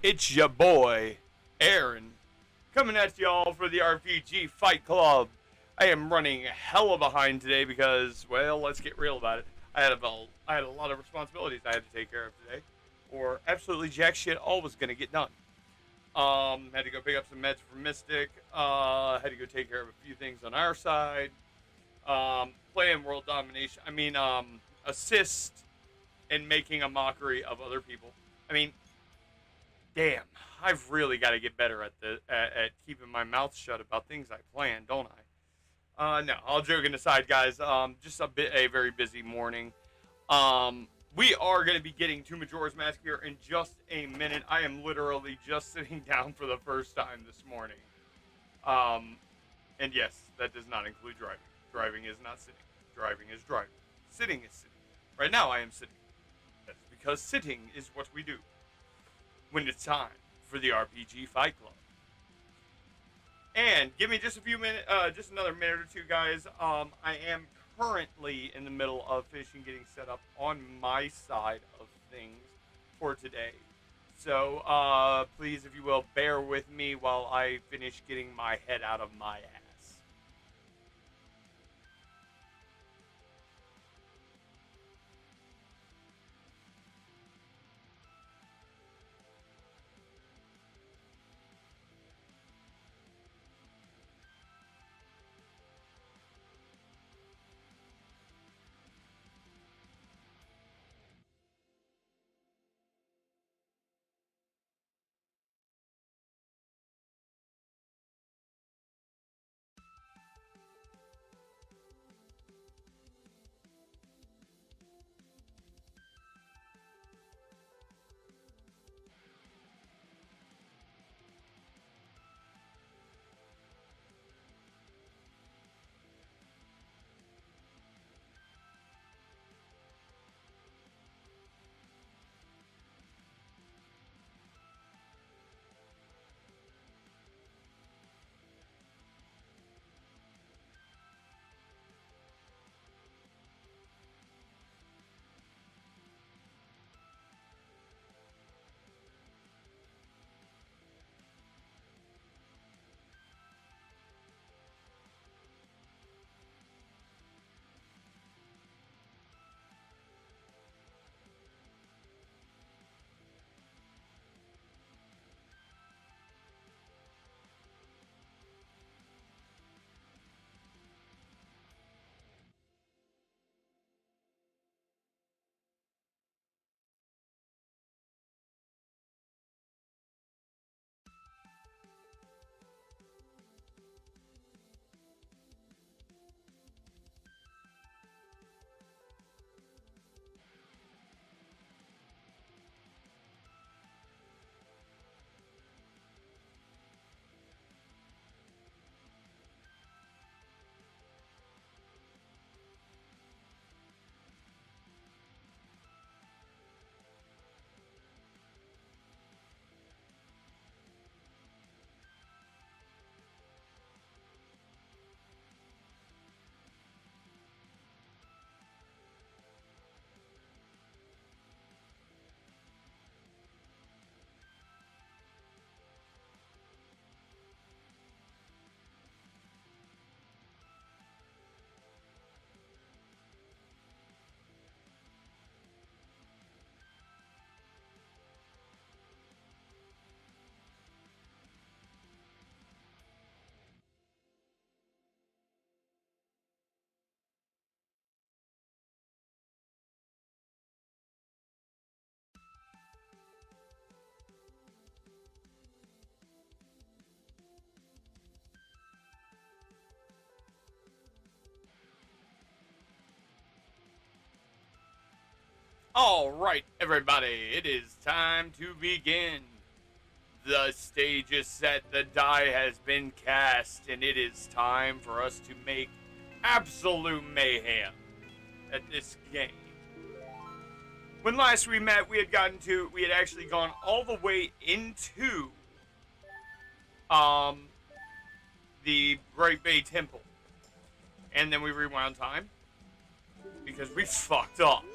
It's your boy, Aaron, coming at y'all for the RPG Fight Club. I am running hella behind today because, well, let's get real about it. I had a lot of responsibilities I had to take care of today, or absolutely jack shit all was gonna get done. Had to go pick up some meds for Mystic. Had to go take care of a few things on our side. Playing world domination. Assist in making a mockery of other people. I mean, damn, I've really got to get better at keeping my mouth shut about things I plan, don't I? No, all joking aside, guys. Just a very busy morning. We are going to be getting to Majora's Mask here in just a minute. I am literally just sitting down for the first time this morning. Um, and yes, that does not include driving. Driving is not sitting. Driving is driving. Sitting is sitting. Right now, I am sitting. That's because sitting is what we do when it's time for the RPG Fight Club. And give me just a few minutes, just another minute or two, guys. I am currently in the middle of finishing getting set up on my side of things for today. So please, if you will, bear with me while I finish getting my head out of my ass. All right, everybody, it is time to begin. The stage is set, the die has been cast, and it is time for us to make absolute mayhem at this game. When last we met, we had actually gone all the way into um, the Great Bay Temple, and then we rewound time because we fucked up.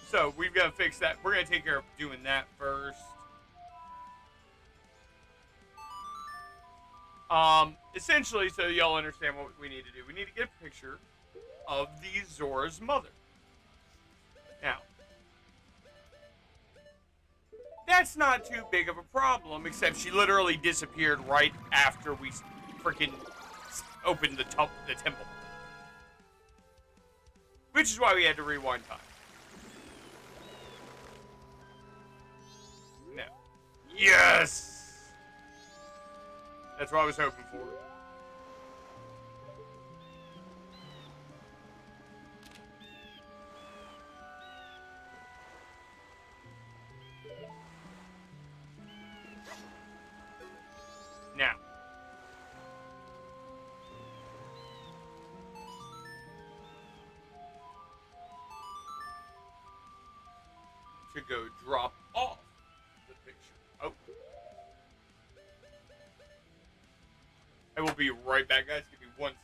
So we've got to fix that. We're going to take care of doing that first. Essentially, so y'all understand what we need to do. We need to get a picture of the Zora's mother. Now, that's not too big of a problem, except she literally disappeared right after we freaking opened the temple. Which is why we had to rewind time. No. Yes! That's what I was hoping for. Now. To go drop off the picture. Oh. I will be right back, guys. Give me 1 second.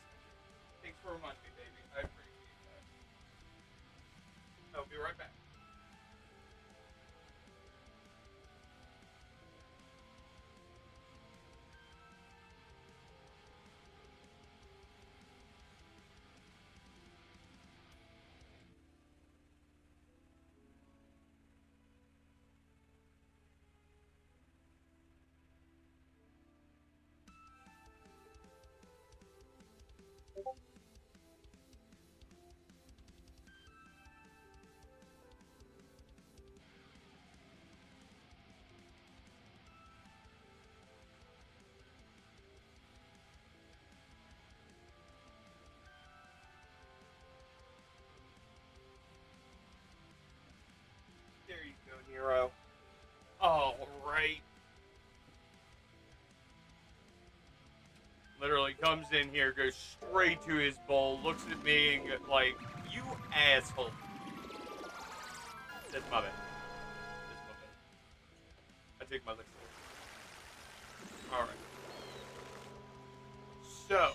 Thanks for reminding me, baby. I appreciate that. I'll be right back. There you go, Nero. Alright. Literally comes in here, goes straight to his bowl, looks at me and goes like, you asshole. That's my bad. That's my bad. I take my licks. Alright. So.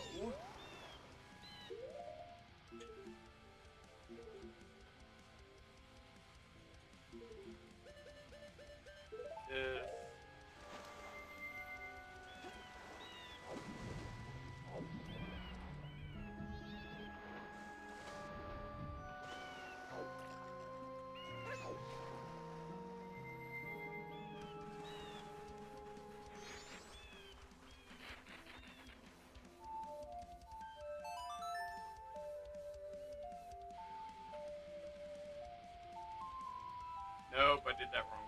Nope, I did that wrong.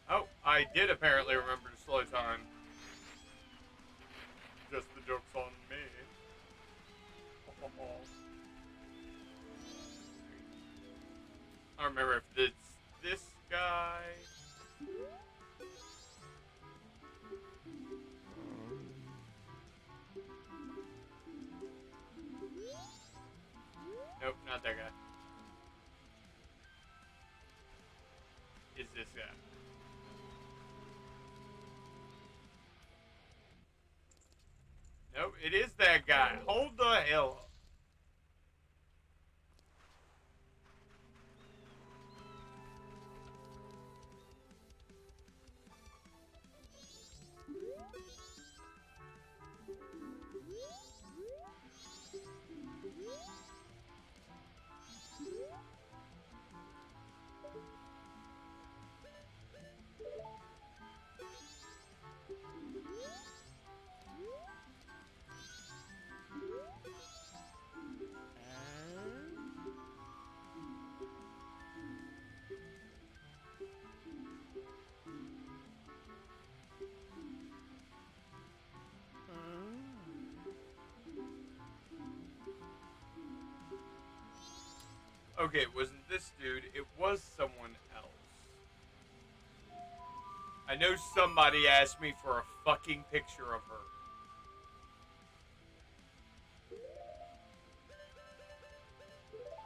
Oh, I did apparently remember to slow time. Just the joke's on me. I don't remember if it's this guy. Nope, not that guy. Is this guy. Nope, it is that guy. Hold the hell up. Okay, it wasn't this dude, it was someone else. I know somebody asked me for a fucking picture of her.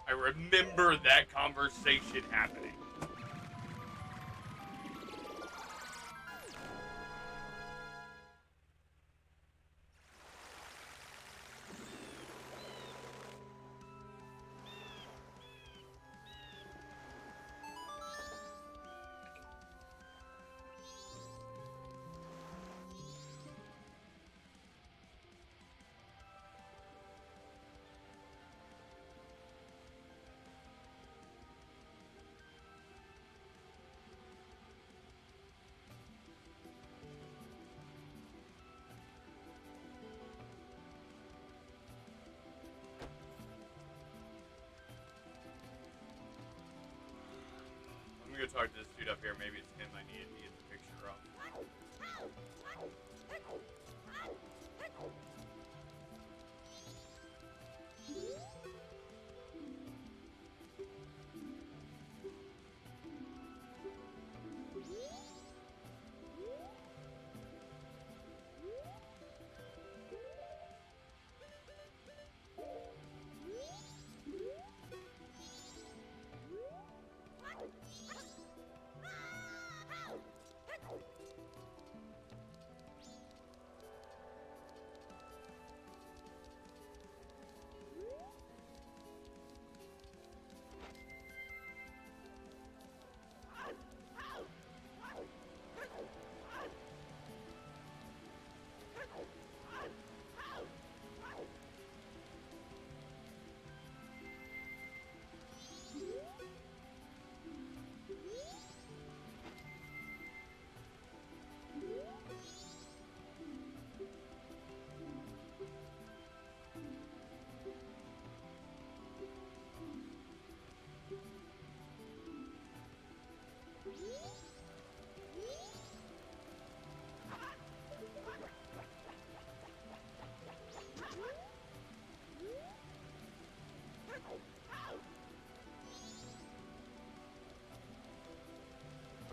I remember that conversation happening. dude up here. Maybe it's him I needed to get the picture of.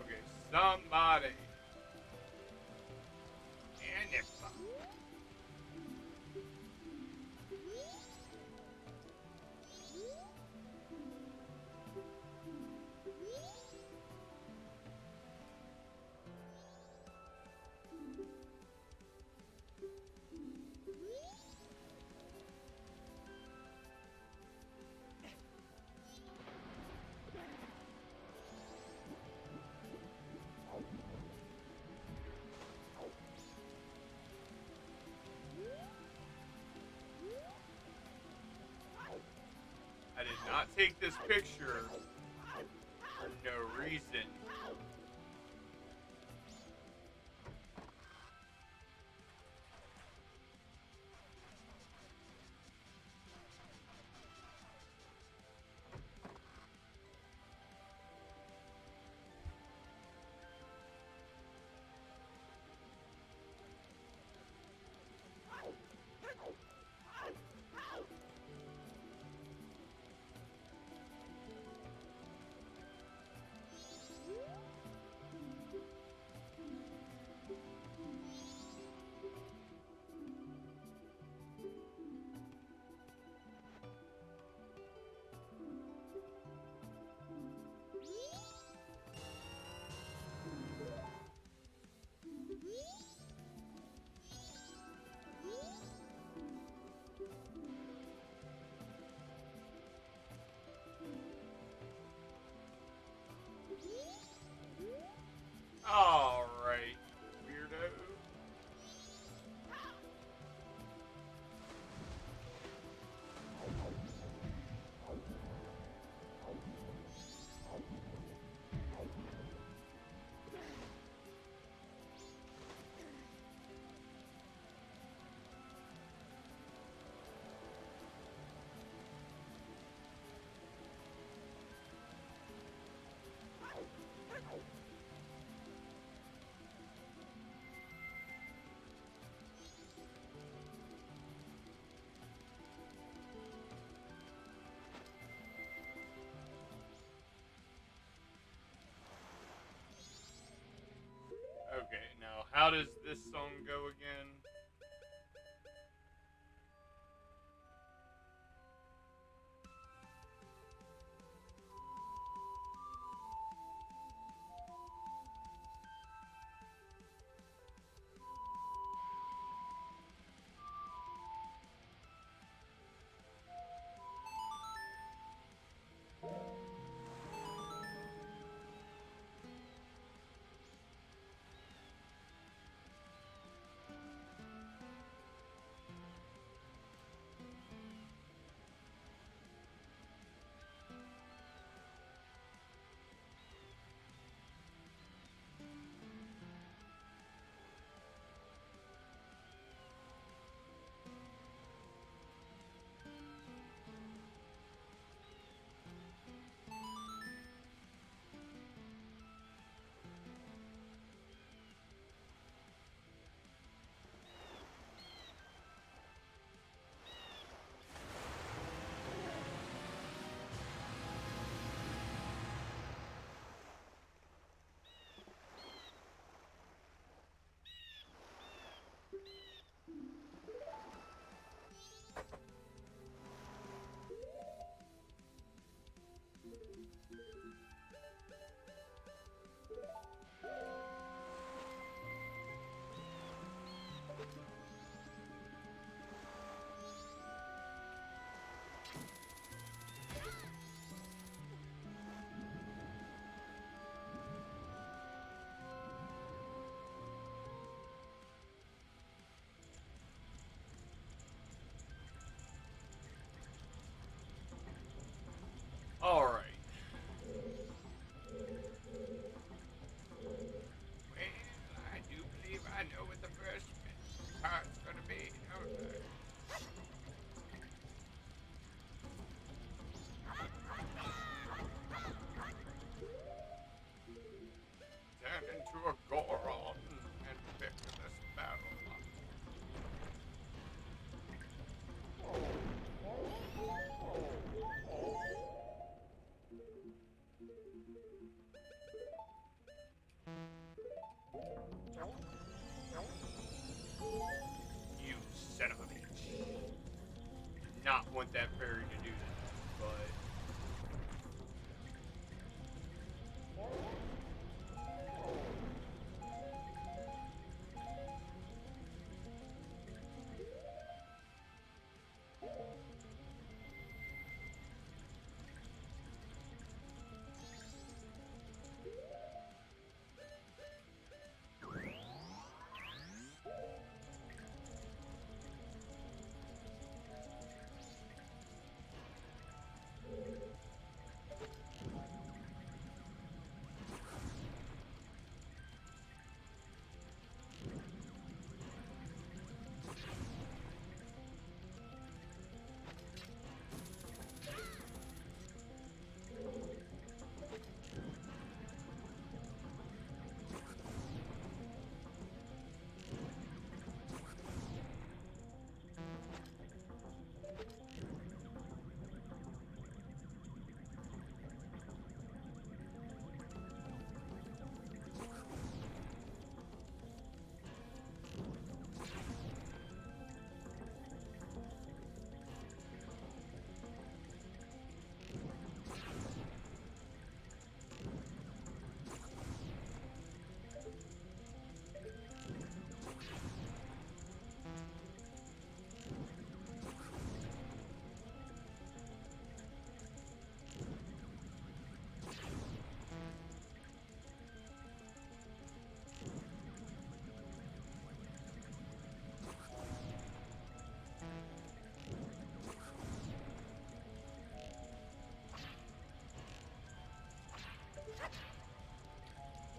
Okay, somebody. And if I did not take this picture for no reason. Alright, weirdo. Okay, now how does this song go again? want that fairy to do that, but...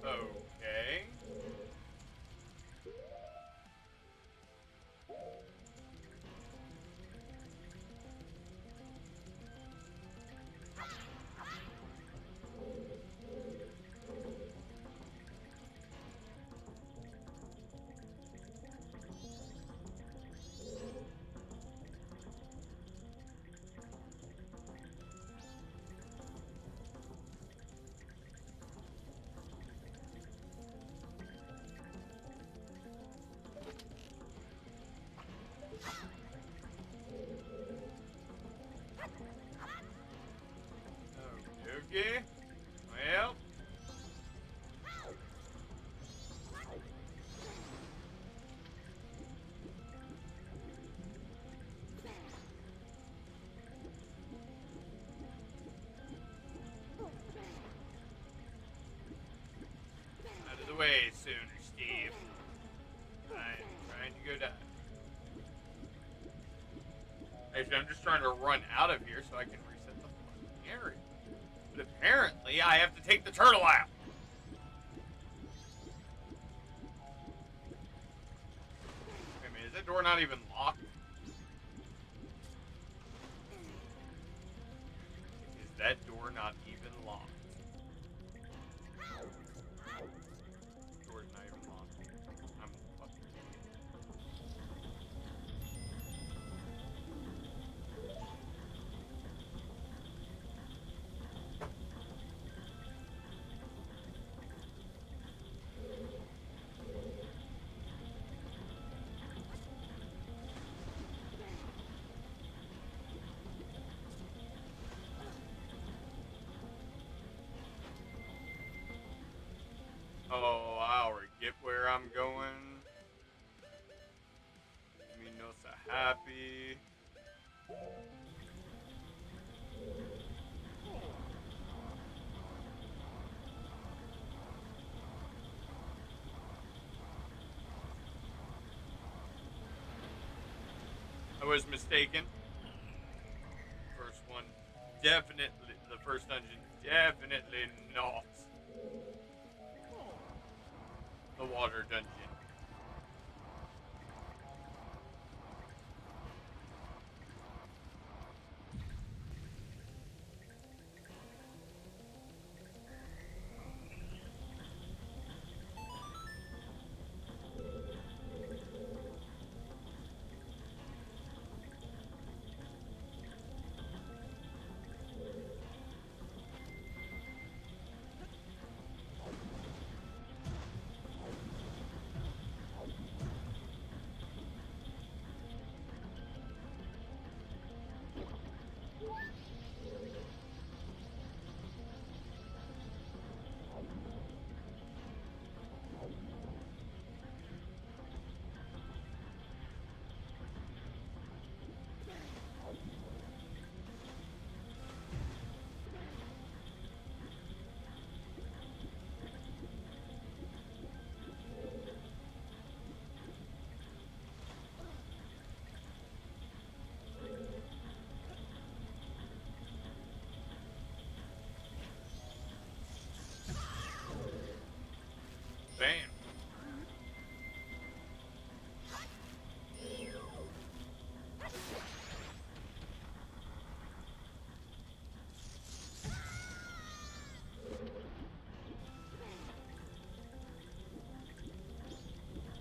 Okay. Okay. Well. Out of the way sooner, Steve. I'm trying to go down. Actually, I'm just trying to run out of here so I can reset the fucking area. But apparently, I have to take the turtle out. Wait a minute, is that door not even locked? Is that door not even locked? Door's not even locked. I'm a fucking Oh, I'll get where I'm going. Me no so happy. I was mistaken. First one, definitely. The first dungeon, definitely not. The water dungeon.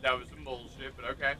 That was some bullshit, but okay.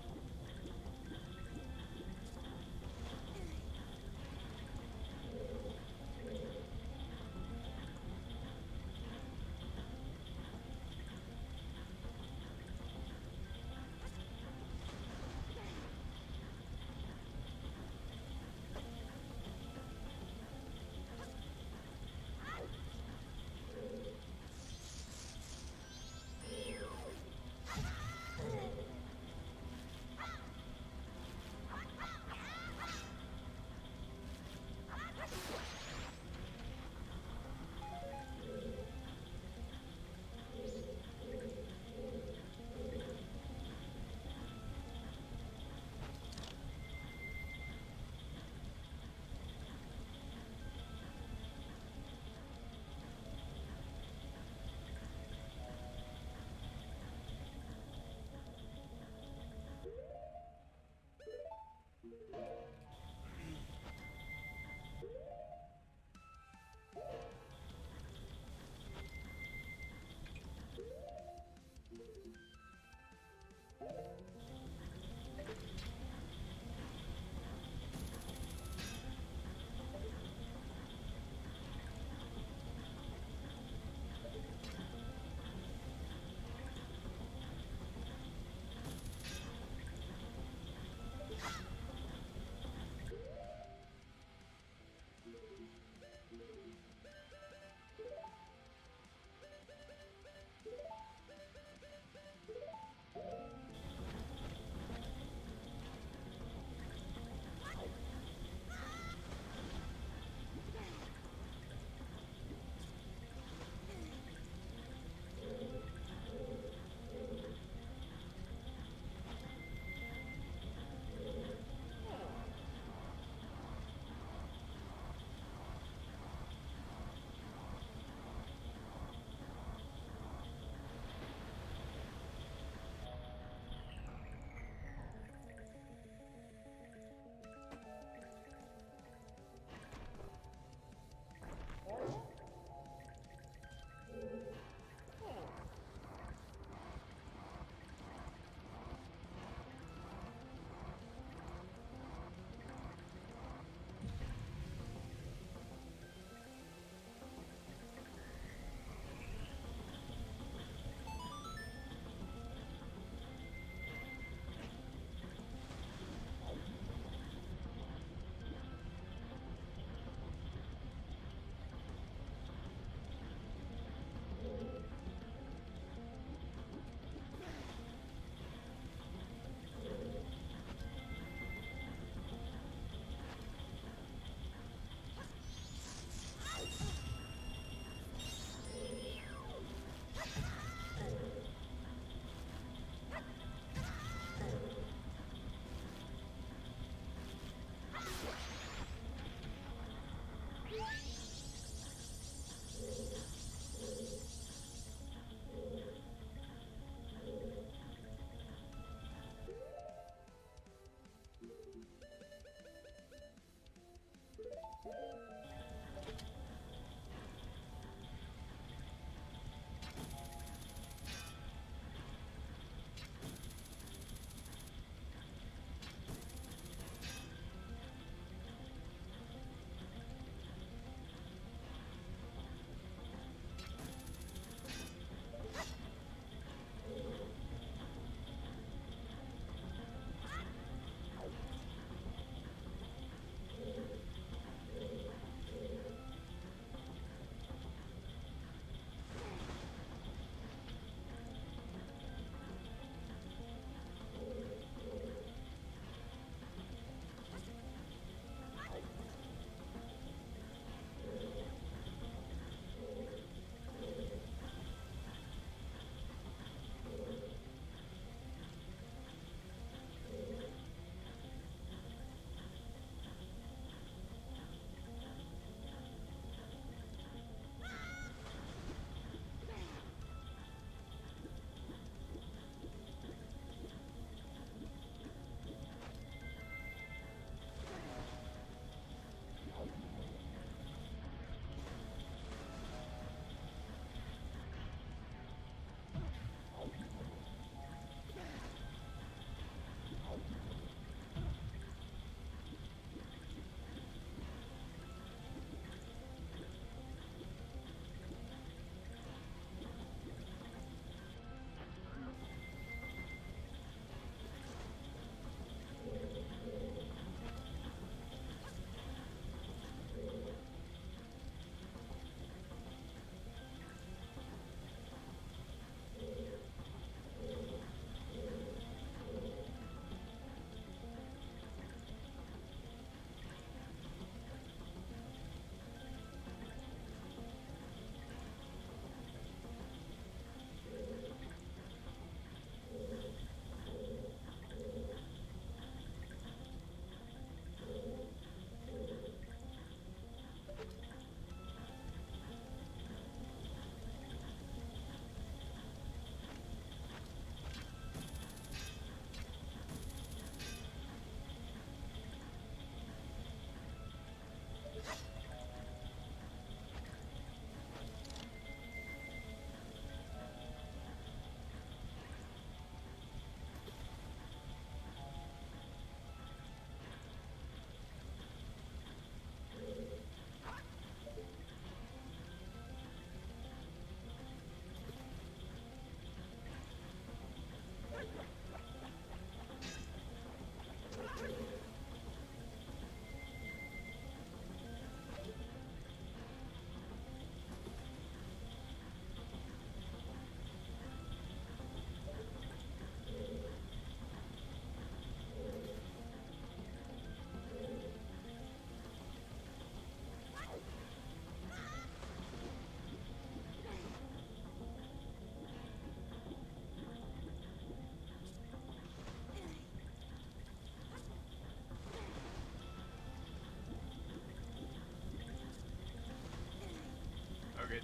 Okay,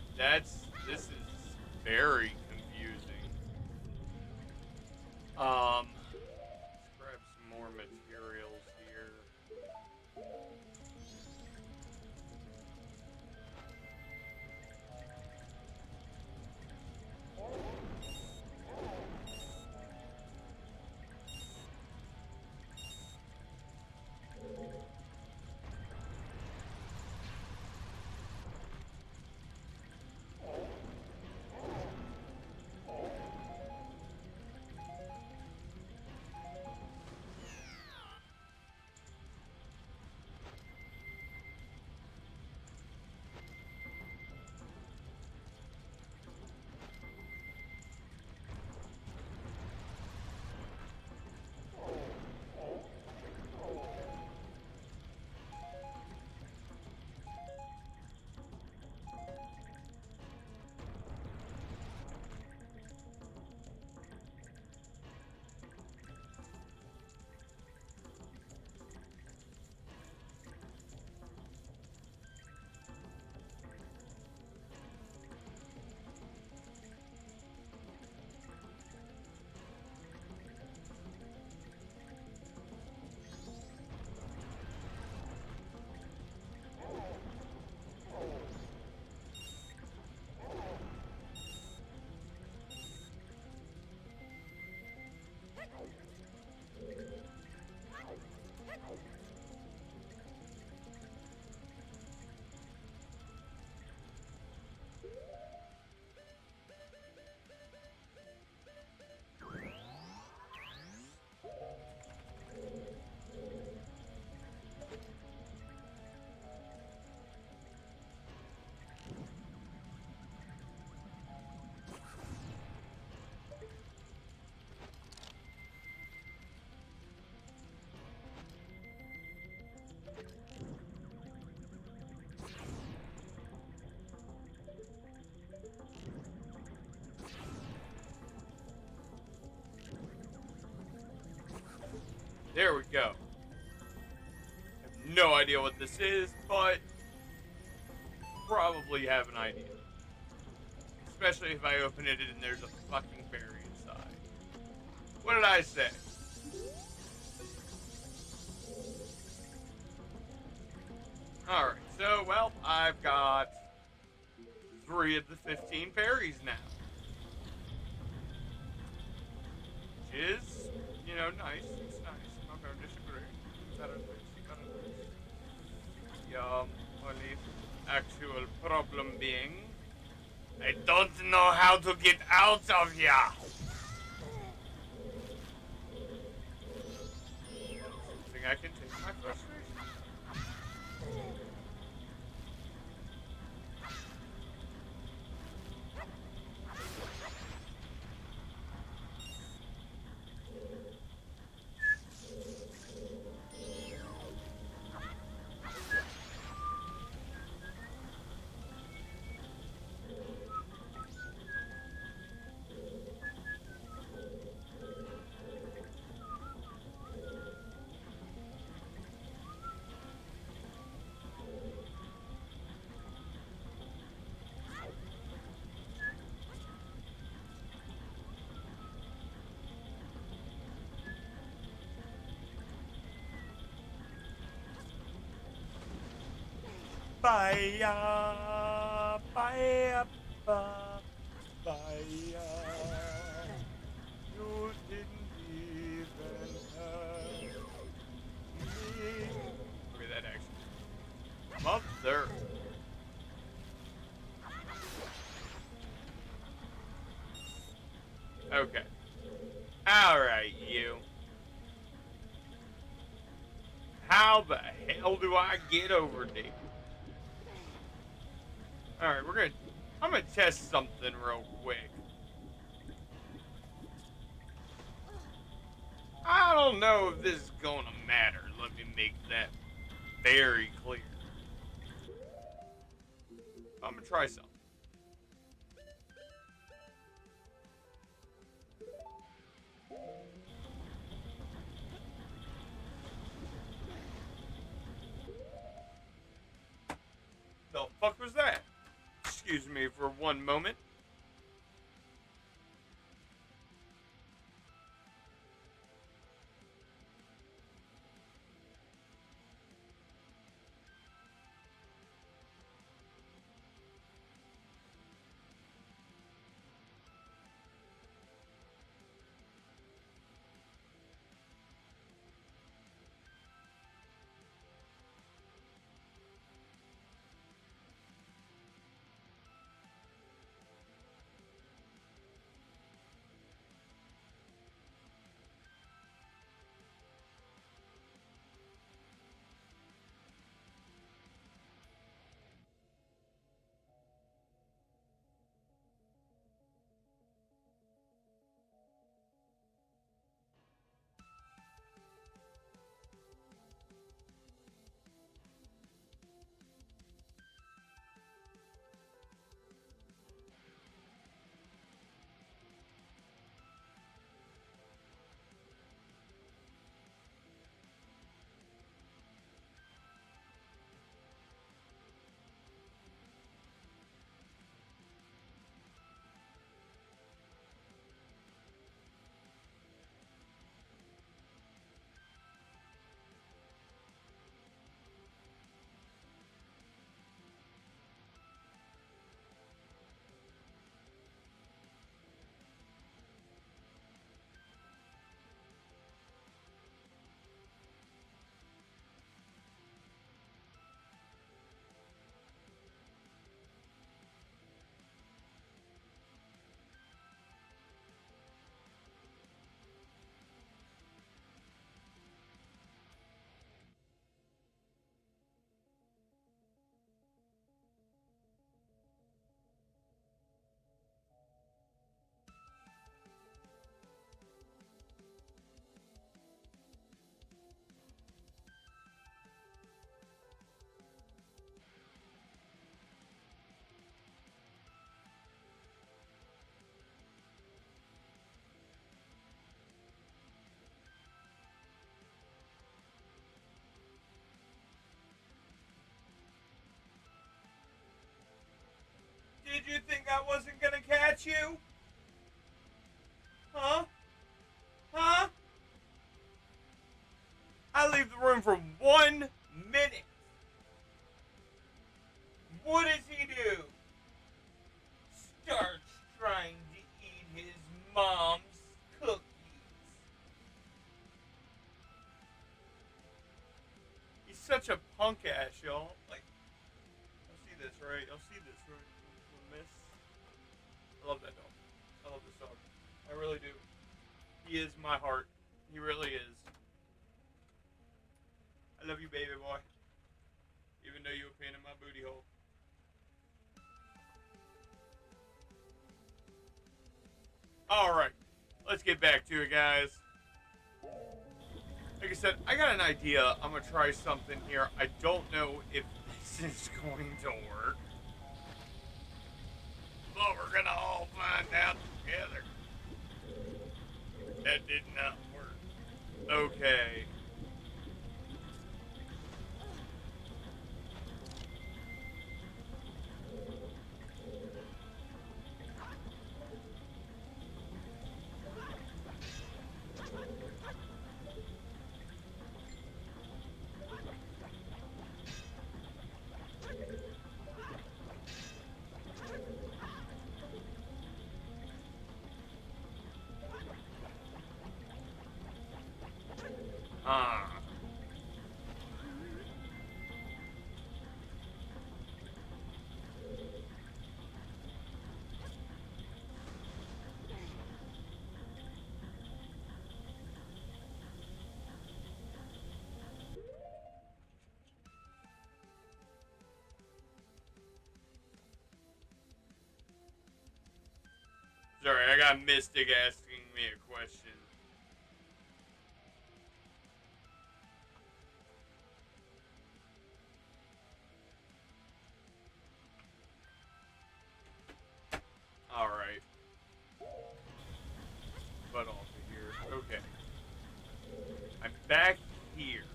this is very confusing. Let's grab some more materials here. There we go. I have no idea what this is, but probably have an idea. Especially if I open it and there's a fucking berry inside. What did I say? Alright, so, well, I've got 3 of the 15 berries now. Which is, you know, nice. It's nice. I'm not gonna disagree. Better this. Only actual problem being, I don't know how to get out of here. Think I can take my frustration. Bye, bye, bye. You didn't even hurt me. Look at that action. Mother. Okay. Alright, you. How the hell do I get over there? Alright, I'm gonna test something real quick. I don't know if this is gonna matter. Let me make that very clear. I'm gonna try something. The fuck was that? Excuse excuse me for one moment. Did you think I wasn't gonna catch you? Huh? Huh? I leave the room for 1 minute. What does he do? Starts trying to eat his mom's cookies. He's such a punk ass, y'all. Like, y'all see this, right? Y'all see this, right? Miss. I love that dog. I love this dog. I really do. He is my heart. He really is. I love you, baby boy. Even though you're a pain in my booty hole. Alright. Let's get back to it, guys. Like I said, I got an idea. I'm going to try something here. I don't know if this is going to work. But we're going to all find out together. That did not work. Okay. Sorry, I got Mystic asking me a question. Alright. Butt off of here. Okay. I'm back here.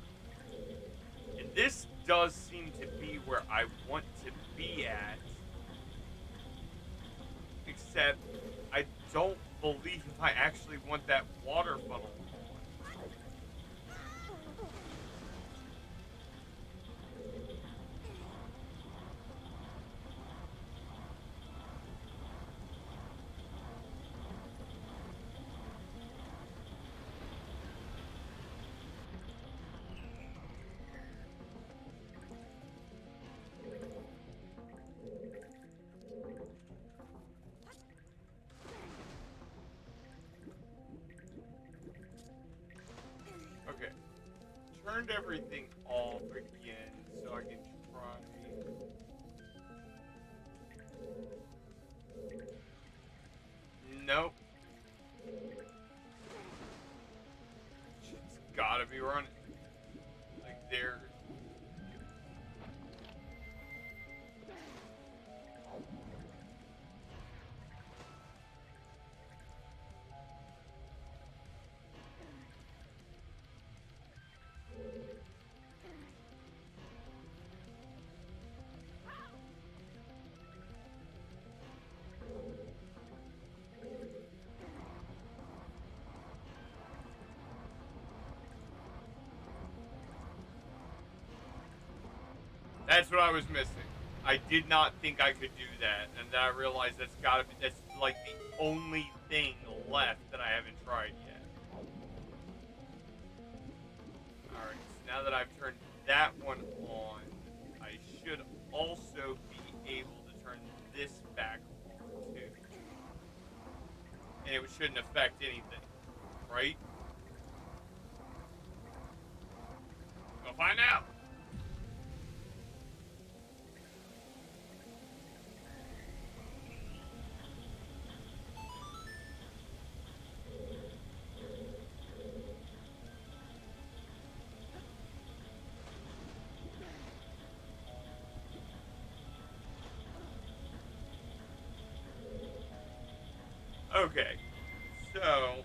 And this does seem to be where I want to be at. Except, I don't believe I actually want that water funnel. Okay. Turned everything off again so I can try. Nope. It's gotta be running. Like there. That's what I was missing. I did not think I could do that, and then I realized that's like the only thing left that I haven't tried yet. Alright, so now that I've turned that one on, I should also be able to turn this back on too. And it shouldn't affect anything, right? We'll find out. Okay, so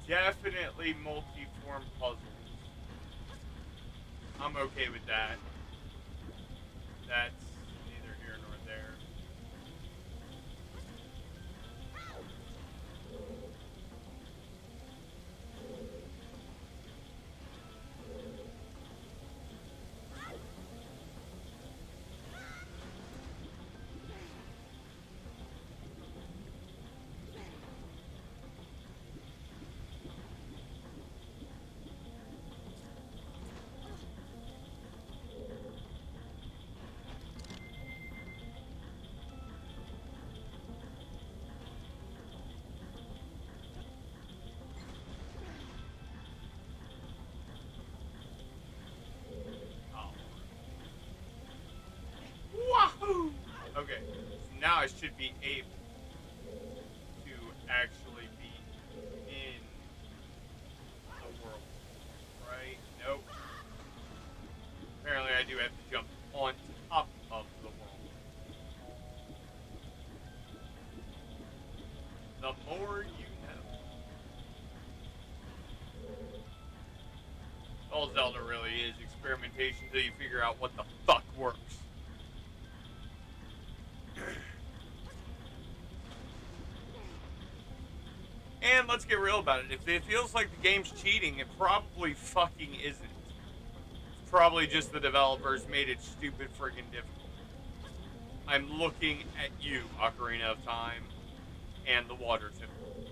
definitely multi-form puzzles. I'm okay with that. That's neither here nor there. Wahoo! Okay, so now I should be able to actually be in the world, right? Nope. Apparently I do have to jump on top of the world. The more you know. All Zelda really is experimentation until you figure out what the fuck works. And let's get real about it. If it feels like the game's cheating, it probably fucking isn't. It's probably just the developers made it stupid friggin' difficult. I'm looking at you, Ocarina of Time, and the Water Temple.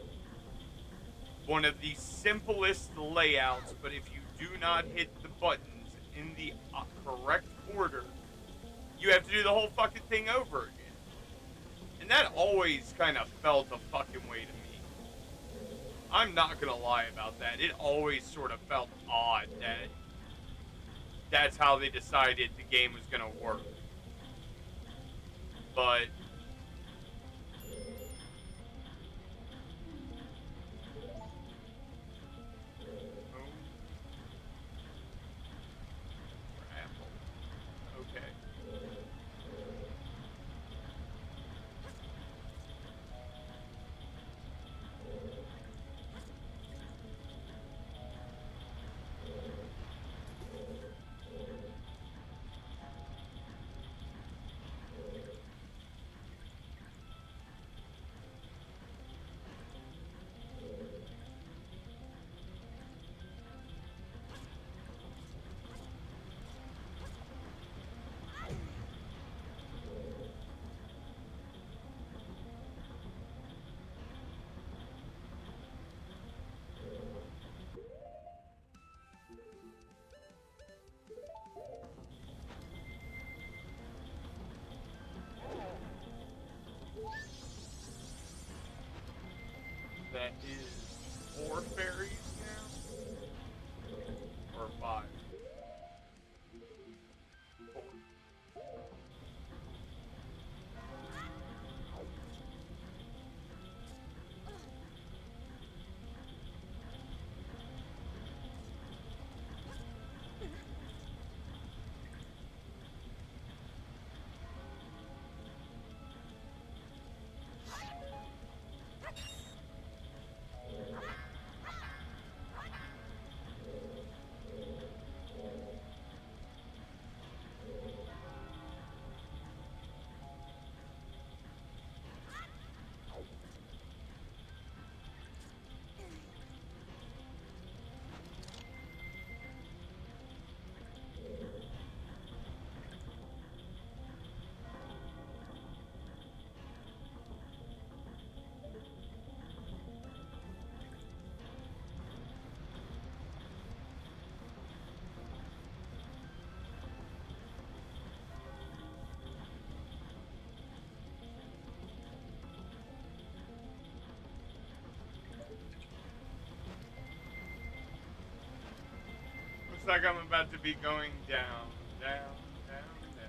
One of the simplest layouts, but if you do not hit the buttons in the correct order, you have to do the whole fucking thing over again. And that always kind of felt a fucking way to me. I'm not gonna lie about that. It always sort of felt odd that that's how they decided the game was gonna work. But okay. that is 4 fairies now? Or 5? 4. Looks like I'm about to be going down, down, down, down.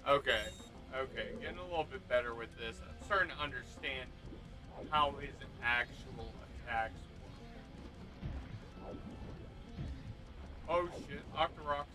Okay, okay, getting a little bit better with this. I'm starting to understand how his actual attacks work. Oh shit, Octoroks.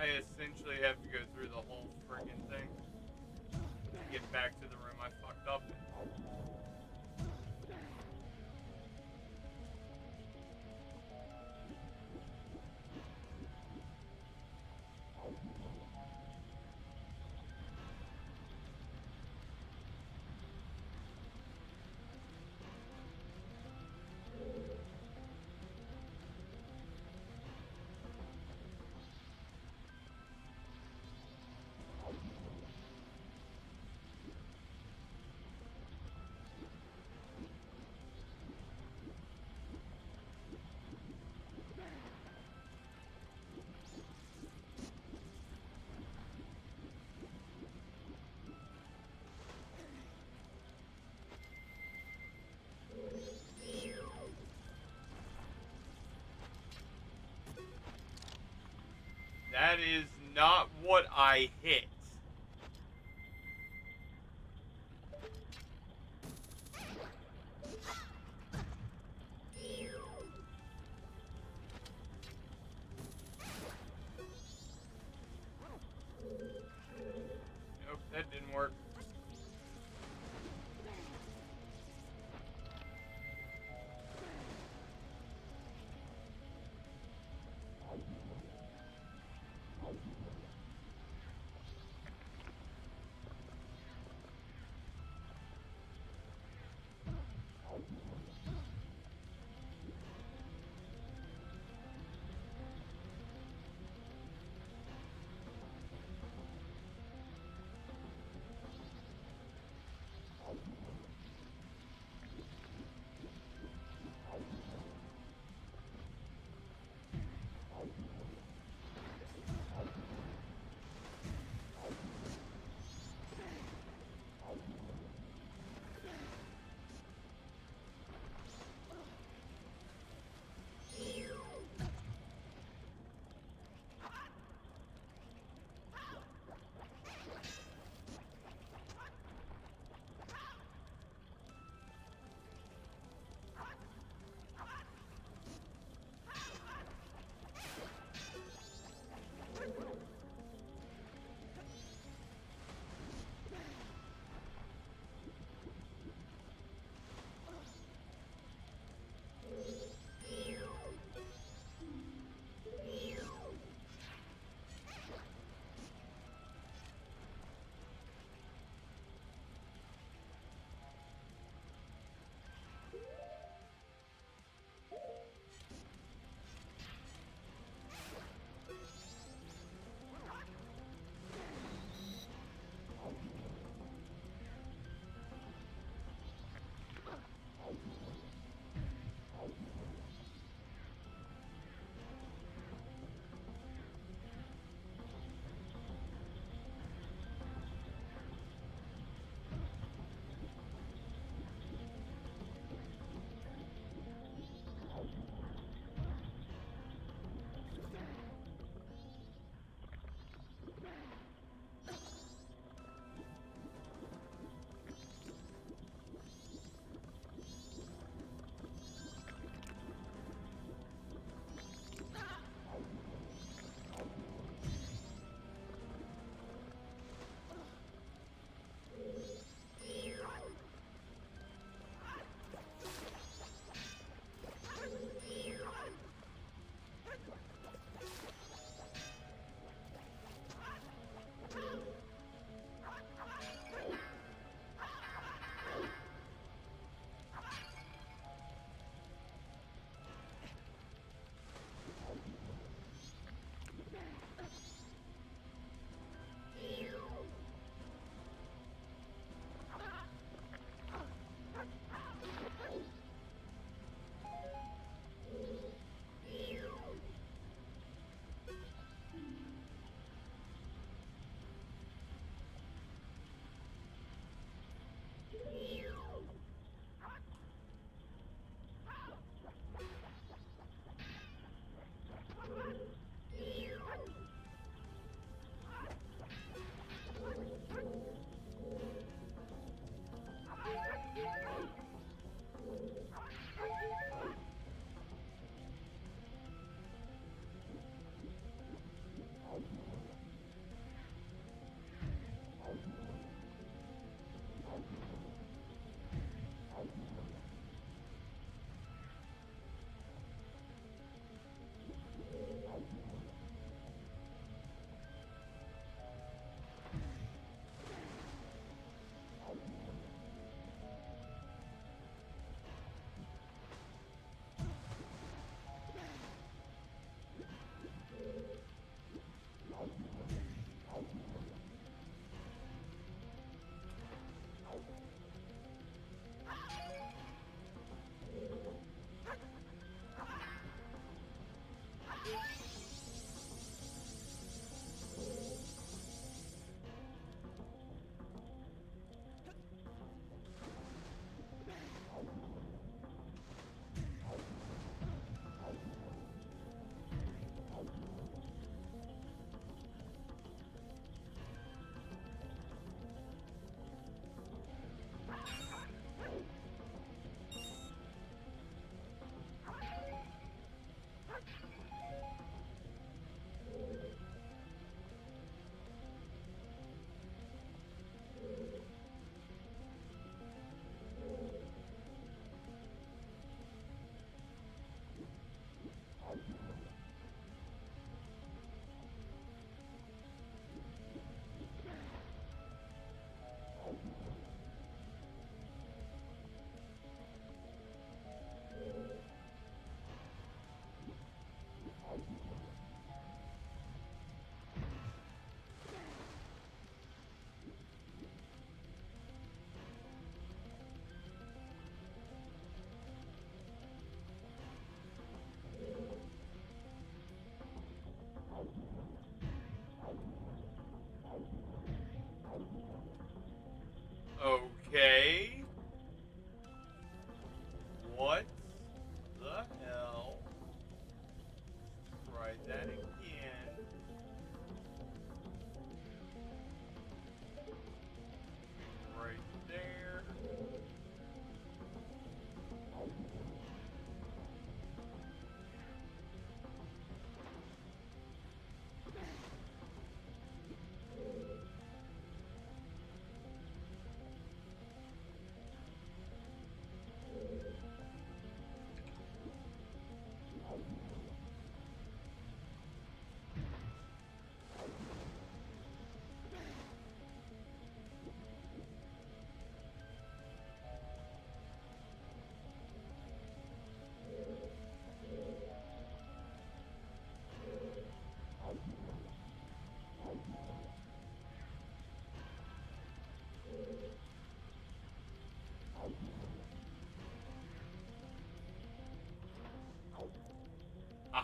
I essentially have to go through the whole friggin' thing to get back to the room I fucked up in. That is not what I hit. Nope, that didn't work.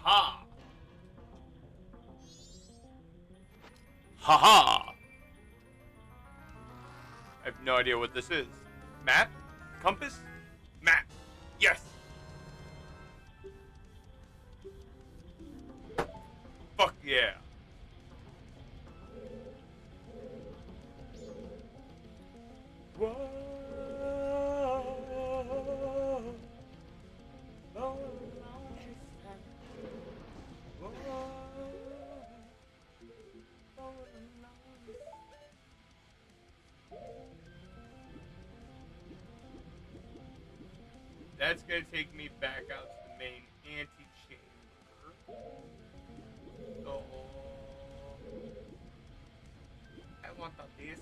Haha! Haha! I have no idea what this is. Map? Compass? Map. Yes! Fuck yeah. Whoa. That's gonna take me back out to the main antechamber. So I want this.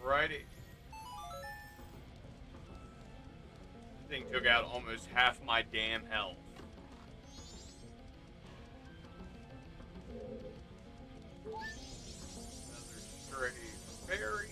Alrighty. This thing took out almost half my damn health. Another stray berry.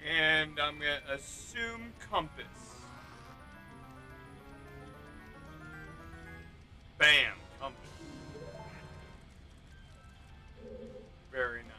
And I'm gonna assume compass. Bam, compass. Very nice.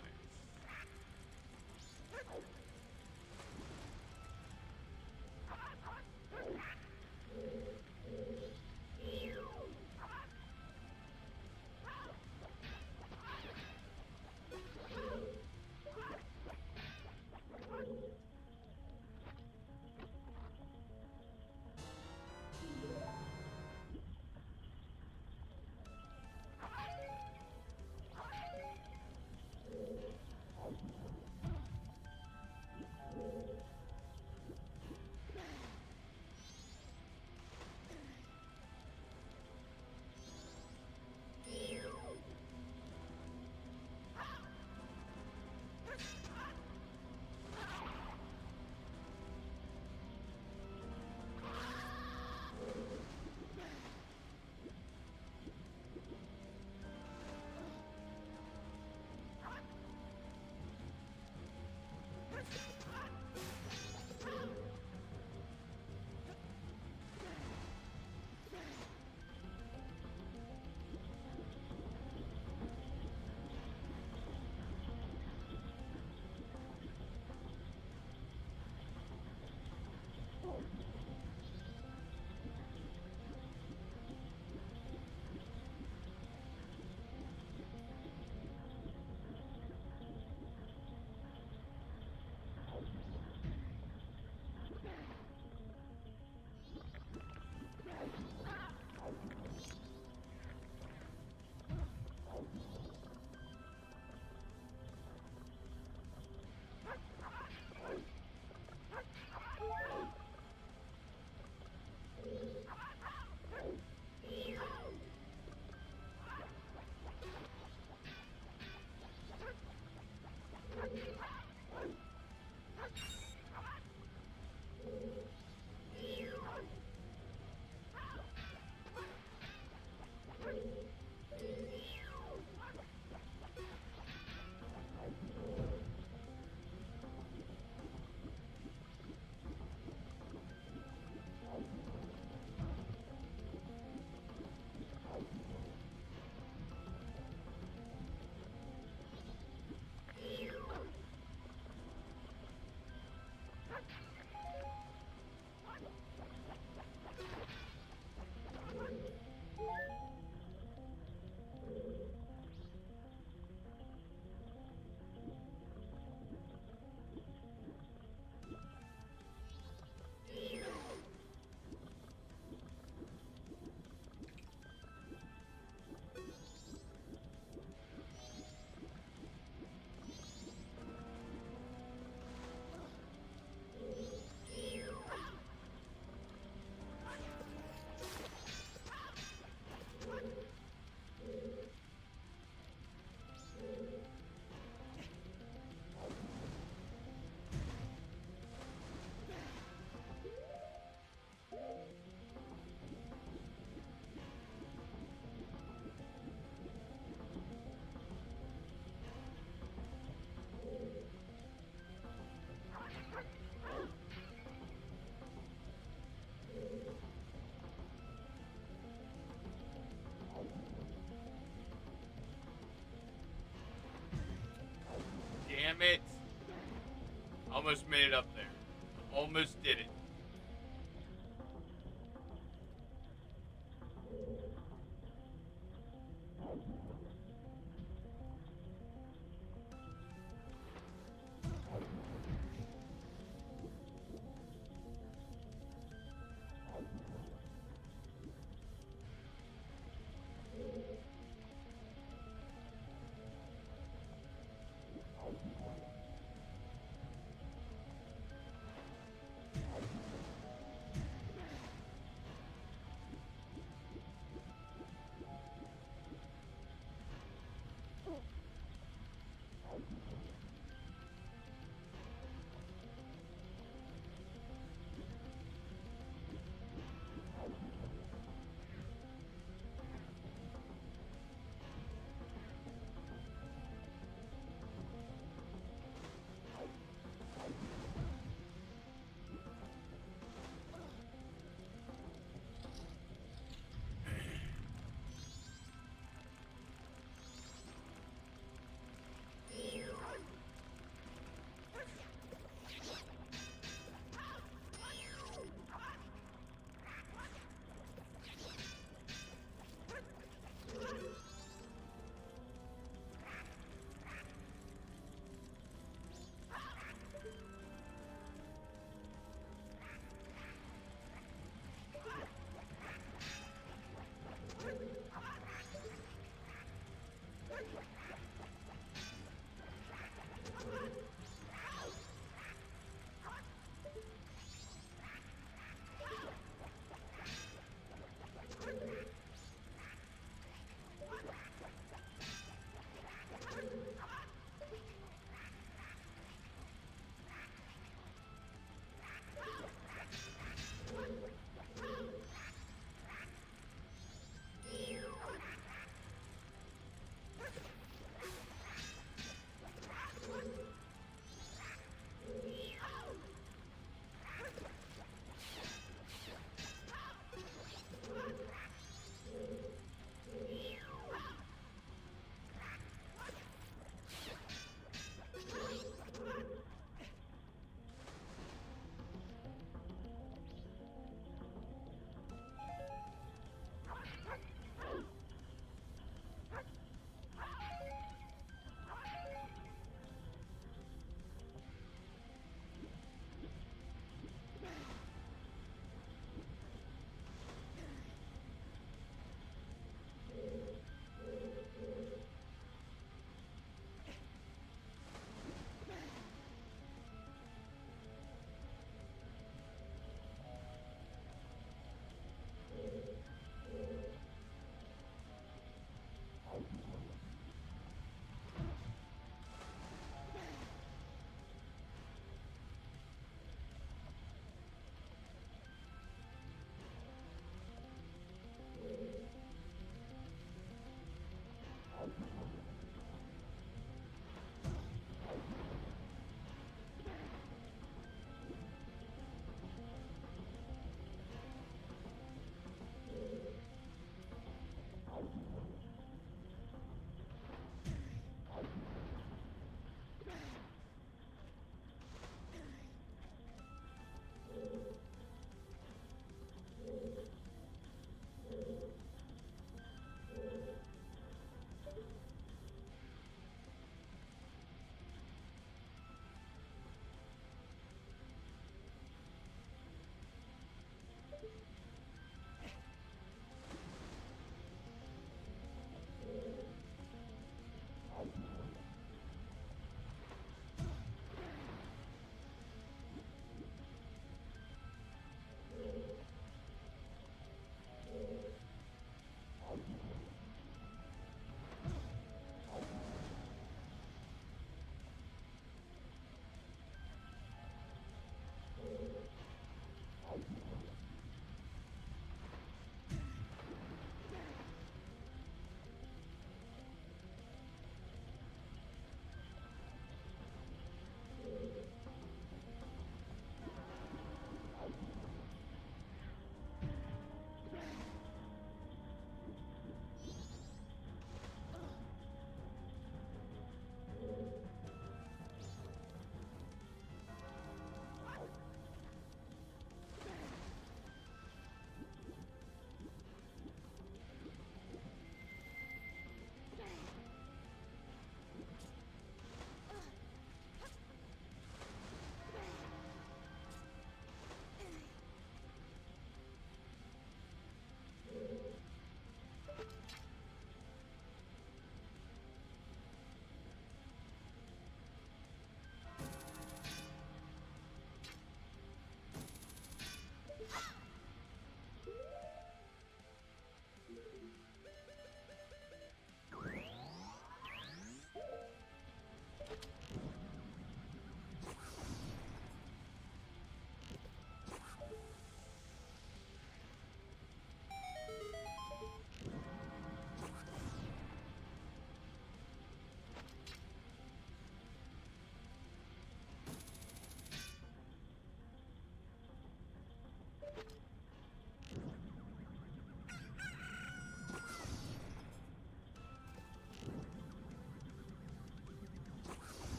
Damn it. Almost made it up there. Almost did it.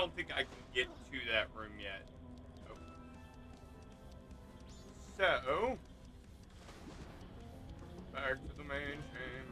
don't think I can get to that room yet. Oh. So, back to the main chamber.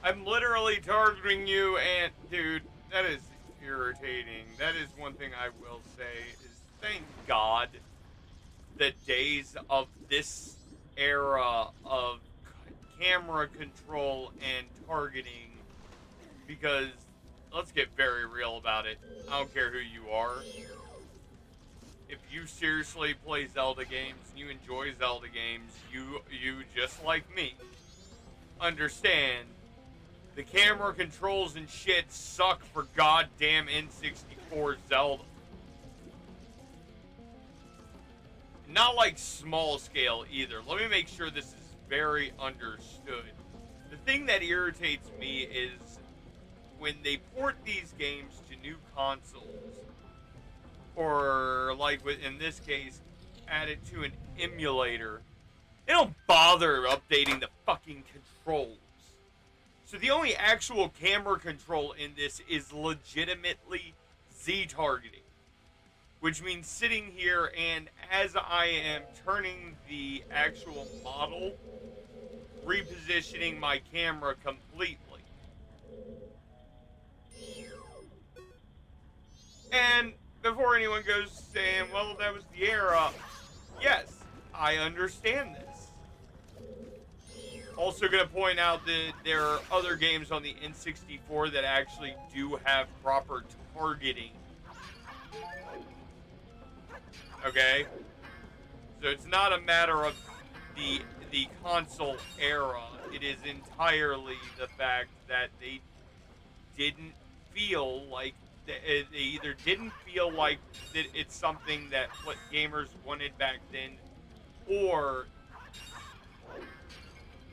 I'm literally targeting you, and dude, that is irritating. That is one thing I will say is thank God the days of this era of camera control and targeting, because let's get very real about it. I don't care who you are. If you seriously play Zelda games and you enjoy Zelda games, you just like me understand the camera controls and shit suck for goddamn N64 Zelda. Not like small scale either. Let me make sure this is very understood. The thing that irritates me is when they port these games to new consoles, or like in this case, add it to an emulator, they don't bother updating the fucking controls. So the only actual camera control in this is legitimately Z targeting, which means sitting here and as I am turning the actual model, repositioning my camera completely. And before anyone goes saying, well, that was the era, yes, I understand this. Also going to point out that there are other games on the N64 that actually do have proper targeting. Okay? So it's not a matter of the console era. It is entirely the fact that they didn't feel like they either didn't feel like that it's something that what gamers wanted back then, or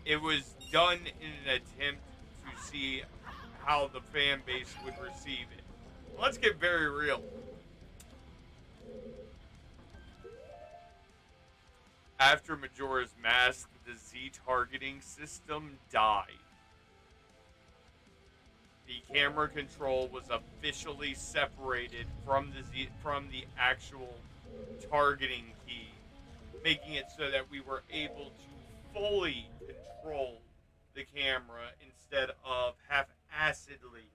it was done in an attempt to see how the fan base would receive it. Let's get very real. After Majora's Mask, the Z targeting system died. The camera control was officially separated from the actual targeting key, making it so that we were able to fully control the camera instead of half-assedly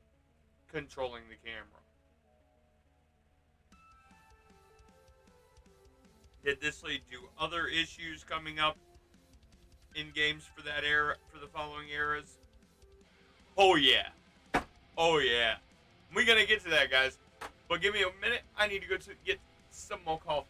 controlling the camera. Did this lead to other issues coming up in games for that era, for the following eras? Oh yeah. Oh yeah. We're gonna get to that, guys. But give me a minute. I need to go to get some more coffee.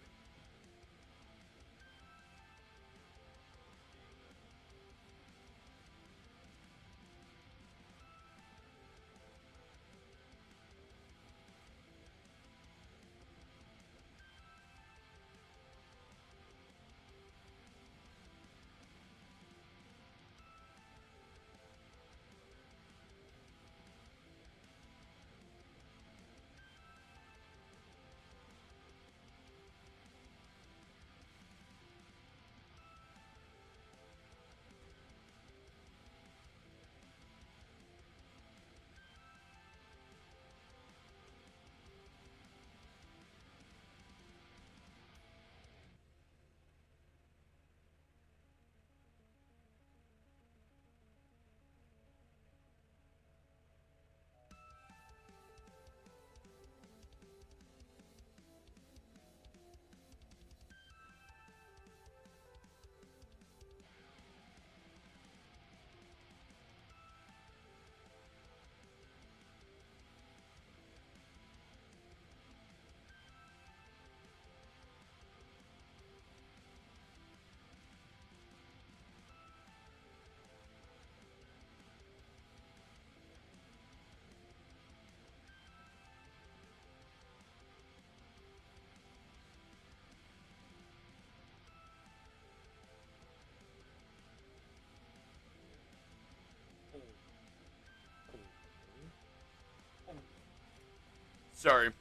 Sorry.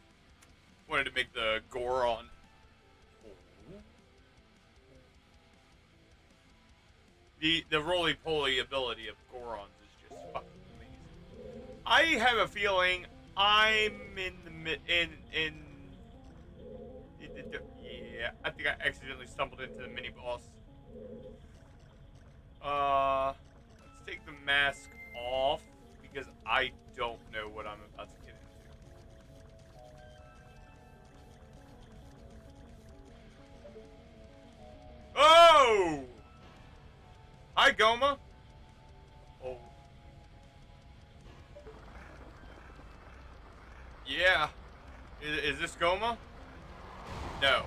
Wanted to make the Goron. The roly-poly ability of Gorons is just fucking amazing. I have a feeling I'm in the yeah, I think I accidentally stumbled into the mini boss. Let's take the mask off because I don't know what I'm about to get into. Oh! Hi, Goma. Oh. Yeah. Is this Goma? No.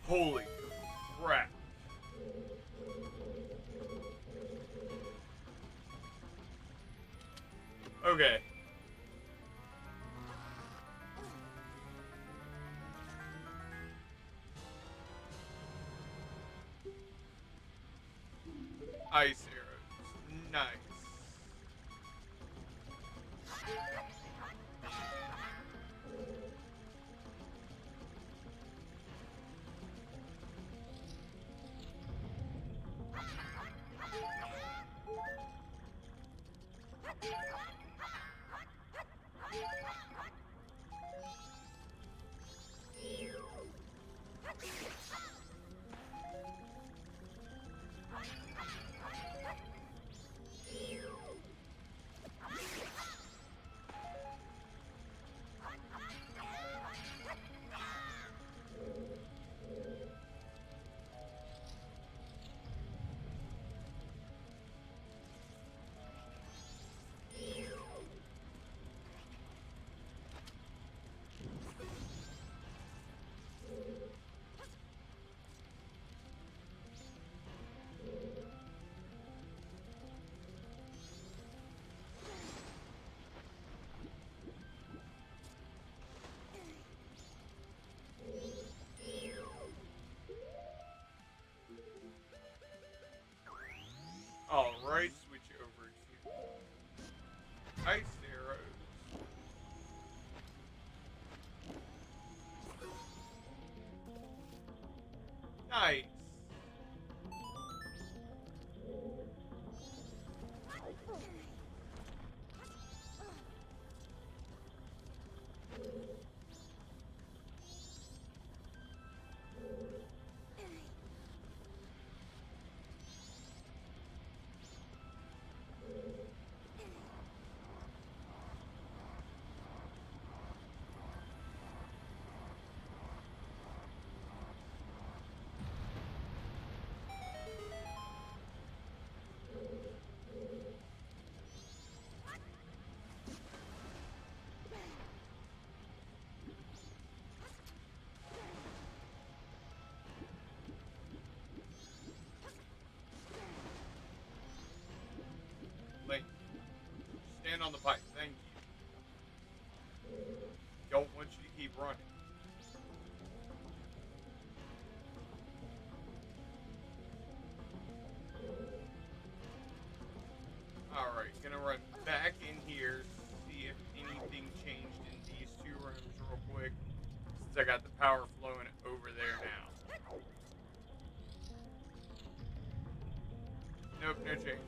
Holy crap. Okay. Ice arrows. Nice. Alright, switch over to ice arrows. Nice. Link, stand on the pipe. Thank you. Don't want you to keep running. Alright, gonna run back in here, see if anything changed in these two rooms real quick, since I got the power flowing over there now. Nope, no change.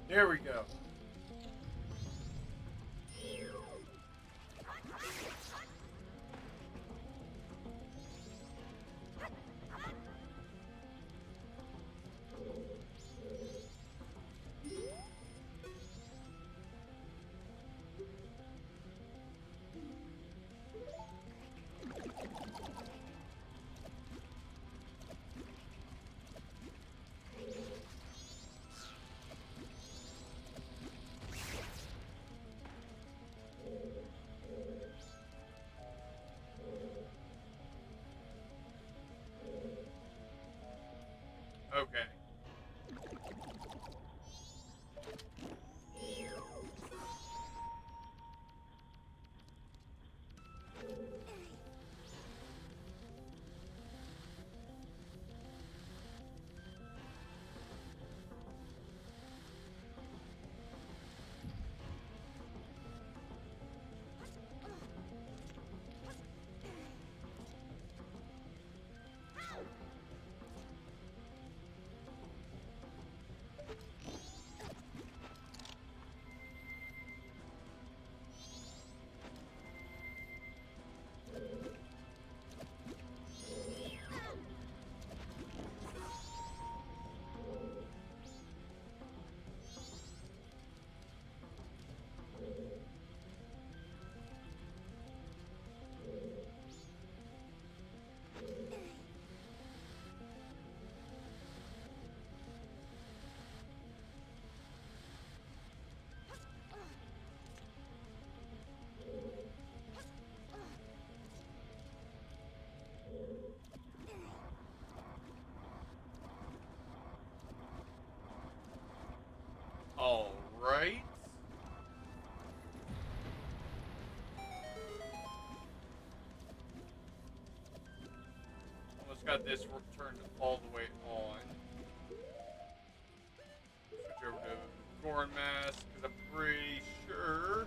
There we go. Okay. All right. Almost got this turned all the way on. Switch over to Goron Mask because I'm pretty sure.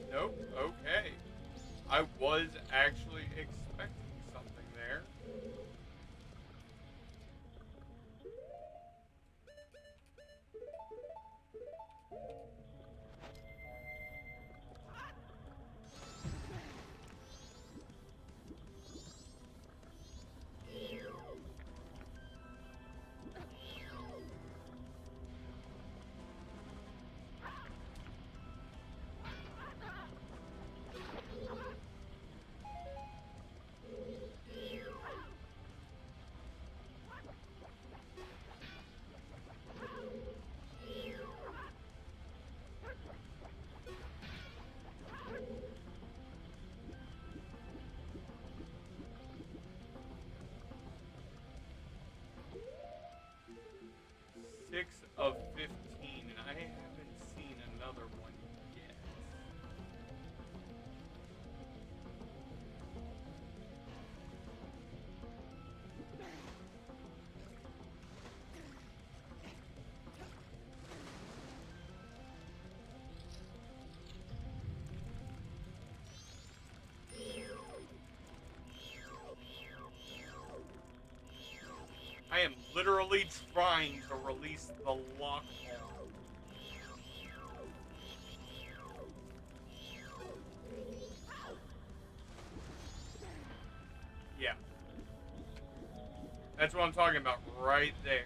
Nope. Okay. I was actually expecting something there. Six of 15, and I haven't seen another one yet. I am literally trying to release the lock. Yeah. That's what I'm talking about right there.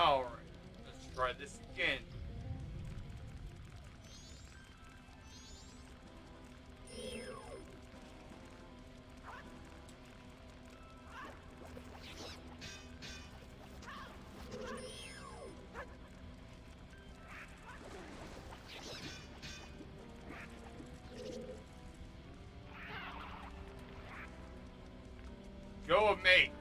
Alright, let's try this again. Go with me.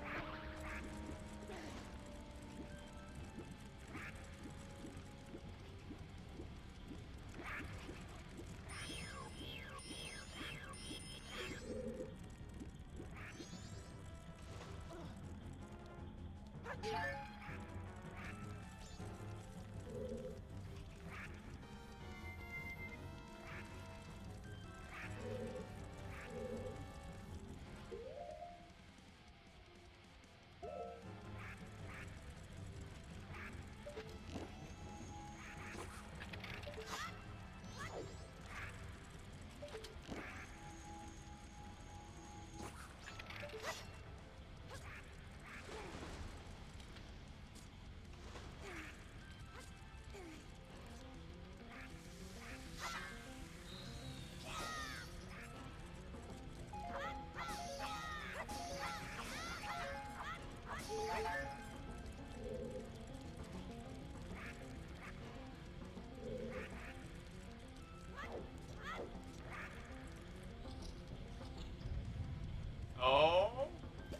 Oh,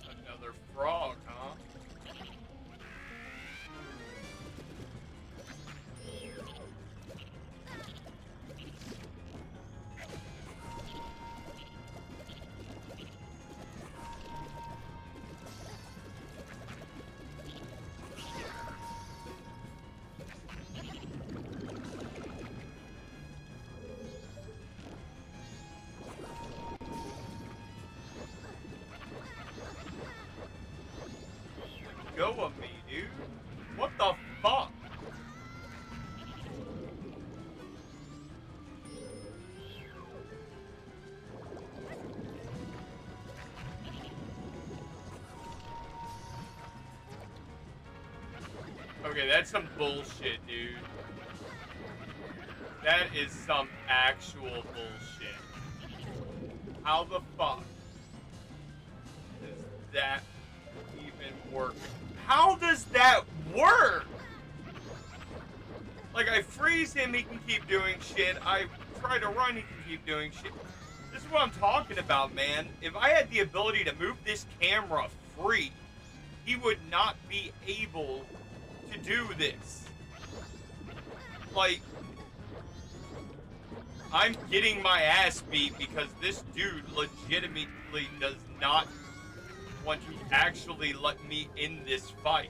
another frog, huh? Go with me, dude. What the fuck? Okay, that's some bullshit, dude. That is some actual bullshit. How the fuck does that even work? How does that work? Like, I freeze him, he can keep doing shit. I try to run, he can keep doing shit. This is what I'm talking about, man. If I had the ability to move this camera free, he would not be able to do this. Like, I'm getting my ass beat because this dude legitimately does not want to actually let me in this fight.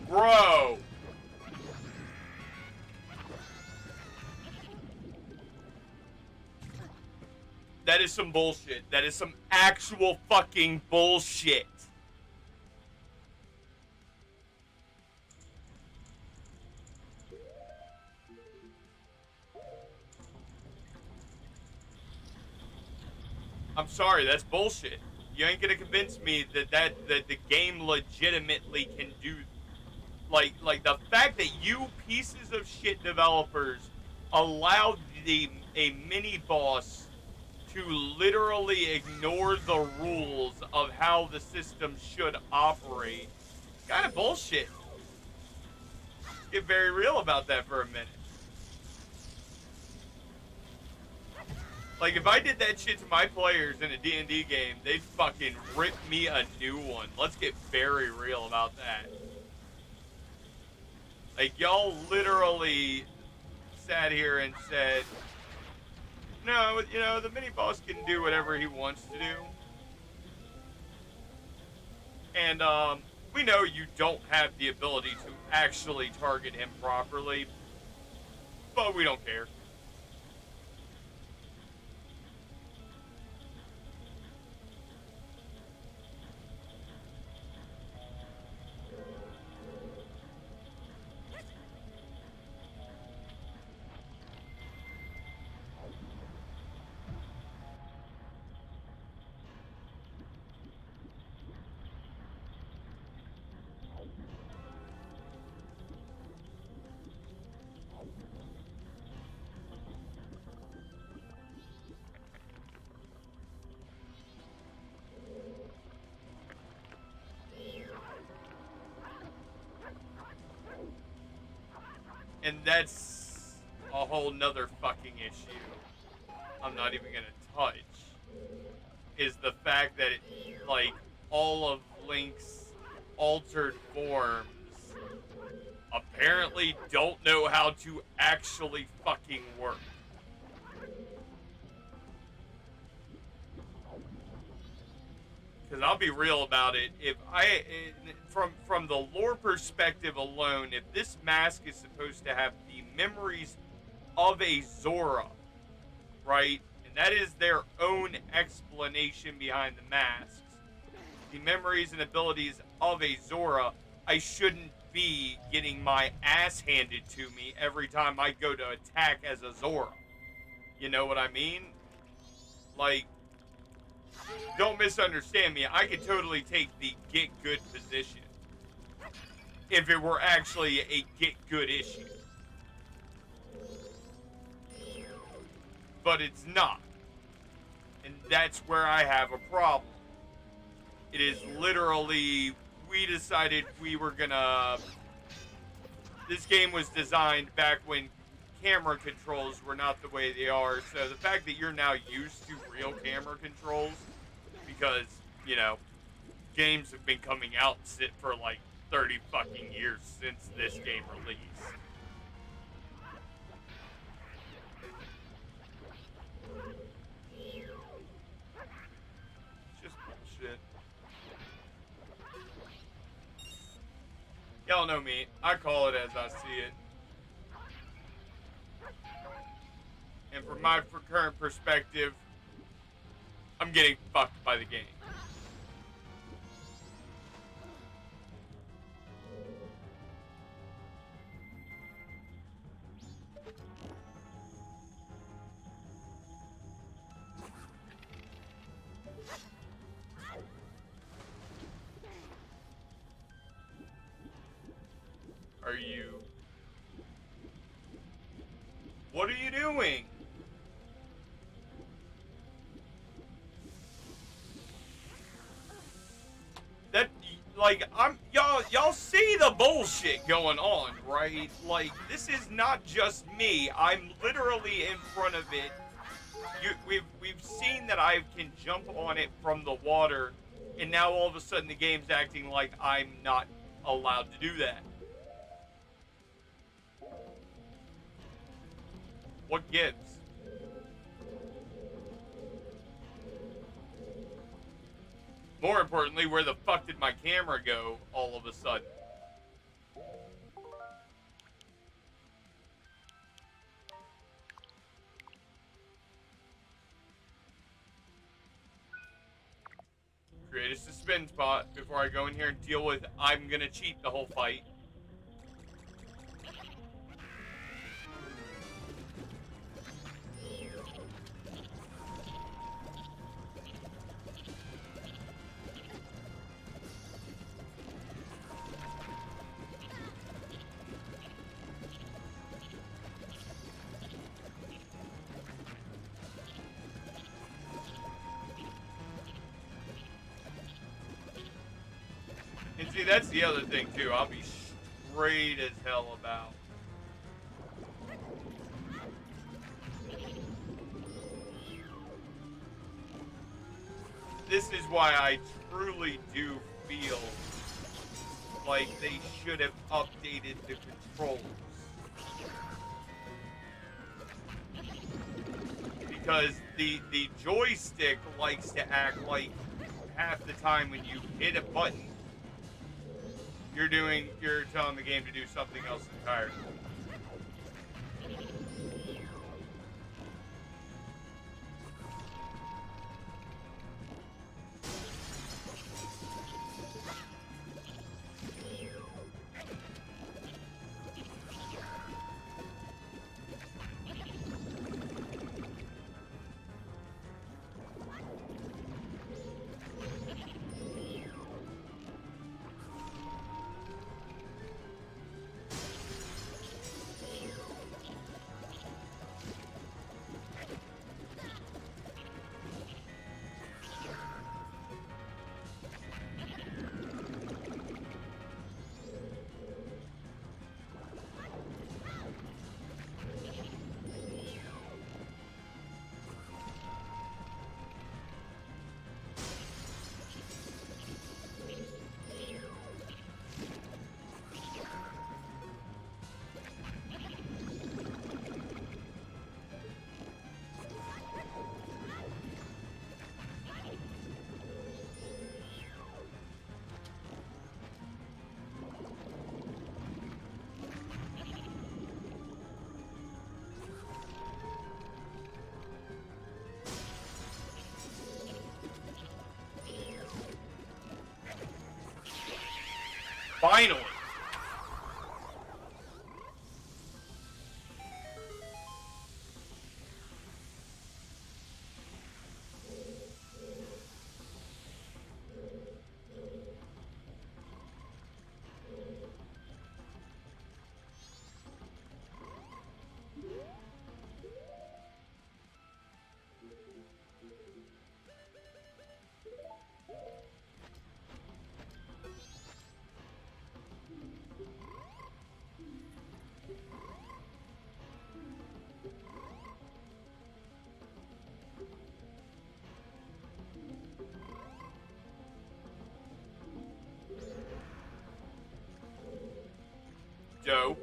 Bro! That is some bullshit. That is some actual fucking bullshit. I'm sorry, that's bullshit. You ain't gonna convince me that the game legitimately can do. Like the fact that you pieces of shit developers allowed a mini boss to literally ignore the rules of how the system should operate. Kind of bullshit. Get very real about that for a minute. Like, if I did that shit to my players in a D&D game, they'd fucking rip me a new one. Let's get very real about that. Like, y'all literally sat here and said, no, you know, the mini-boss can do whatever he wants to do. And, We know you don't have the ability to actually target him properly, but we don't care. And that's a whole nother fucking issue I'm not even gonna touch, is the fact that like, all of Link's altered forms apparently don't know how to actually fucking work. Because I'll be real about it, from the lore perspective alone, if this mask is supposed to have the memories of a Zora, right? And that is their own explanation behind the masks. The memories and abilities of a Zora, I shouldn't be getting my ass handed to me every time I go to attack as a Zora. You know what I mean? Like, don't misunderstand me. I could totally take the get good position if it were actually a get good issue. But it's not. And that's where I have a problem. It is literally, we decided we were gonna... This game was designed back when camera controls were not the way they are. So the fact that you're now used to real camera controls, because, you know, games have been coming out for like 30 fucking years since this game release. Just bullshit. Y'all know me. I call it as I see it. And from my current perspective, I'm getting fucked by the game. Are you... What are you doing? That, like, y'all see the bullshit going on, right? Like, this is not just me. I'm literally in front of it. We've seen that I can jump on it from the water, and now all of a sudden the game's acting like I'm not allowed to do that. What gives? More importantly, where the fuck did my camera go all of a sudden? Create a suspend spot before I go in here and deal with I'm gonna cheat the whole fight. And see, that's the other thing, too. I'll be straight as hell about. This is why I truly do feel like they should have updated the controls. Because the joystick likes to act like half the time when you hit a button, You're telling the game to do something else entirely. Finally! Joe.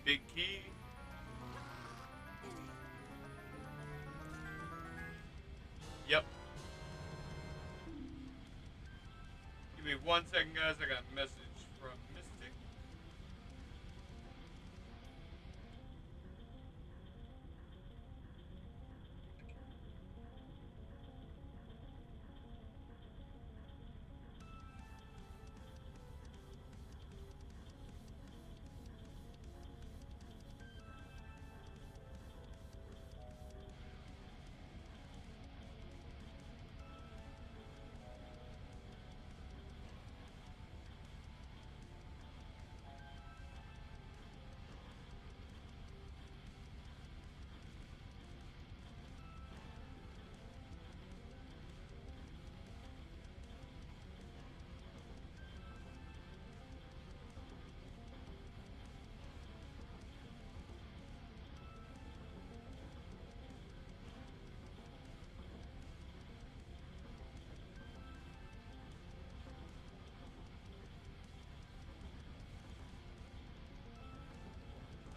Big key. Yep. Give me 1 second, guys. I got a message from Mystic.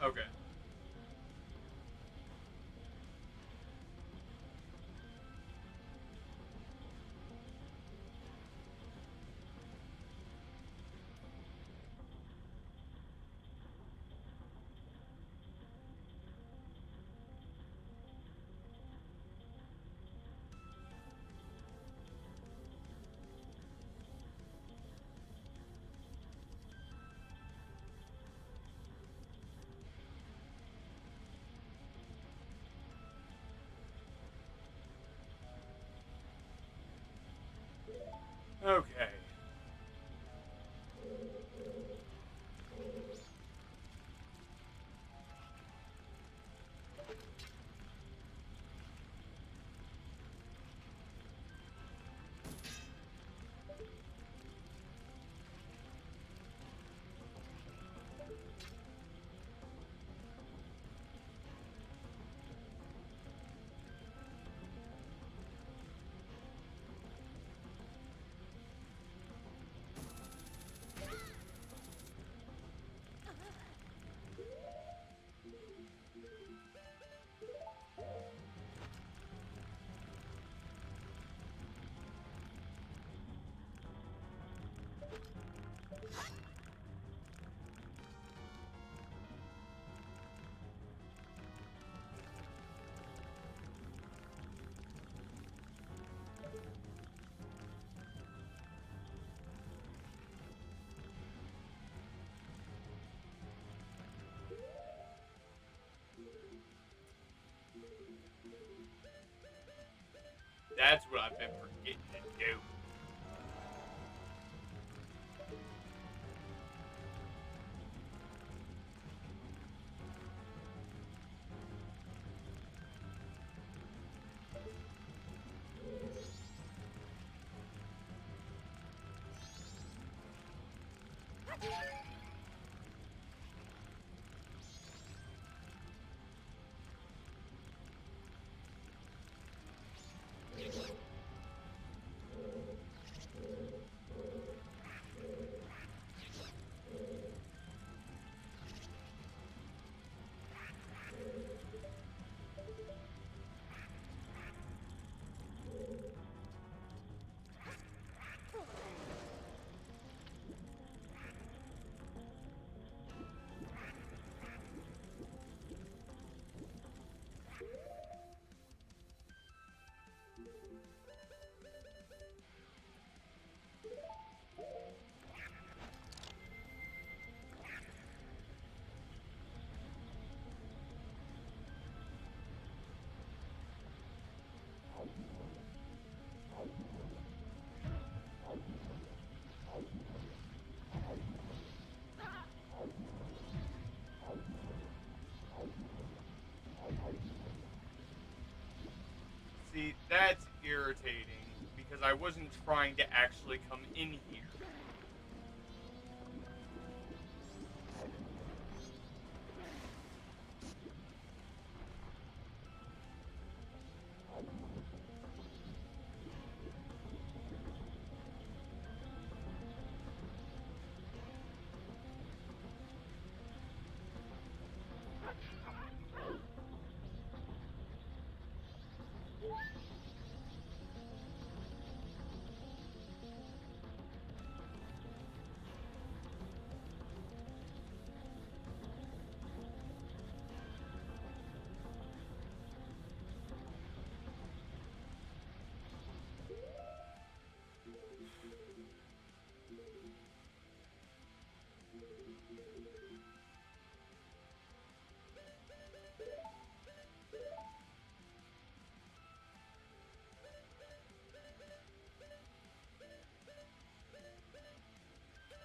Okay. Okay. That's what I've been forgetting to do. See, that's irritating because I wasn't trying to actually come in here.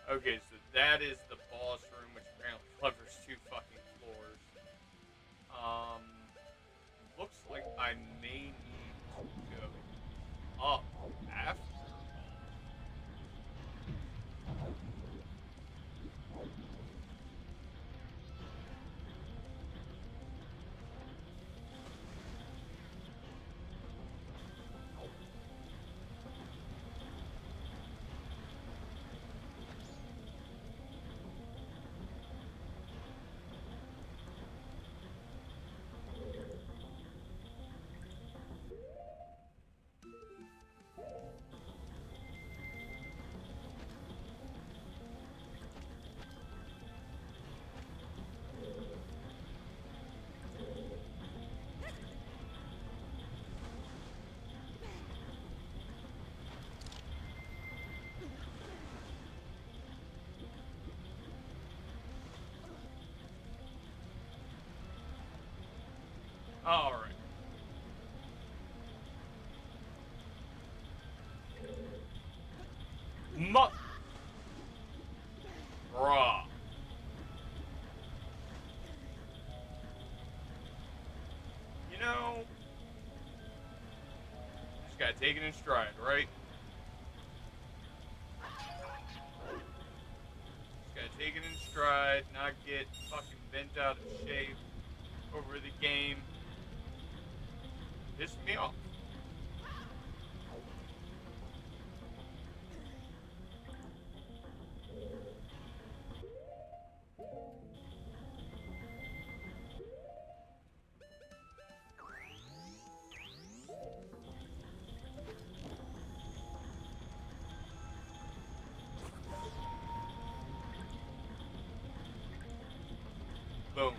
Okay, so that is the boss room, which apparently covers 2 fucking floors. Um, looks like I may need to go up after all. Alright. You know, just gotta take it in stride, right? Just gotta take it in stride, not get fucking bent out of shape over the game. Pissed me off. Boom.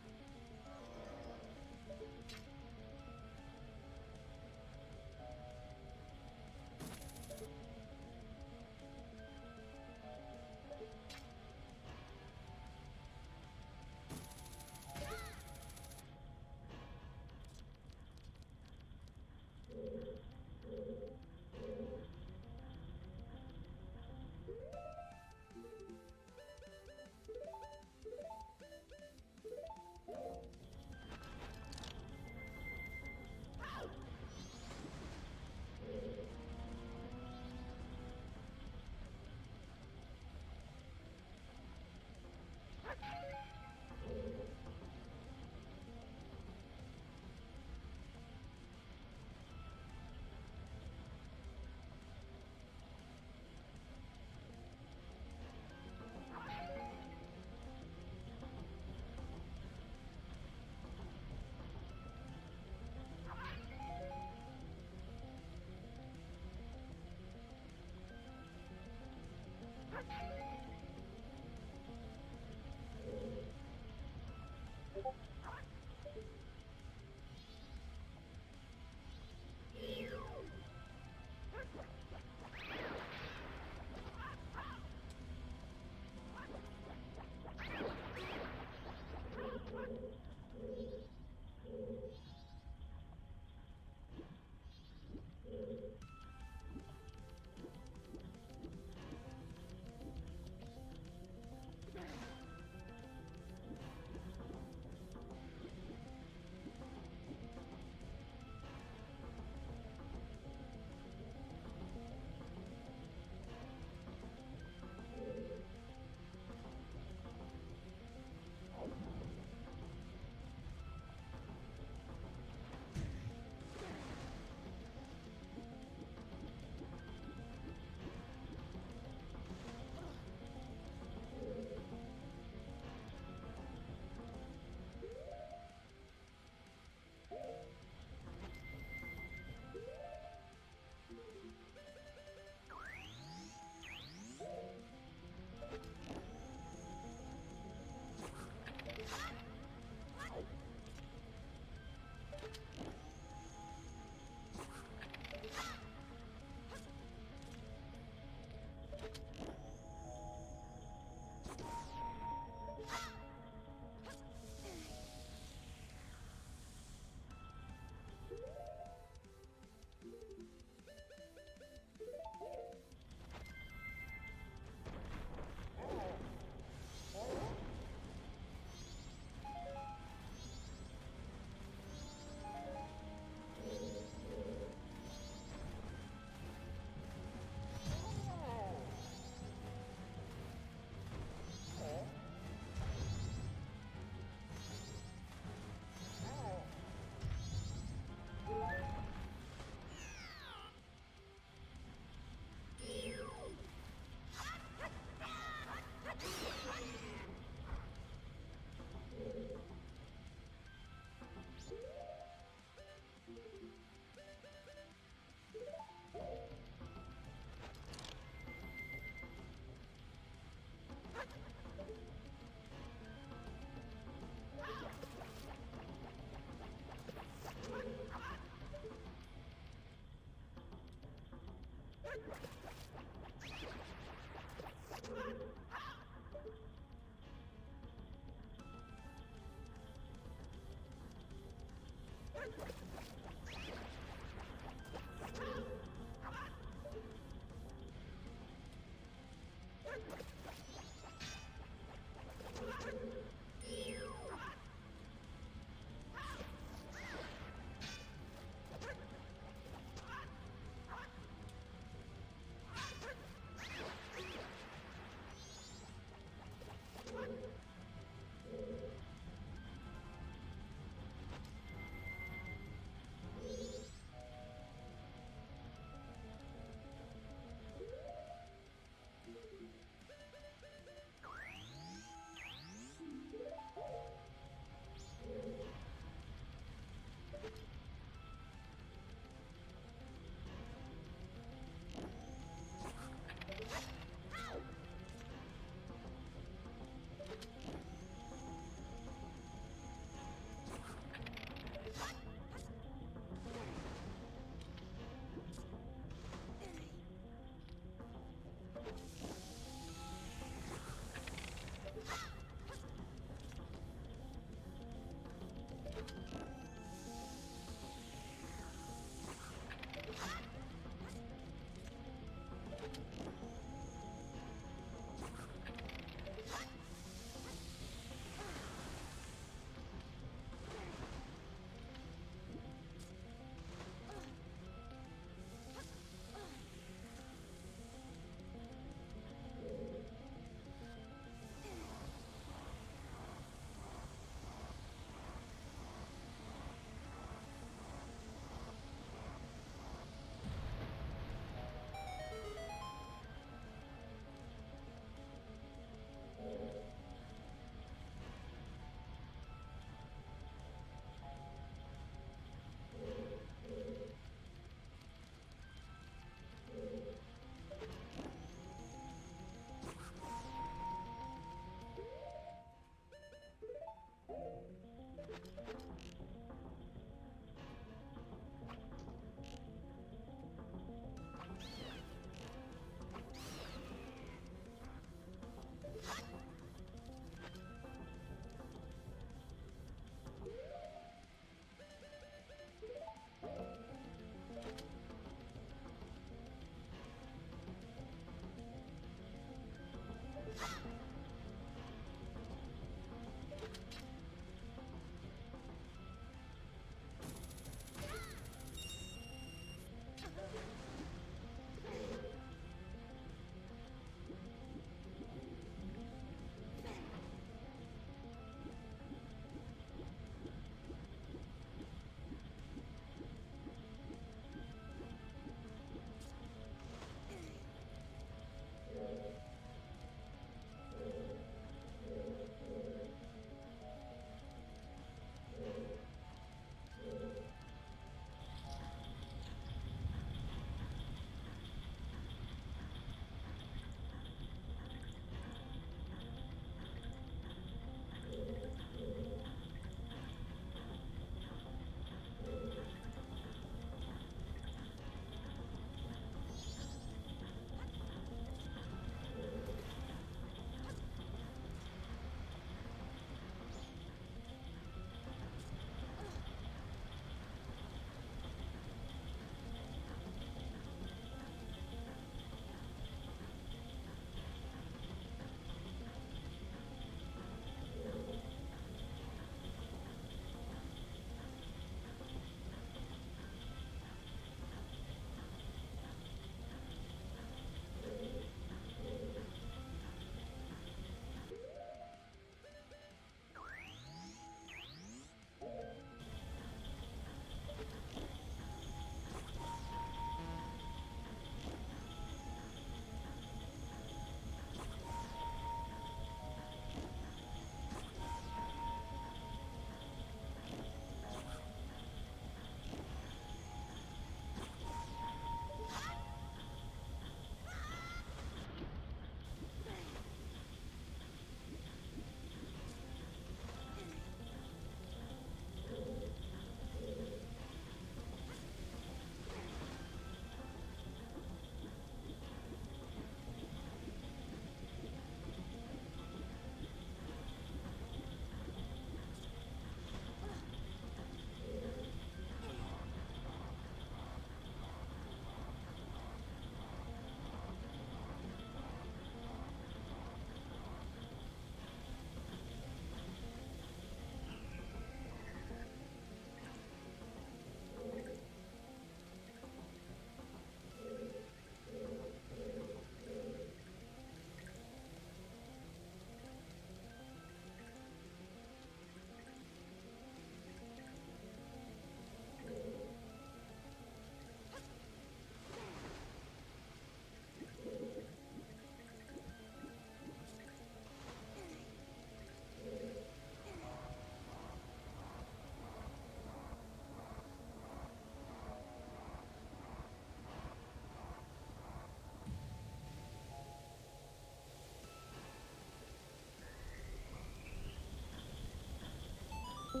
Hey,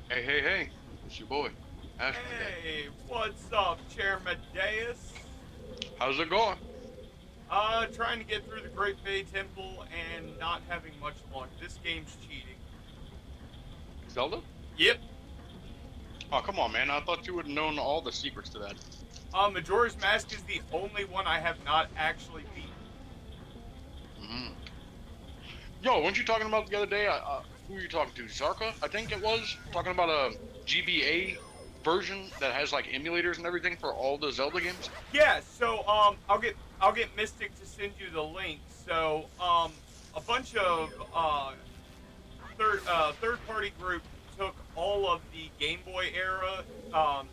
hey, hey. It's your boy, Ashton. Hey, what's up, Chairman Deus? How's it going? Trying to get through the Great Bay Temple and not having much luck. This game's cheating. Zelda? Yep. Oh, come on, man. I thought you would have known all the secrets to that. Majora's Mask is the only one I have not actually beat. Mm. Yo, weren't you talking about the other day? Who were you talking to? Zarka, I think it was? Talking about a GBA version that has like emulators and everything for all the Zelda games? Yeah, so I'll get Mystic to send you the link. So a bunch of third party group took all of the Game Boy era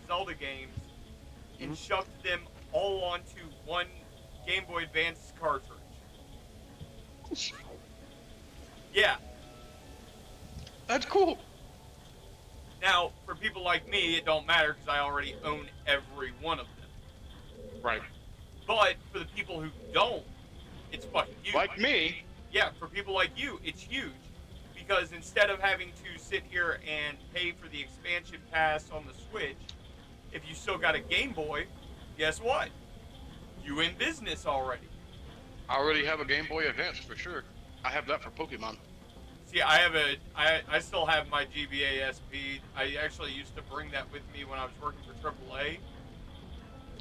Zelda games and shoved them all onto one Game Boy Advance cartridge. Yeah. That's cool. Now, for people like me, it don't matter because I already own every one of them. Right. But for the people who don't, it's fucking huge. Like me. Yeah, for people like you, it's huge. Because instead of having to sit here and pay for the expansion pass on the Switch, if you still got a Game Boy, guess what? You in business already. I already have a Game Boy Advance for sure. I have that for Pokemon. See, I still have my GBA SP. I actually used to bring that with me when I was working for AAA.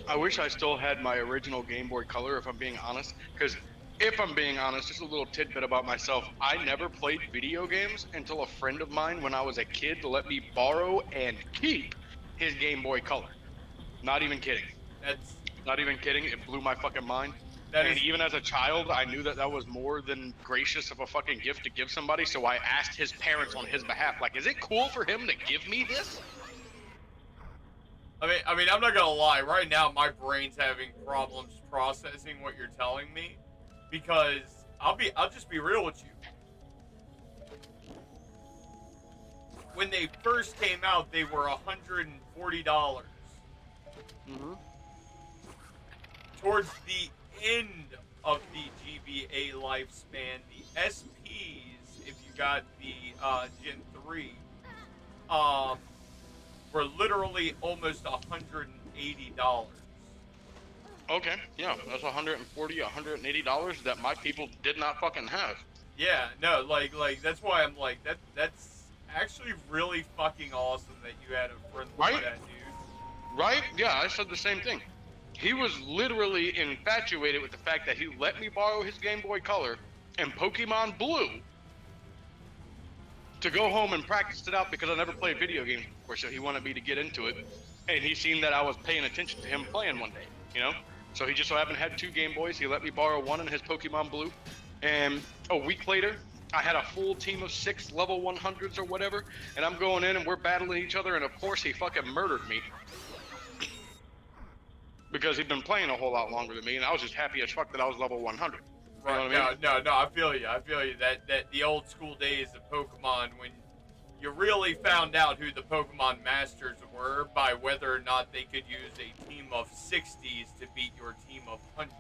I wish I still had my original Game Boy Color, if I'm being honest. Because if I'm being honest, just a little tidbit about myself. I never played video games until a friend of mine when I was a kid let me borrow and keep his Game Boy Color. Not even kidding. That's Not even kidding. It blew my fucking mind. that And is even as a child, I knew that that was more than gracious of a fucking gift to give somebody, so I asked his parents on his behalf, like, is it cool for him to give me this? I mean, I'm not gonna lie. Right now, my brain's having problems processing what you're telling me, because I'll just be real with you. When they first came out, they were $140. Mm-hmm. Towards the end of the GBA lifespan, the SPs, if you got the Gen 3, were literally almost $180. Okay, yeah, that's $140, $180 that my people did not fucking have. Yeah, no, like that's why I'm like that's actually really fucking awesome that you had a friend like Right? that, dude. Right? Yeah, I said the same thing. He was literally infatuated with the fact that he let me borrow his Game Boy Color and Pokemon Blue to go home and practice it out because I never played video games before, so he wanted me to get into it. And he seen that I was paying attention to him playing one day, you know? So he just so happened to have two Game Boys. He let me borrow one in his Pokemon Blue. And a week later, I had a full team of 6 level 100s or whatever, and I'm going in and we're battling each other, and of course he fucking murdered me. Because he'd been playing a whole lot longer than me, and I was just happy as fuck that I was level 100. You Right? know what I mean? No, I feel you. I feel you. That the old school days of Pokemon, when you really found out who the Pokemon masters were by whether or not they could use a team of 60s to beat your team of 100.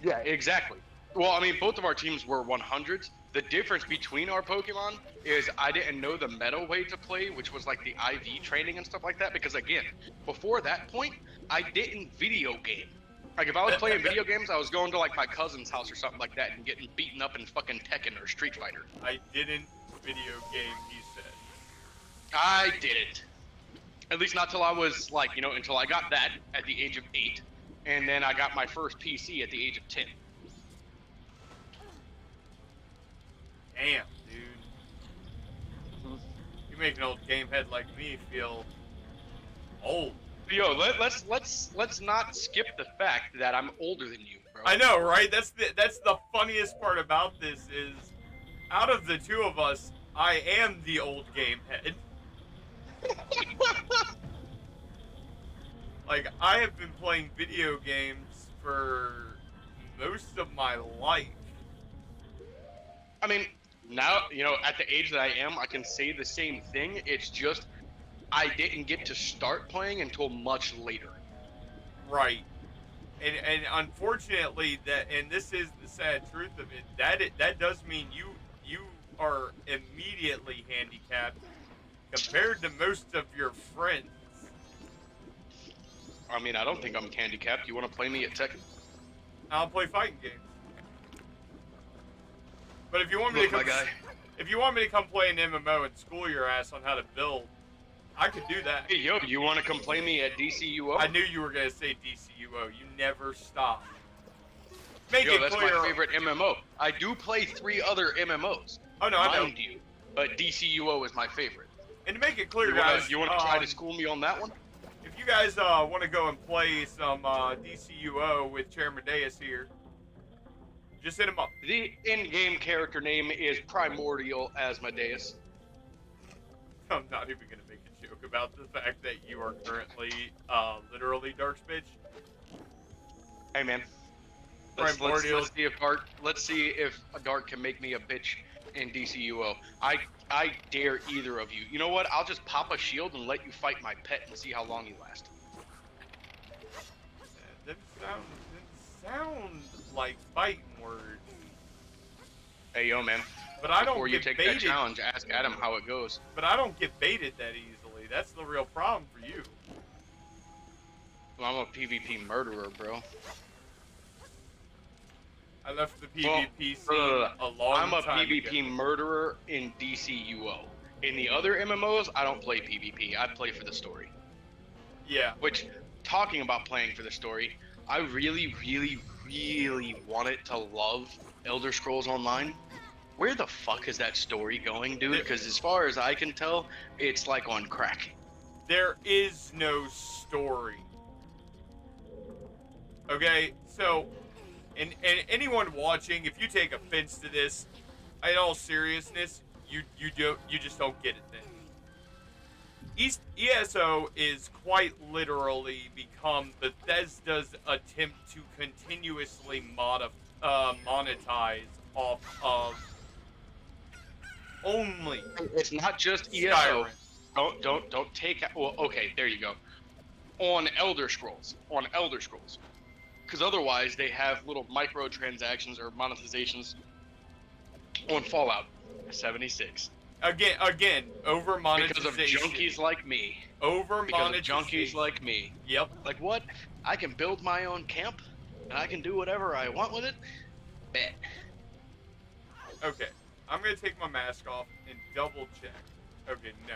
Yeah, exactly. Well, I mean, both of our teams were 100s. The difference between our Pokemon is I didn't know the meta way to play, which was like the IV training and stuff like that, because again, before that point, I didn't video game. Like, if I was playing video games, I was going to like my cousin's house or something like that and getting beaten up in fucking Tekken or Street Fighter. I didn't video game, he said. I didn't. At least not till I was like, you know, until I got that at the age of 8, and then I got my first PC at the age of 10. Damn, dude. You make an old game head like me feel old. Yo, let's not skip the fact that I'm older than you, bro. I know, right? That's the funniest part about this is, out of the two of us, I am the old game head. Like, I have been playing video games for most of my life. I mean, now, you know, at the age that I am, I can say the same thing. It's just I didn't get to start playing until much later. Right. and unfortunately and this is the sad truth of it, that does mean you are immediately handicapped compared to most of your friends. I mean, I don't think I'm handicapped. You want to play me at Tekken? I'll play fighting games. But if you want me Look, to come, my guy. if you want me to come play an MMO and school your ass on how to build, I could do that. Hey, yo, you want to come play me at DCUO? I knew you were gonna say DCUO. You never stop. Make Yo, it that's clear. my favorite MMO. I do play 3 other MMOs. Oh no, I know. Mind you, but DCUO is my favorite. And to make it clear, You want to try to school me on that one? If you guys want to go and play some DCUO with Chairman Deus here, just hit him up. The in-game character name is Primordial Asmodeus. I'm not even gonna make a joke about the fact that you are currently literally Dark Bitch. Hey man, let's see if Dark can make me a bitch in DCUO. I dare either of you. You know what? I'll just pop a shield and let you fight my pet and see how long you last. That sound like fighting words. Hey yo man. But I don't Before you get take baited. that challenge, ask Adam how it goes. But I don't get baited that easily. That's the real problem for you. Well, I'm a PvP murderer, bro. I left the PvP scene a long I'm a time PvP ago. murderer in DCUO. In the other MMOs, I don't play PvP. I play for the story. Yeah. Which, talking about playing for the story, I really, really, really wanted to love Elder Scrolls Online. Where the fuck is that story going, dude? Because as far as I can tell, it's like on crack. There is no story. Okay, so, and anyone watching, if you take offense to this, in all seriousness, you just don't get it then. ESO is quite literally become Bethesda's attempt to continuously monetize off of only. It's not just Skyrim. ESO. Don't take. Well, okay, there you go. On Elder Scrolls. Because otherwise, they have little microtransactions or monetizations on Fallout 76. Again, over monetization. Because of junkies like me. Over Because of monetization. junkies like me. Yep. Like what? I can build my own camp, and I can do whatever I want with it? Bet. Okay. I'm gonna take my mask off and double check. Okay, no.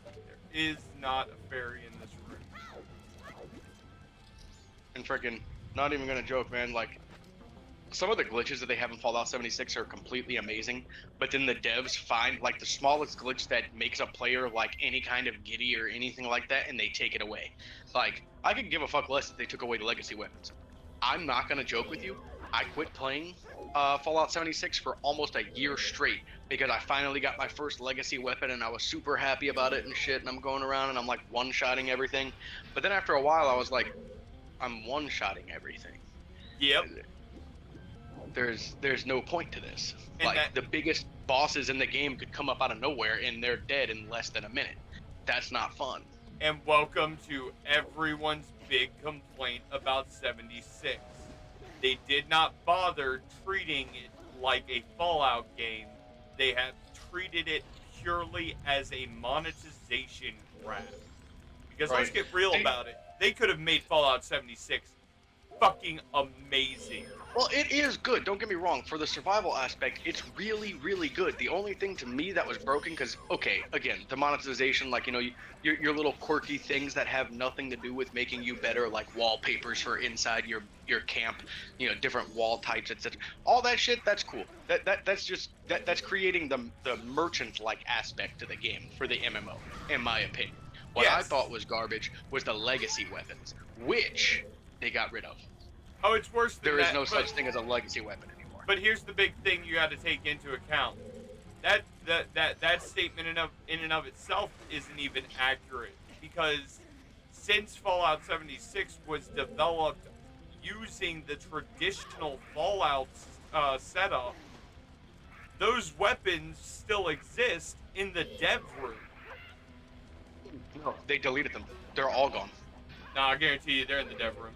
There is not a fairy in this room. And freaking, not even gonna joke, man, like, some of the glitches that they have in Fallout 76 are completely amazing, but then the devs find, like, the smallest glitch that makes a player, like, any kind of giddy or anything like that, and they take it away. Like, I could give a fuck less if they took away the legacy weapons. I'm not gonna joke with you. I quit playing Fallout 76 for almost a year straight because I finally got my first legacy weapon and I was super happy about it and shit, and I'm going around and I'm, like, one-shotting everything. But then after a while, I was like, I'm one-shotting everything. Yep. There's no point to this. And like, the biggest bosses in the game could come up out of nowhere and they're dead in less than a minute. That's not fun. And welcome to everyone's big complaint about 76. They did not bother treating it like a Fallout game. They have treated it purely as a monetization grab. Because let's get real about it. They could have made Fallout 76 fucking amazing. Well, it is good. Don't get me wrong. For the survival aspect, it's really, really good. The only thing to me that was broken, because, okay, again, the monetization, like, you know, your little quirky things that have nothing to do with making you better, like wallpapers for inside your camp, you know, different wall types, etc. All that shit, that's cool. That's creating the merchant-like aspect to the game for the MMO, in my opinion. What I thought was garbage was the legacy weapons, which they got rid of. Oh, it's worse than that. There is no such thing as a legacy weapon anymore. But here's the big thing you got to take into account. That statement in and of itself isn't even accurate, because since Fallout 76 was developed using the traditional Fallout setup, those weapons still exist in the dev room. No, they deleted them. They're all gone. Nah, I guarantee you they're in the dev room.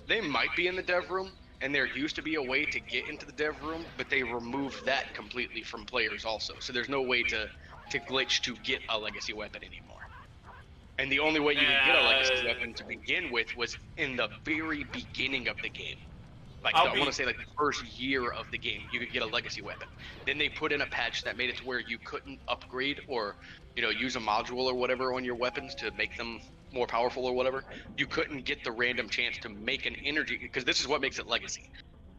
They might be in the dev room, and there used to be a way to get into the dev room, but they removed that completely from players also. So there's no way to glitch to get a legacy weapon anymore. And the only way you could get a legacy weapon to begin with was in the very beginning of the game. Like, I want to say like the first year of the game, you could get a legacy weapon. Then they put in a patch that made it to where you couldn't upgrade or, use a module or whatever on your weapons to make them more powerful or whatever. You couldn't get the random chance to make an energy, because this is what makes it legacy.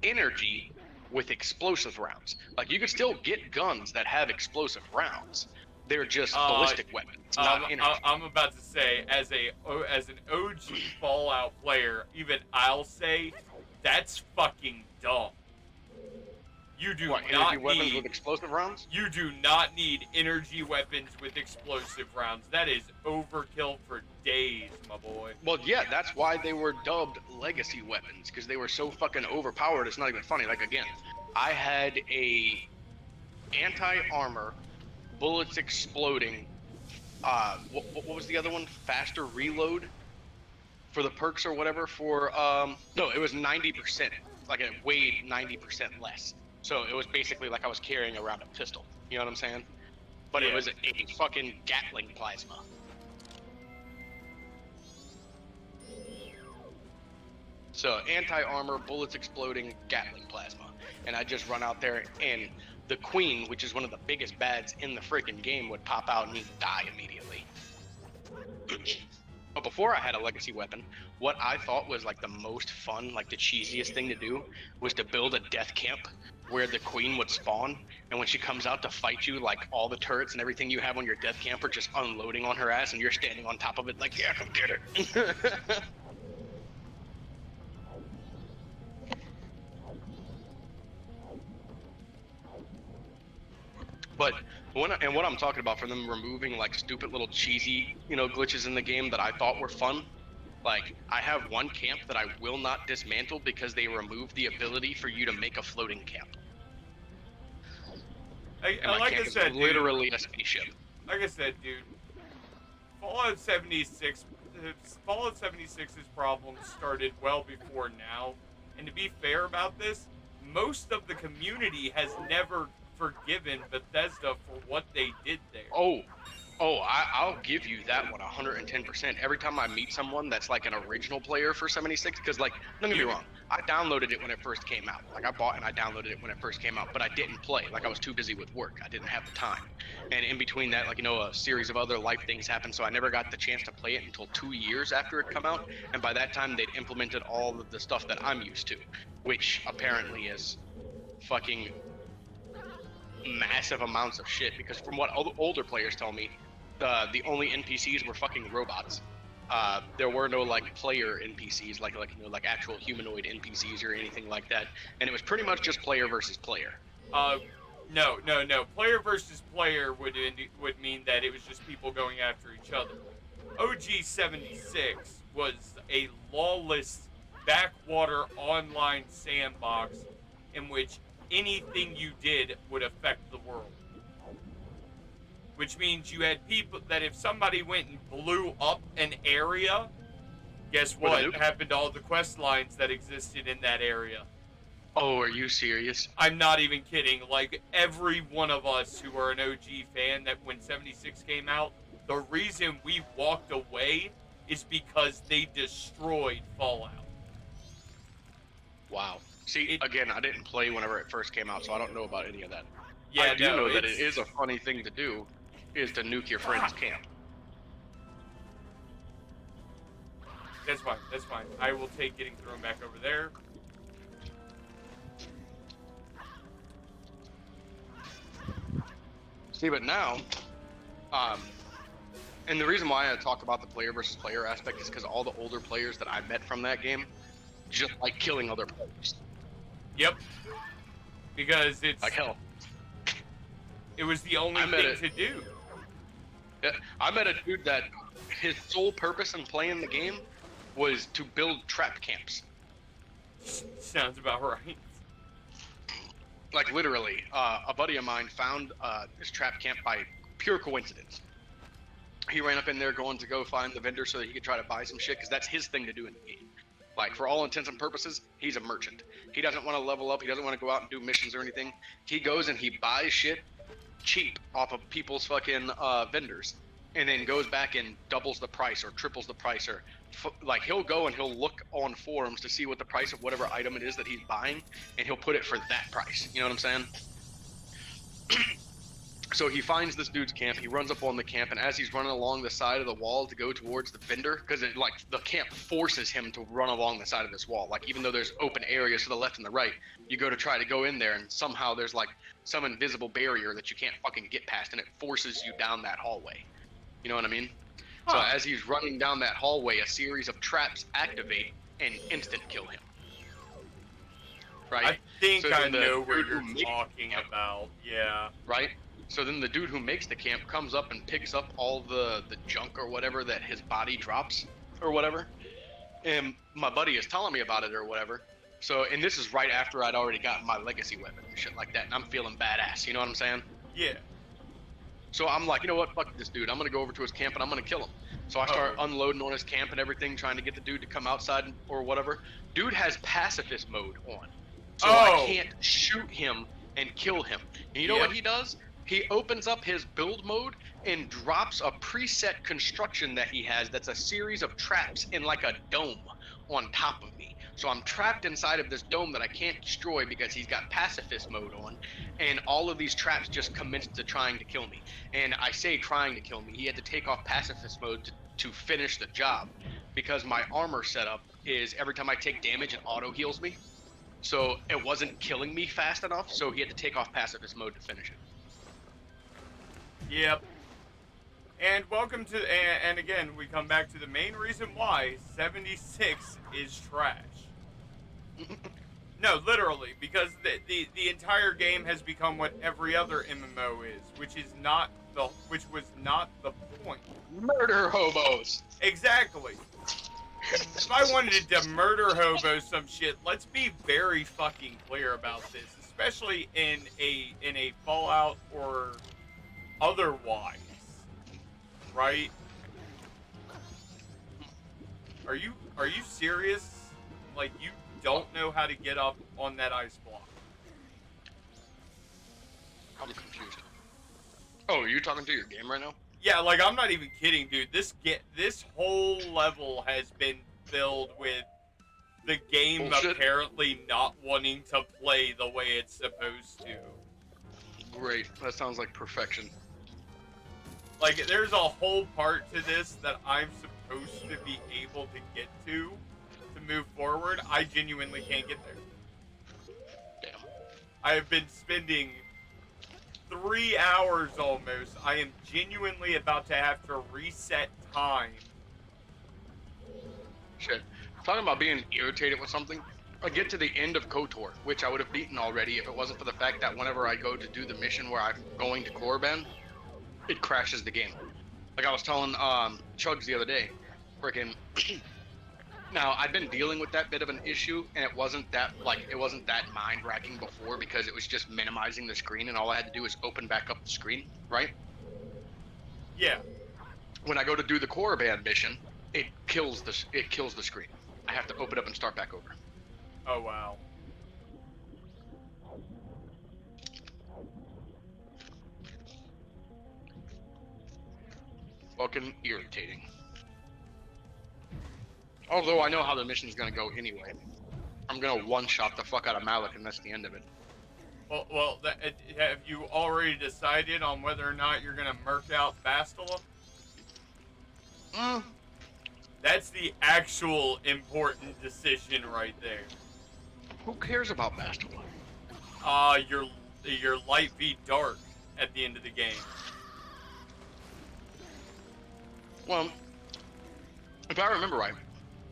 Energy with explosive rounds. Like, you could still get guns that have explosive rounds. They're just ballistic weapons, not energy. I'm about to say, as an OG Fallout player, even I'll say, that's fucking dumb. You do not need weapons with explosive rounds? You do not need energy weapons with explosive rounds. That is overkill for days, my boy. Well, yeah, that's why they were dubbed legacy weapons, because they were so fucking overpowered. It's not even funny. Like, again, I had a anti-armor, bullets exploding. What was the other one? Faster reload for the perks or whatever. For no, it was 90%. Like, it weighed 90% less. So it was basically like I was carrying around a pistol. You know what I'm saying? But yeah. It was a fucking Gatling plasma. So anti-armor, bullets exploding, Gatling plasma. And I just run out there, and the Queen, which is one of the biggest bads in the freaking game, would pop out and die immediately. But before I had a legacy weapon, what I thought was like the most fun, like the cheesiest thing to do, was to build a death camp where the Queen would spawn, and when she comes out to fight you, like all the turrets and everything you have on your death camp are just unloading on her ass, and you're standing on top of it like, yeah, come get her. But what I'm talking about, for them removing like stupid little cheesy, glitches in the game that I thought were fun. Like, I have one camp that I will not dismantle because they removed the ability for you to make a floating camp. Like I said, dude, literally a spaceship. Like I said, dude, Fallout 76, Fallout 76's problems started well before now. And to be fair about this, most of the community has never forgiven Bethesda for what they did there. I'll give you that one 110%. Every time I meet someone that's like an original player for 76, because like, don't get me wrong, I downloaded it when it first came out. Like, I bought and I downloaded it when it first came out, but I didn't play. Like, I was too busy with work. I didn't have the time. And in between that, like, a series of other life things happened, so I never got the chance to play it until 2 years after it come out. And by that time, they'd implemented all of the stuff that I'm used to, which apparently is fucking massive amounts of shit, because from what older players tell me, the only NPCs were fucking robots. There were no like player NPCs, like actual humanoid NPCs or anything like that, and it was pretty much just player versus player. No. Player versus player would mean that it was just people going after each other. OG 76 was a lawless backwater online sandbox in which anything you did would affect the world. Which means you had people that if somebody went and blew up an area, guess what happened to all the quest lines that existed in that area? Oh, are you serious? I'm not even kidding. Like, every one of us who are an OG fan, that when 76 came out, the reason we walked away is because they destroyed Fallout. Wow. See, again, I didn't play whenever it first came out, so I don't know about any of that. Yeah, I do know that it is a funny thing to do, is to nuke your friend's camp. That's fine. I will take getting thrown back over there. See, but now, and the reason why I talk about the player versus player aspect is because all the older players that I met from that game just like killing other players. Yep. Because it's like hell. It was the only thing to do. Yeah, I met a dude that his sole purpose in playing the game was to build trap camps. Sounds about right. Like, literally, a buddy of mine found this trap camp by pure coincidence. He ran up in there going to go find the vendor so that he could try to buy some shit, because that's his thing to do in the game. Like, for all intents and purposes, he's a merchant. He doesn't want to level up. He doesn't want to go out and do missions or anything. He goes and he buys shit cheap off of people's fucking vendors, and then goes back and doubles the price or triples the price, or like, he'll go and he'll look on forums to see what the price of whatever item it is that he's buying, and he'll put it for that price. You know what I'm saying? So he finds this dude's camp, he runs up on the camp, and as he's running along the side of the wall to go towards the vendor, because it, like, the camp forces him to run along the side of this wall. Like, even though there's open areas to the left and the right, you go to try to go in there, and somehow there's, like, some invisible barrier that you can't fucking get past, and it forces you down that hallway. You know what I mean? So as he's running down that hallway, a series of traps activate and instant kill him. Right? I think so I know what you're talking about. Yeah. Right? So then the dude who makes the camp comes up and picks up all the junk or whatever that his body drops or whatever. And my buddy is telling me about it or whatever. So, and this is right after I'd already gotten my legacy weapon and shit like that, and I'm feeling badass, you know what I'm saying? Yeah. So I'm like, you know what, fuck this dude. I'm gonna go over to his camp and I'm gonna kill him. So I start unloading on his camp and everything, trying to get the dude to come outside or whatever. Dude has pacifist mode on. So I can't shoot him and kill him. And you know what he does? He opens up his build mode and drops a preset construction that he has that's a series of traps in like a dome on top of me. So I'm trapped inside of this dome that I can't destroy because he's got pacifist mode on, and all of these traps just commence to trying to kill me. And I say trying to kill me, he had to take off pacifist mode to finish the job, because my armor setup is every time I take damage it auto heals me. So it wasn't killing me fast enough, so he had to take off pacifist mode to finish it. Yep. And welcome to, and again, we come back to the main reason why 76 is trash. No, literally, because the entire game has become what every other MMO is, which was not the point. Murder hobos. Exactly. If I wanted to murder hobos some shit, let's be very fucking clear about this, especially in a Fallout or otherwise, right? Are you serious? Like, you don't know how to get up on that ice block? I'm confused. Oh, are you talking to your game right now? Yeah, like, I'm not even kidding, dude. This whole level has been filled with the game apparently not wanting to play the way it's supposed to. Great. That sounds like perfection. Like, there's a whole part to this that I'm supposed to be able to get to move forward. I genuinely can't get there. Damn. I have been spending 3 hours almost. I am genuinely about to have to reset time. Shit. Talking about being irritated with something, I get to the end of KOTOR, which I would have beaten already if it wasn't for the fact that whenever I go to do the mission where I'm going to Korriban, it crashes the game. Like I was telling Chugs the other day, freaking. Now I've been dealing with that bit of an issue, and it wasn't that mind racking before because it was just minimizing the screen, and all I had to do was open back up the screen, right? Yeah. When I go to do the Korriban mission, it kills the screen. I have to open up and start back over. Oh wow. Fucking irritating. Although I know how the mission's gonna go anyway. I'm gonna one-shot the fuck out of Malik, and that's the end of it. Well, have you already decided on whether or not you're gonna murk out Bastila? That's the actual important decision right there. Who cares about Bastila? Your light v dark at the end of the game. Well, if I remember right,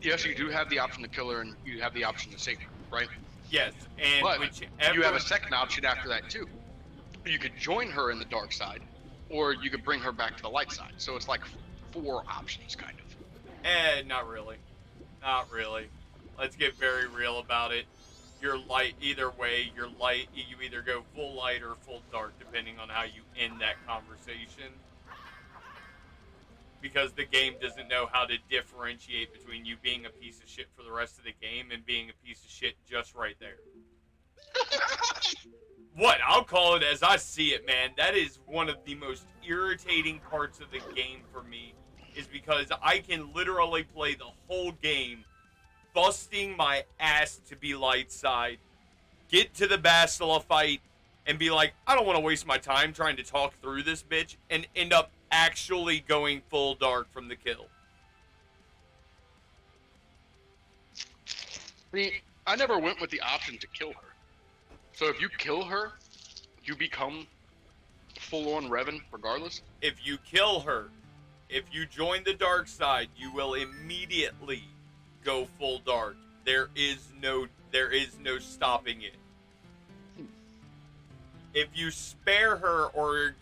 yes, you do have the option to kill her, and you have the option to save her, right? Yes, and but whichever... you have a second option after that too. You could join her in the dark side, or you could bring her back to the light side. So it's like 4 options, kind of. Not really. Not really. Let's get very real about it. You're light, either way, you're light, you either go full light or full dark, depending on how you end that conversation. because the game doesn't know how to differentiate between you being a piece of shit for the rest of the game and being a piece of shit just right there. What? I'll call it as I see it, man. That is one of the most irritating parts of the game for me, is because I can literally play the whole game busting my ass to be light side, get to the Bastila fight, and be like, I don't want to waste my time trying to talk through this bitch, and end up actually going full dark from the kill. See, I never went with the option to kill her. So if you kill her, you become full-on Revan regardless? If you kill her, if you join the dark side, you will immediately go full dark. There is no stopping it. If you spare her, or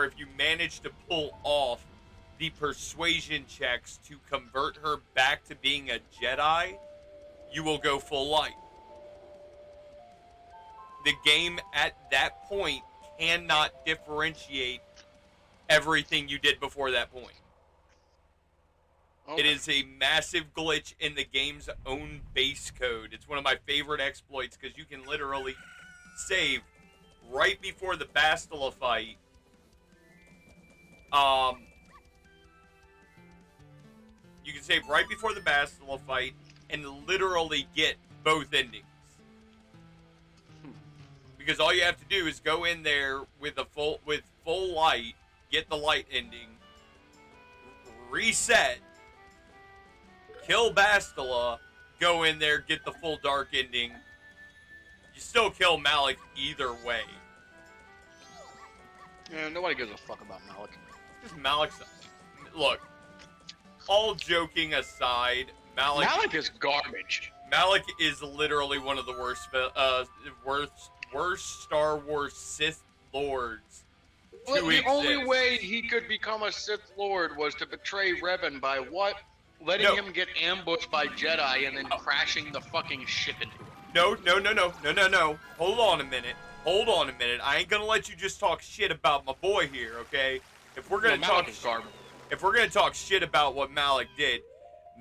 if you manage to pull off the persuasion checks to convert her back to being a Jedi, you will go full light. The game at that point cannot differentiate everything you did before that point. Okay. It is a massive glitch in the game's own base code. It's one of my favorite exploits because you can literally save right before the Bastila fight. You can save right before the Bastila fight and literally get both endings. Because all you have to do is go in there with full light, get the light ending, reset, kill Bastila, go in there, get the full dark ending. You still kill Malik either way. Yeah, nobody gives a fuck about Malik. Just Malik's... Look, all joking aside, Malik is garbage. Malik is literally one of the worst Star Wars Sith Lords to exist. The only way he could become a Sith Lord was to betray Revan by what? Letting him get ambushed by Jedi and then crashing the fucking ship into him. No. Hold on a minute. I ain't gonna let you just talk shit about my boy here, okay? If we're gonna talk shit about what Malik did,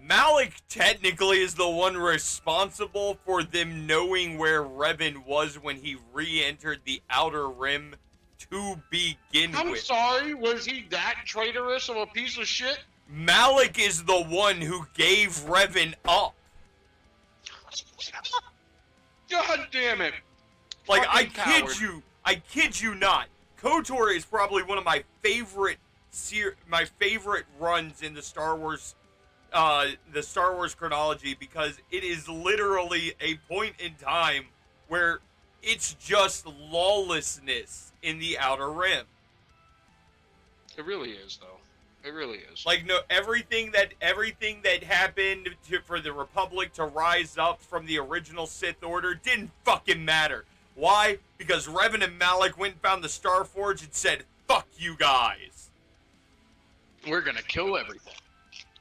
Malik technically is the one responsible for them knowing where Revan was when he re-entered the Outer Rim to begin with. I'm sorry, was he that traitorous of a piece of shit? Malik is the one who gave Revan up. God damn it. Like, I kid you not. KOTOR is probably one of my favorite runs in the Star Wars chronology, because it is literally a point in time where it's just lawlessness in the Outer Rim. It really is, though. It really is. Like, no, everything that happened for the Republic to rise up from the original Sith Order didn't fucking matter. Why? Because Revan and Malik went and found the Star Forge and said, "Fuck you guys. We're gonna kill everything."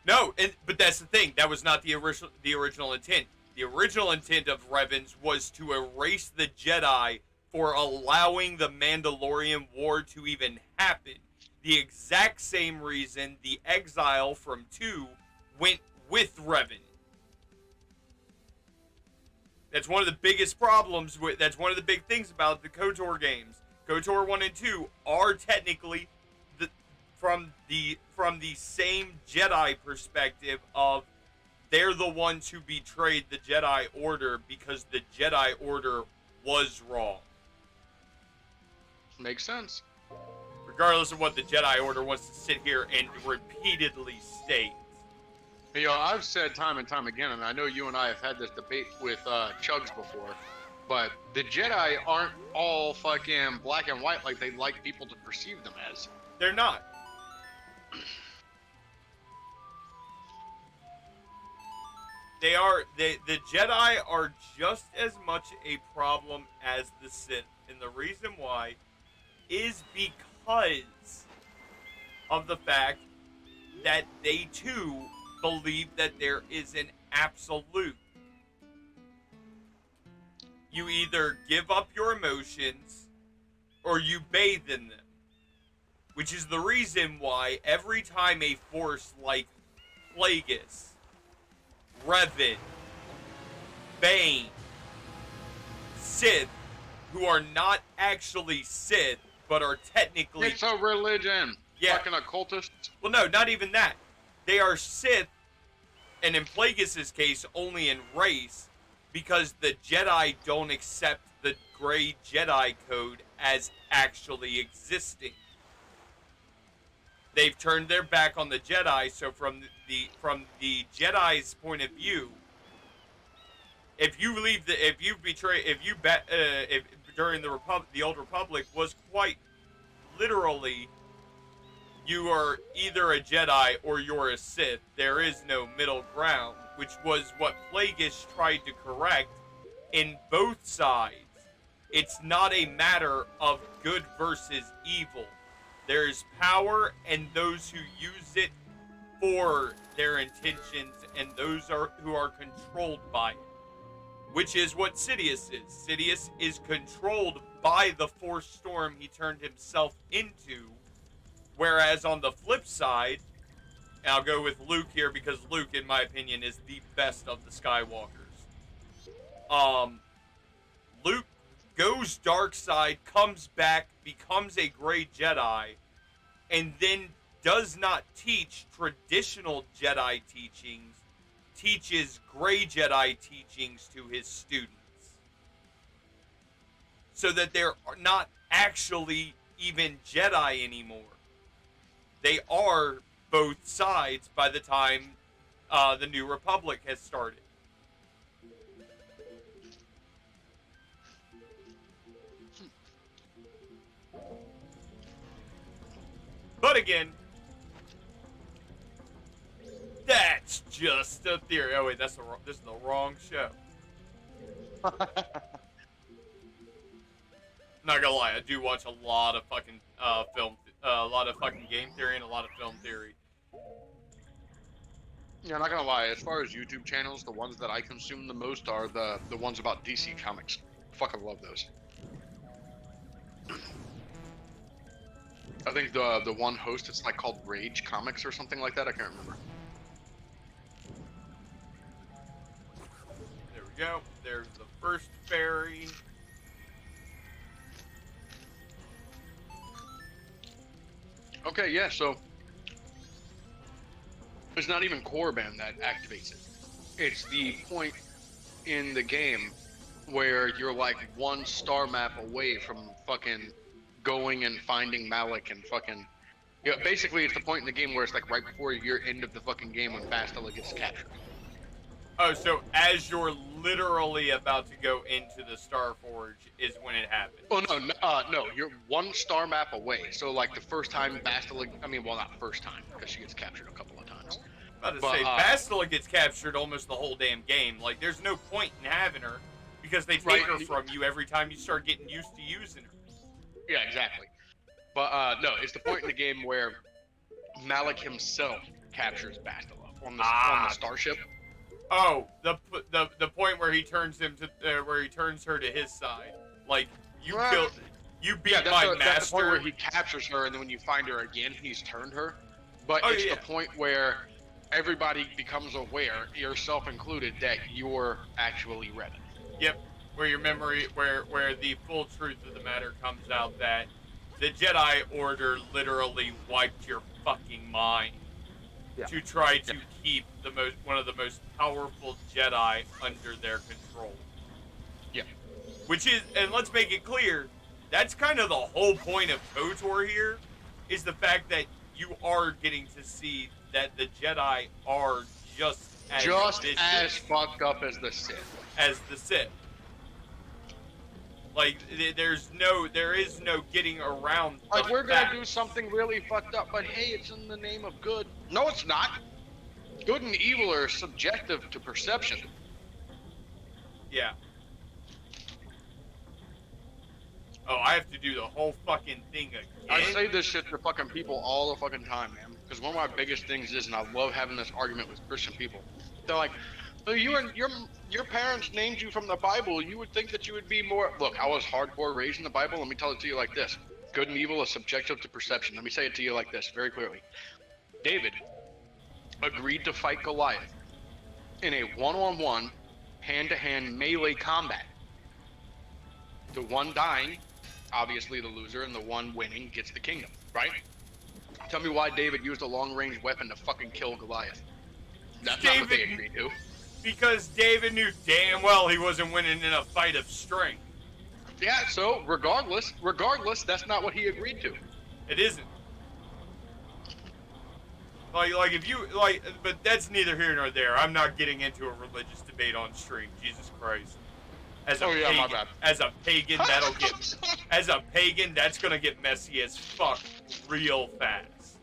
No, but that's the thing. That was not the original intent. The original intent of Revan's was to erase the Jedi for allowing the Mandalorian War to even happen. The exact same reason the exile from 2 went with Revan. That's one of the biggest problems that's one of the big things about the KOTOR games. KOTOR 1 and 2 are technically from the same Jedi perspective of they're the ones who betrayed the Jedi Order because the Jedi Order was wrong. Makes sense. Regardless of what the Jedi Order wants to sit here and repeatedly state. You know, I've said time and time again, and I know you and I have had this debate with Chugs before, but the Jedi aren't all fucking black and white like they like people to perceive them as. They're not. They are. The Jedi are just as much a problem as the Sith, and the reason why is because of the fact that they too believe that there is an absolute. You either give up your emotions or you bathe in them. which is the reason why every time a force like Plagueis, Revan, Bane, Sith, who are not actually Sith, but are technically... It's a religion. Yeah. Fucking occultists. Well, no, not even that. They are Sith, and in Plagueis' case, only in race, because the Jedi don't accept the Grey Jedi Code as actually existing. They've turned their back on the Jedi, so from the Jedi's point of view, if during the Old Republic was quite literally, you are either a Jedi or you're a Sith. There is no middle ground, which was what Plagueis tried to correct in both sides. It's not a matter of good versus evil. There's power and those who use it for their intentions and those who are controlled by it. Which is what Sidious is. Sidious is controlled by the Force storm he turned himself into. Whereas on the flip side, and I'll go with Luke here because Luke, in my opinion, is the best of the Skywalkers. Luke goes dark side, comes back, becomes a Grey Jedi, and then does not teach traditional Jedi teachings, teaches Grey Jedi teachings to his students. So that they're not actually even Jedi anymore. They are both sides by the time the New Republic has started. But again, that's just a theory. Oh wait, this is the wrong show. Not gonna lie, I do watch a lot of fucking a lot of fucking game theory and a lot of film theory. Yeah, not gonna lie, as far as YouTube channels, the ones that I consume the most are the ones about DC Comics. Fucking love those. I think the one host, it's like called Rage Comics or something like that. I can't remember. There we go. There's the first fairy. Okay, yeah, so it's not even Korriban that activates it. It's the point in the game where you're like one star map away from fucking going and finding Malik and fucking... Yeah, basically it's the point in the game where it's like right before your end of the fucking game when Bastila gets captured. Oh, so as you're literally about to go into the Star Forge is when it happens. Oh, no, you're one star map away. So, like, the first time Bastila... I mean, well, not first time, because she gets captured a couple of times. I was about to say, Bastila gets captured almost the whole damn game. Like, there's no point in having her, because they take her from you every time you start getting used to using her. Yeah, exactly. But, no, it's the point in the game where Malik himself captures Bastila on the starship. Oh, the point where he turns him to where he turns her to his side. Like you beat my master. That's the point where he captures her, and then when you find her again, he's turned her. But it's the point where everybody becomes aware, yourself included, that you're actually Revan. Yep. Where your memory, where the full truth of the matter comes out that the Jedi Order literally wiped your fucking mind. Yeah. To try to keep one of the most powerful Jedi under their control. Yeah. Which is, and let's make it clear, that's kind of the whole point of KOTOR here, is the fact that you are getting to see that the Jedi are just as fucked up as the Sith. As the Sith. Like, there is no getting around. Like, we're gonna do something really fucked up, but hey, it's in the name of good. No, it's not. Good and evil are subjective to perception. Yeah. Oh, I have to do the whole fucking thing again? I say this shit to fucking people all the fucking time, man. Because one of my biggest things is, and I love having this argument with Christian people, they're like, so your parents named you from the Bible. You would think that you would be more... Look, I was hardcore raised in the Bible. Let me tell it to you like this. Good and evil is subjective to perception. Let me say it to you like this, very clearly. David agreed to fight Goliath in a one-on-one, hand-to-hand melee combat. The one dying, obviously the loser, and the one winning gets the kingdom, right? Tell me why David used a long-range weapon to fucking kill Goliath. That's not what they agreed to. Because David knew damn well he wasn't winning in a fight of strength. Yeah, so regardless, that's not what he agreed to. It isn't. Like if you but that's neither here nor there. I'm not getting into a religious debate on stream. Jesus Christ. As a pagan, my bad. As a pagan, that'll get. As a pagan, that's gonna get messy as fuck real fast.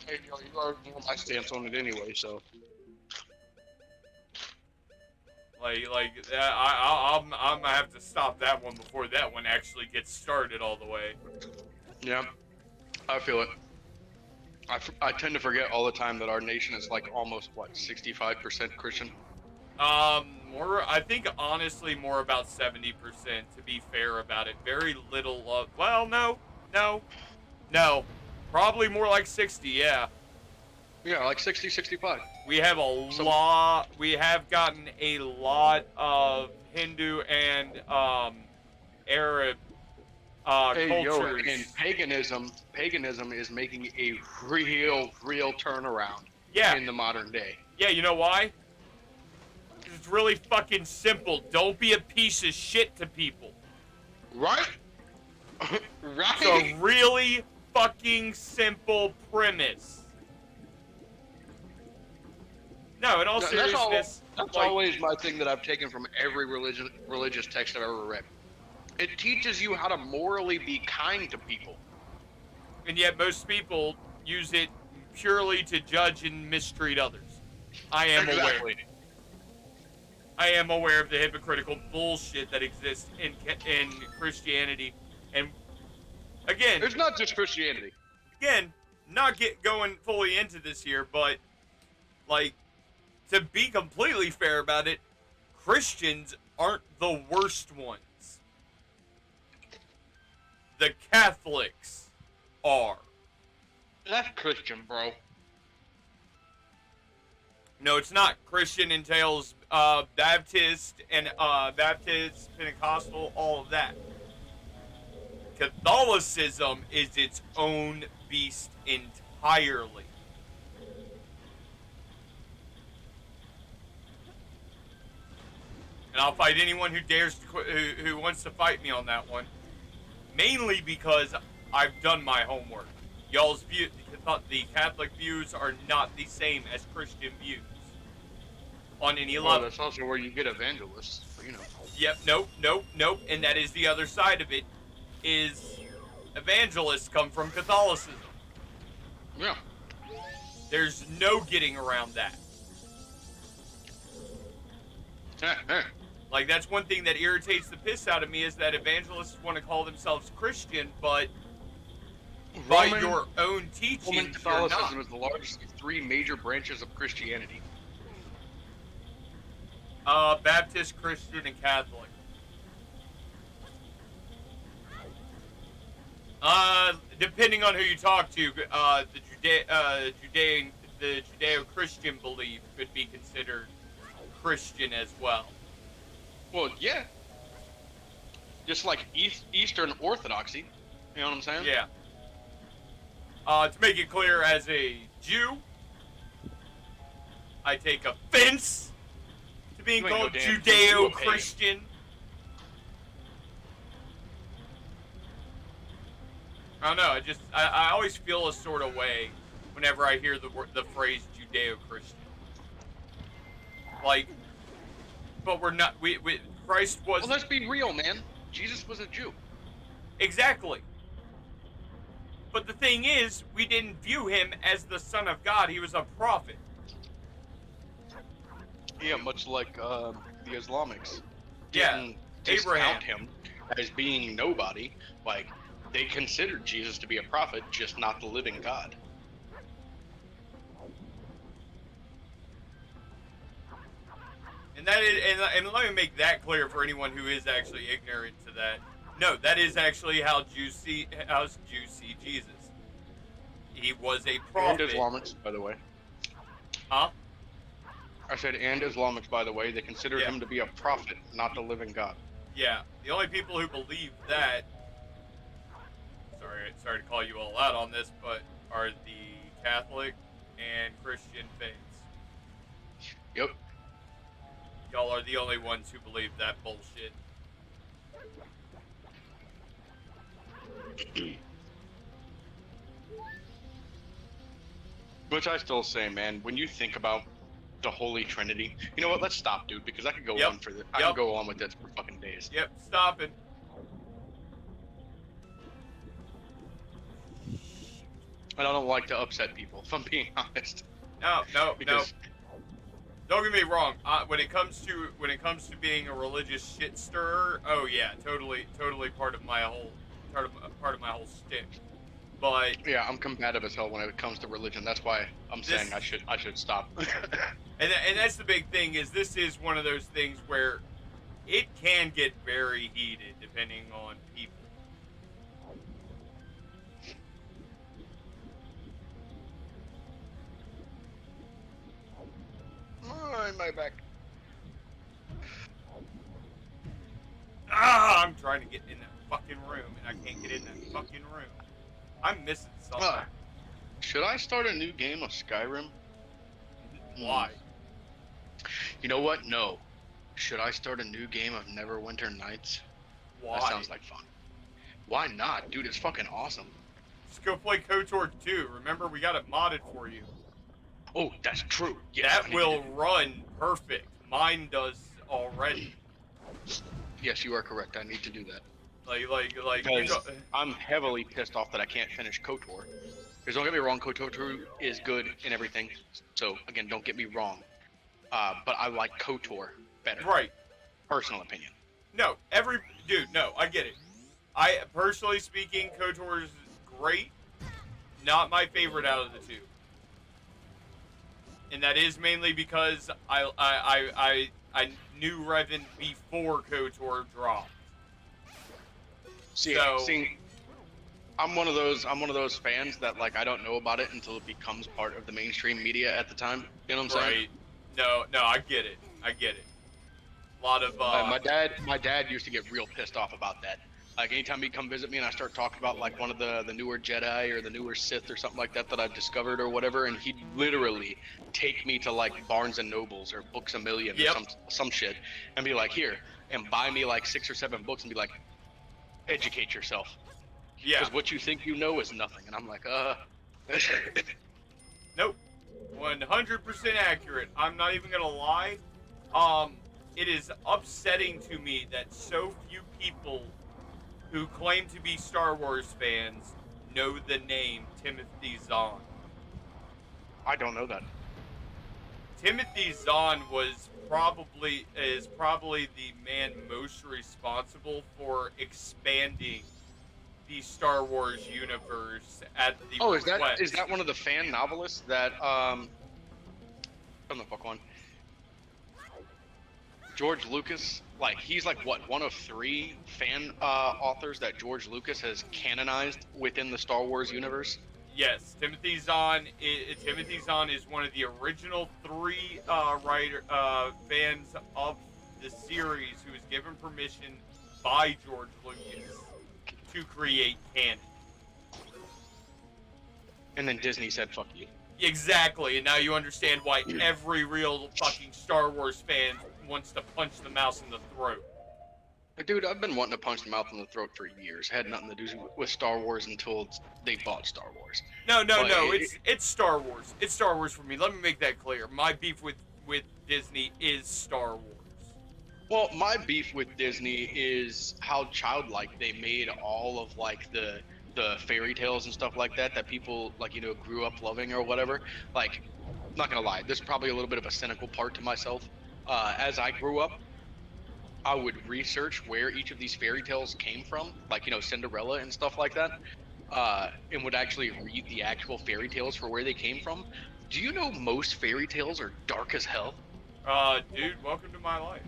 Hey, you already know my stance on it anyway, so. I'm gonna have to stop that one before that one actually gets started all the way. Yeah, I feel it. I tend to forget all the time that our nation is like almost, what, 65% Christian? I think honestly more about 70%, to be fair about it. Very little of, well, no. Probably more like 60, yeah. Yeah, like 60, 65. We have we have gotten a lot of Hindu and Arab cultures. And paganism is making a real turnaround in the modern day. Yeah, you know why? It's really fucking simple. Don't be a piece of shit to people. Right? Right? It's a really fucking simple premise. No, in all seriousness, that's always my thing that I've taken from every religious text I've ever read. It teaches you how to morally be kind to people. And yet most people use it purely to judge and mistreat others. I am aware. I am aware of the hypocritical bullshit that exists in Christianity. And again, it's not just Christianity. Again, not going fully into this here, but like, to be completely fair about it, Christians aren't the worst ones. The Catholics are. That's Christian, bro. No, it's not. Christian entails Baptist and Baptist, Pentecostal, all of that. Catholicism is its own beast entirely. And I'll fight anyone who dares to, who wants to fight me on that one. Mainly because I've done my homework. Y'all's view, the Catholic views are not the same as Christian views. On any level. That's also where you get evangelists, you know. Yep, nope. And that is the other side of it, is evangelists come from Catholicism. Yeah. There's no getting around that. Like, that's one thing that irritates the piss out of me, is that evangelists want to call themselves Christian, but by your own teachings, Roman Catholicism is the largest of three major branches of Christianity. Baptist, Christian, and Catholic. Depending on who you talk to, the Judeo-Christian belief could be considered Christian as well. Well, yeah. Just like Eastern Orthodoxy, you know what I'm saying? Yeah. To make it clear, as a Jew, I take offense to being called Judeo-Christian. I don't know. I always feel a sort of way whenever I hear the phrase Judeo-Christian. Like, but we're not. We Christ was. Well, let's be real, man. Jesus was a Jew. Exactly. But the thing is, we didn't view him as the Son of God. He was a prophet. Yeah, much like the Islamics. Yeah, Abraham. Discount him as being nobody. Like, they considered Jesus to be a prophet, just not the living God. And that is, and let me make that clear for anyone who is actually ignorant to that. No, that is actually how's Juicy Jesus. He was a And prophet. Islamics, by the way. Huh? I said, and Islamics, by the way. They considered Yeah. him to be a prophet, not the living God. Yeah. The only people who believe that, sorry to call you all out on this, but are the Catholic and Christian faiths. Yep. Y'all are the only ones who believe that bullshit. Which I still say, man, when you think about the Holy Trinity, you know what? Let's stop, dude, because I could go Yep. on for this. I could go on with this for fucking days. Yep, stopping. And I don't like to upset people, if I'm being honest. No. Because Don't get me wrong. When it comes to being a religious shit stirrer, oh yeah, totally part of my whole stick. But yeah, I'm combative as hell when it comes to religion. That's why I'm saying I should stop. and that's the big thing is this is one of those things where it can get very heated depending on people. Oh, my back. I'm trying to get in that fucking room and I can't get in that fucking room. I'm missing something. Should I start a new game of Skyrim? Why? You know what? No. Should I start a new game of Neverwinter Nights? Why? That sounds like fun. Why not? Dude, it's fucking awesome. Just go play KOTOR 2. Remember, we got it modded for you. Oh, that's true. Yeah, that will run perfect. Mine does already. Yes, you are correct. I need to do that. Like. Because I'm heavily pissed off that I can't finish KOTOR. Because don't get me wrong, KOTOR 2 is good and everything. So again, don't get me wrong. But I like KOTOR better. Right. Personal opinion. No, no, I get it. I personally speaking, KOTOR is great. Not my favorite out of the two. And that is mainly because I knew Revan before KOTOR dropped. See, I'm one of those fans that like I don't know about it until it becomes part of the mainstream media at the time. You know what I'm saying? Right. No, I get it. A lot of my dad used to get real pissed off about that. Like anytime he'd come visit me and I start talking about like one of the newer Jedi or the newer Sith or something like that I've discovered or whatever, and he'd literally take me to like Barnes and Nobles or Books A Million or some shit and be like, here, and buy me like 6 or 7 books and be like, educate yourself. Yeah. Because what you think you know is nothing. And I'm like, Nope. 100% accurate. I'm not even gonna lie. It is upsetting to me that so few people who claim to be Star Wars fans know the name Timothy Zahn. I don't know that. Timothy Zahn is probably the man most responsible for expanding the Star Wars universe at the request. Is that one of the fan novelists that from the fuck one? George Lucas, like he's like what, one of 3 fan authors that George Lucas has canonized within the Star Wars universe? Yes, Timothy Zahn is one of the original 3 fans of the series who was given permission by George Lucas to create canon. And then Disney said, fuck you. Exactly, and now you understand why every real fucking Star Wars fan wants to punch the mouse in the throat. Dude, I've been wanting to punch the mouth in the throat for years. Had nothing to do with Star Wars until they bought Star Wars. No, it's Star Wars. It's Star Wars for me. Let me make that clear. My beef with Disney is Star Wars. Well, my beef with Disney is how childlike they made all of like the fairy tales and stuff like that people like, you know, grew up loving or whatever. Like, I'm not gonna lie, this is probably a little bit of a cynical part to myself. As I grew up, I would research where each of these fairy tales came from, like, you know, Cinderella and stuff like that, and would actually read the actual fairy tales for where they came from. Do you know most fairy tales are dark as hell? Dude, welcome to my life.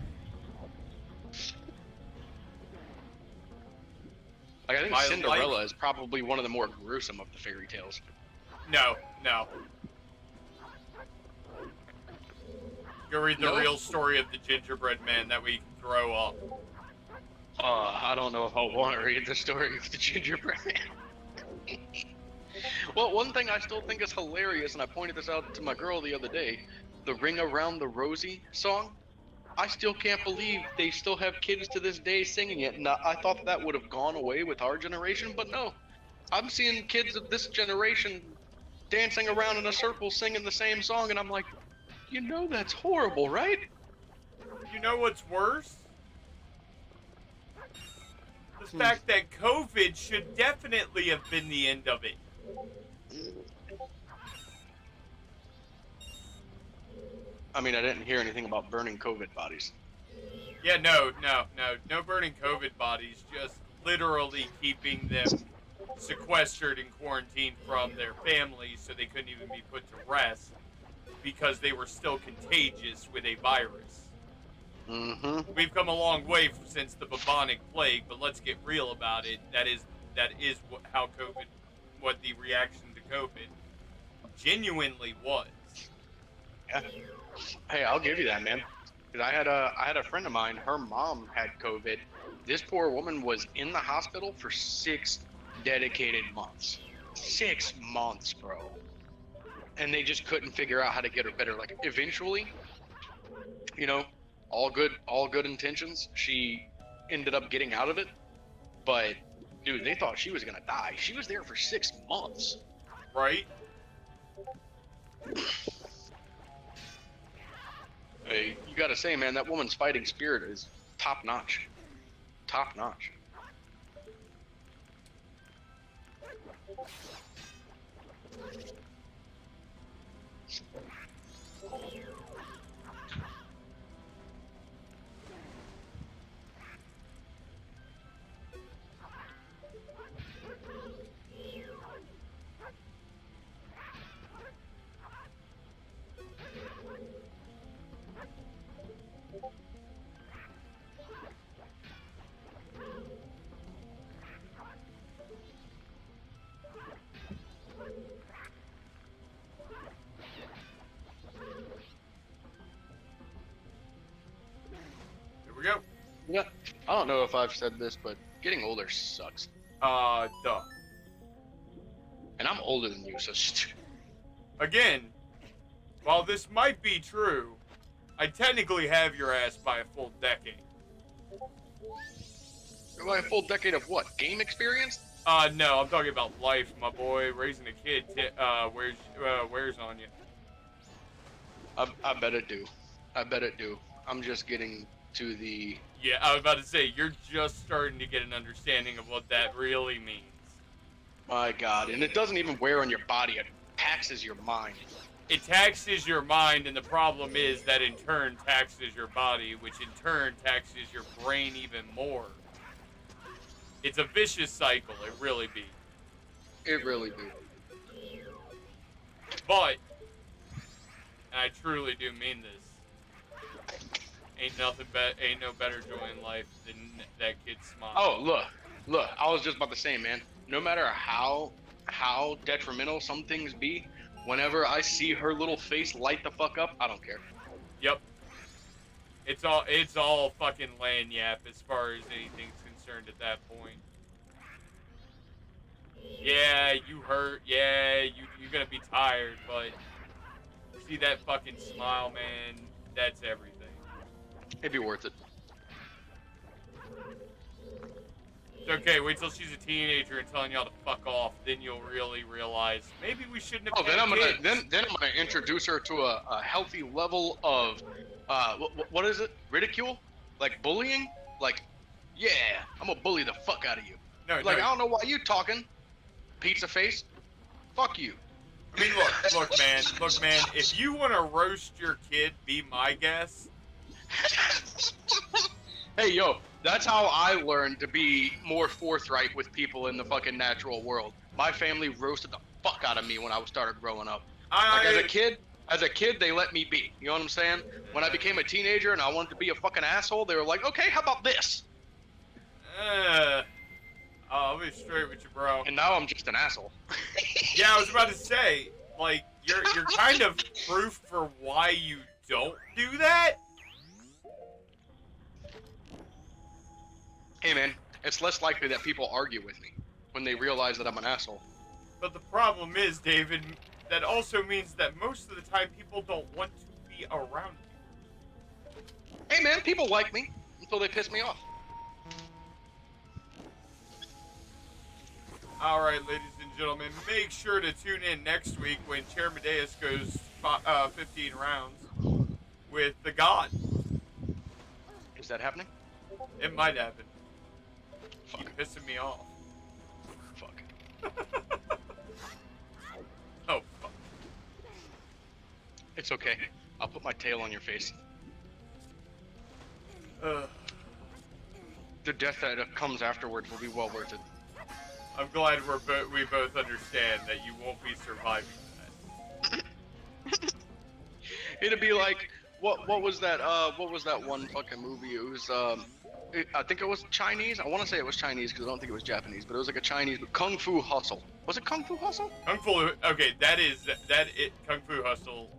Like I think My Cinderella life- is probably one of the more gruesome of the fairy tales. No. Go read the No? real story of the gingerbread man that we can throw up. I don't know if I want to read the story of the gingerbread man. Well, one thing I still think is hilarious, and I pointed this out to my girl the other day, the Ring Around the Rosie song. I still can't believe they still have kids to this day singing it, and I thought that would have gone away with our generation, but no. I'm seeing kids of this generation dancing around in a circle singing the same song, and I'm like, you know that's horrible, right? You know what's worse? The fact that COVID should definitely have been the end of it. I mean, I didn't hear anything about burning COVID bodies. Yeah, no burning COVID bodies, just literally keeping them sequestered and quarantined from their families so they couldn't even be put to rest because they were still contagious with a virus. Mm-hmm. We've come a long way since the bubonic plague, but let's get real about it. That is what the reaction to COVID genuinely was. Yeah. Hey, I'll give you that, man. Because I had a friend of mine. Her mom had COVID. This poor woman was in the hospital for 6 dedicated months. 6 months, bro. And they just couldn't figure out how to get her better. Like eventually, you know, all good intentions. She ended up getting out of it. But dude, they thought she was gonna die. She was there for 6 months. Right? Hey, you gotta say, man, that woman's fighting spirit is top notch. Top notch. Here we go. Yeah, I don't know if I've said this, but getting older sucks. Duh. And I'm older than you, so Again, while this might be true, I technically have your ass by a full decade. By a full decade of what? Game experience? No, I'm talking about life, my boy. Raising a kid wears on you. I bet it do. I bet it do. I'm just getting to the... Yeah, I was about to say, you're just starting to get an understanding of what that really means. My God, and it doesn't even wear on your body. It taxes your mind. It taxes your mind, and the problem is that in turn taxes your body, which in turn taxes your brain even more. It's a vicious cycle, it really be. It really do. But, and I truly do mean this, ain't no better joy in life than that kid's smile. Oh, look, I was just about to say, man, no matter how detrimental some things be, whenever I see her little face light the fuck up, I don't care. Yep. It's all fucking lanyap as far as anything's concerned at that point. Yeah, you hurt. Yeah, you're gonna be tired, but see that fucking smile, man. That's everything. It'd be worth it. It's okay. Wait till she's a teenager and telling y'all to fuck off. Then you'll really realize maybe we shouldn't have. Oh, then I'm kids. gonna introduce her to a healthy level of what is it? Ridicule? Like bullying? Like, yeah, I'm gonna bully the fuck out of you. No, Like, no. I don't know why you talking. Pizza face. Fuck you. I mean, look, man. If you want to roast your kid, be my guest. Hey, yo, that's how I learned to be more forthright with people in the fucking natural world. My family roasted the fuck out of me when I started growing up. Like, as a kid, they let me be. You know what I'm saying? When I became a teenager and I wanted to be a fucking asshole, they were like, okay, how about this? I'll be straight with you, bro. And now I'm just an asshole. Yeah, I was about to say, like, you're kind of proof for why you don't do that. Hey man, it's less likely that people argue with me when they realize that I'm an asshole. But the problem is, David, that also means that most of the time people don't want to be around you. Hey man, people like me until they piss me off. All right, ladies and gentlemen, make sure to tune in next week when Chair Medeus goes 15 rounds with the God. Is that happening? It might happen. Fuck. You're pissing me off. Fuck. Oh, fuck. It's okay. I'll put my tail on your face. The death that comes afterwards will be well worth it. I'm glad we both understand that you won't be surviving that. It'd be like what was that one fucking movie? It was I think it was Chinese. I want to say it was Chinese because I don't think it was Japanese, but it was like a Chinese Kung Fu Hustle. Was it Kung Fu Hustle? Okay, that Kung Fu Hustle.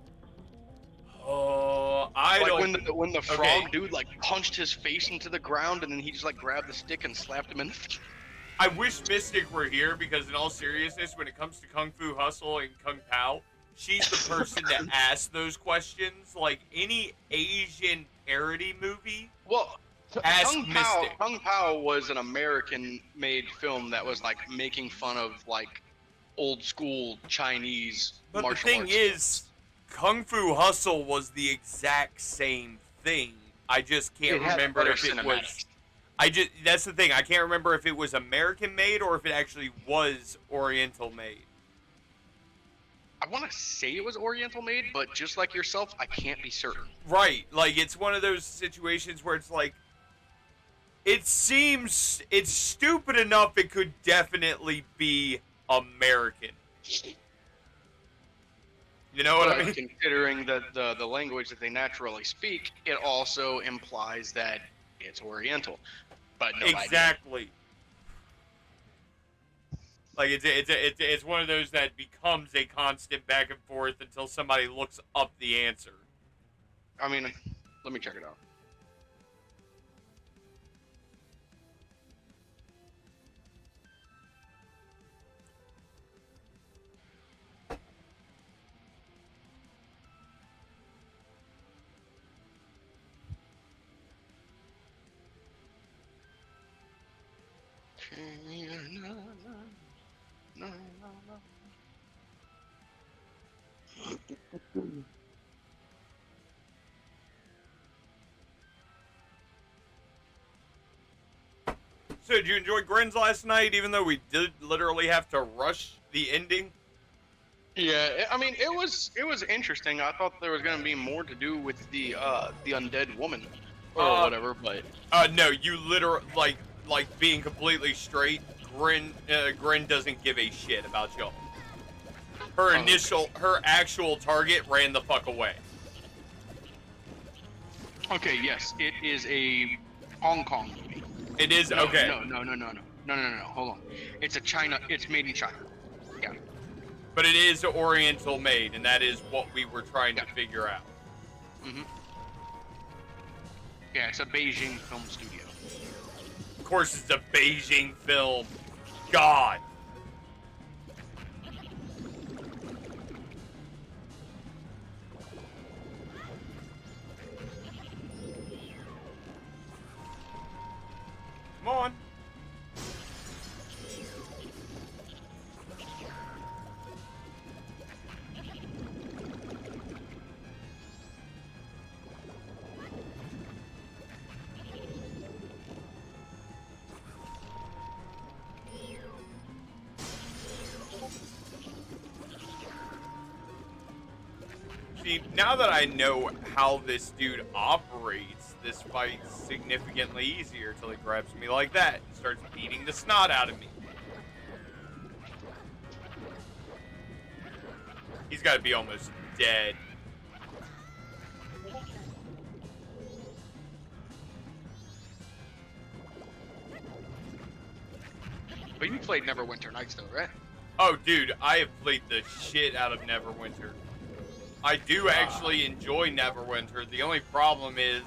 Oh, I don't. Like when the frog dude like punched his face into the ground and then he just like grabbed the stick and slapped him in the face. I wish Mystic were here because, in all seriousness, when it comes to Kung Fu Hustle and Kung Pao, she's the person to ask those questions. Like any Asian parody movie. Well, ask Mystic. Kung Pao was an American-made film that was like making fun of like old school Chinese but martial arts. But the thing is, Kung Fu Hustle was the exact same thing. I just can't remember if it was. That's the thing. I can't remember if it was American made or if it actually was Oriental made. I want to say it was Oriental made, but just like yourself, I can't be certain. Right. Like, it's one of those situations where it's like, it seems it's stupid enough it could definitely be American. You know what I mean? Considering the language that they naturally speak, it also implies that it's Oriental. But no exactly. idea. Like it's one of those that becomes a constant back and forth until somebody looks up the answer. I mean, let me check it out. So, did you enjoy Grins last night, even though we did literally have to rush the ending? Yeah, I mean, it was interesting. I thought there was gonna be more to do with the undead woman or whatever, but no, you literally like being completely straight. Grin doesn't give a shit about y'all. Her actual target ran the fuck away. Okay, yes, it is a Hong Kong movie. It is okay. No. Hold on. It's made in China. Yeah. But it is Oriental made, and that is what we were trying to figure out. Mhm. Yeah, it's a Beijing film studio. Of course, it's a Beijing film. God. Come on. See, now that I know how this dude operates, this fight's significantly easier till he grabs me like that and starts beating the snot out of me. He's got to be almost dead. But you played Neverwinter Nights though, right? Oh, dude, I have played the shit out of Neverwinter. I do actually enjoy Neverwinter. The only problem is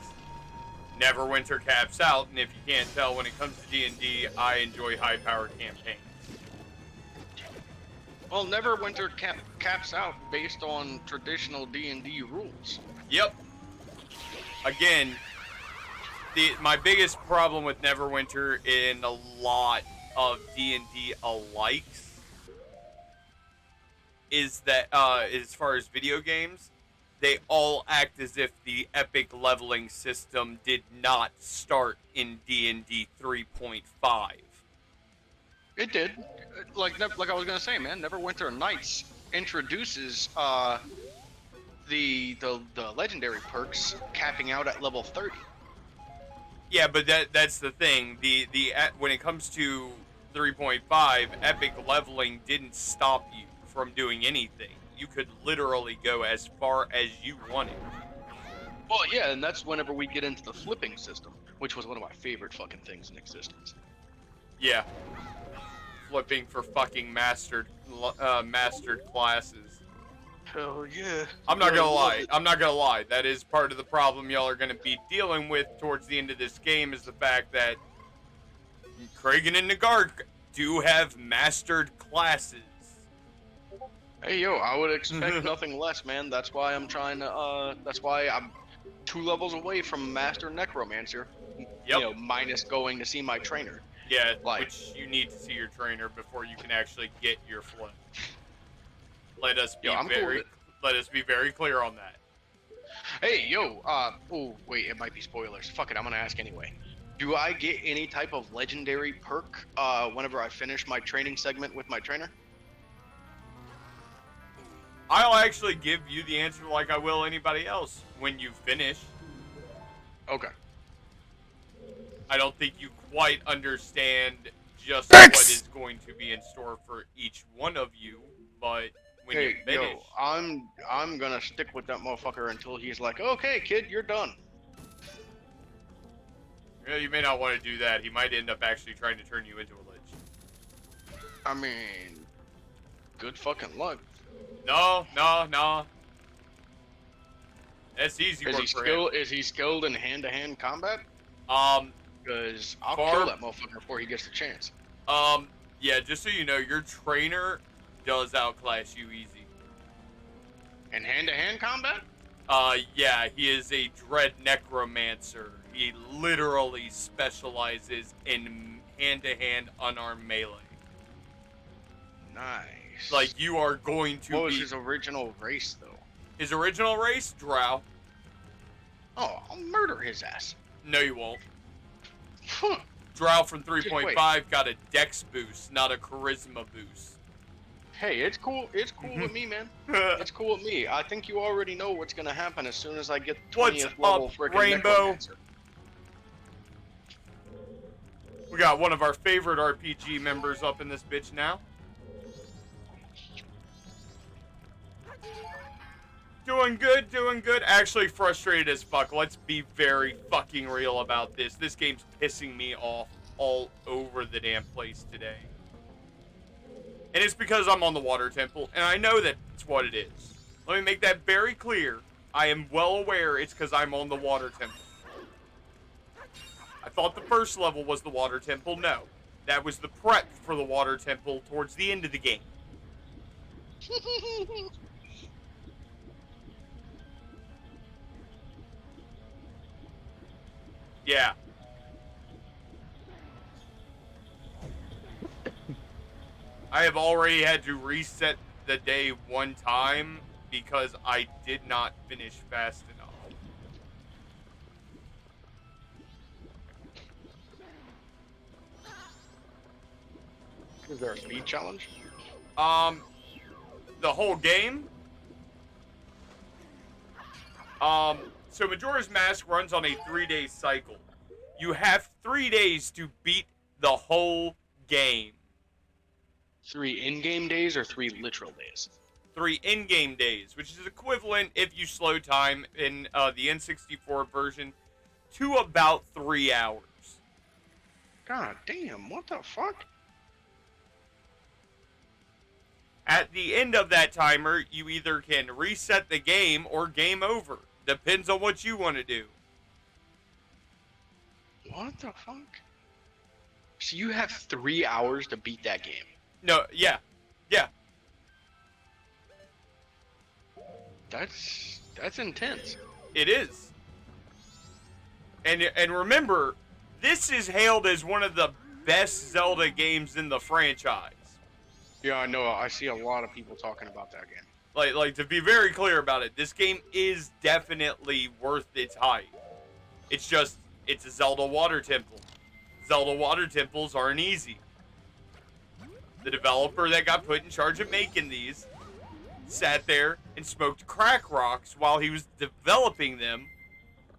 Neverwinter caps out, and if you can't tell, when it comes to D&D, I enjoy high-powered campaigns. Well, Neverwinter caps out based on traditional D&D rules. Yep. Again, my biggest problem with Neverwinter in a lot of D&D alikes is that, as far as video games, they all act as if the epic leveling system did not start in D&D 3.5. It did. Like I was gonna say, man, Neverwinter Nights introduces the legendary perks capping out at level 30. Yeah, but that's the thing. When it comes to 3.5, epic leveling didn't stop you from doing anything. You could literally go as far as you wanted. Well, yeah, and that's whenever we get into the flipping system, which was one of my favorite fucking things in existence. Yeah. Flipping for fucking mastered classes. Hell yeah. I'm not gonna lie. That is part of the problem y'all are gonna be dealing with towards the end of this game, is the fact that Kragan and Nagark do have mastered classes. Hey yo, I would expect nothing less, man. That's why I'm trying to. That's why I'm 2 levels away from Master Necromancer. Yep. You know, minus going to see my trainer. Yeah, which you need to see your trainer before you can actually get your flip. Let us be very clear on that. Hey yo, oh wait, it might be spoilers. Fuck it, I'm gonna ask anyway. Do I get any type of legendary perk whenever I finish my training segment with my trainer? I'll actually give you the answer like I will anybody else when you finish. Okay. I don't think you quite understand just what is going to be in store for each one of you, but when you finish... Yo, I'm gonna stick with that motherfucker until he's like, okay, kid, you're done. You know, you may not want to do that. He might end up actually trying to turn you into a lich. I mean, good fucking luck. No. That's easy work for him. Is he skilled in hand-to-hand combat? Because I'll kill that motherfucker before he gets the chance. Yeah, just so you know, your trainer does outclass you easy. In hand-to-hand combat? Yeah, he is a dread necromancer. He literally specializes in hand-to-hand unarmed melee. Nice. Like, you are going to What was his original race, though? His original race? Drow. Oh, I'll murder his ass. No, you won't. Huh. Drow from 3.5 got a dex boost, not a charisma boost. Hey, it's cool. It's cool with me, man. It's cool with me. I think you already know what's gonna happen as soon as I get 20th level freaking Rainbow? Necromancer. We got one of our favorite RPG members up in this bitch now. Doing good. Actually frustrated as fuck. Let's be very fucking real about this. This game's pissing me off all over the damn place today. And it's because I'm on the water temple, and I know that's what it is. Let me make that very clear. I am well aware it's because I'm on the water temple. I thought the first level was the water temple. No. That was the prep for the water temple towards the end of the game. Yeah. I have already had to reset the day one time because I did not finish fast enough. Is there a speed challenge? The whole game? So Majora's Mask runs on a 3-day cycle. You have 3 days to beat the whole game. 3 in-game days or 3 literal days? 3 in-game days, which is equivalent, if you slow time in the N64 version, to about 3 hours. God damn, what the fuck? At the end of that timer, you either can reset the game or game over. Depends on what you want to do. What the fuck? So you have 3 hours to beat that game. No, yeah. That's intense. It is. And remember, this is hailed as one of the best Zelda games in the franchise. Yeah, I know. I see a lot of people talking about that game. Like to be very clear about it, this game is definitely worth its hype. It's just, it's a Zelda water temple. Zelda water temples aren't easy. The developer that got put in charge of making these sat there and smoked crack rocks while he was developing them,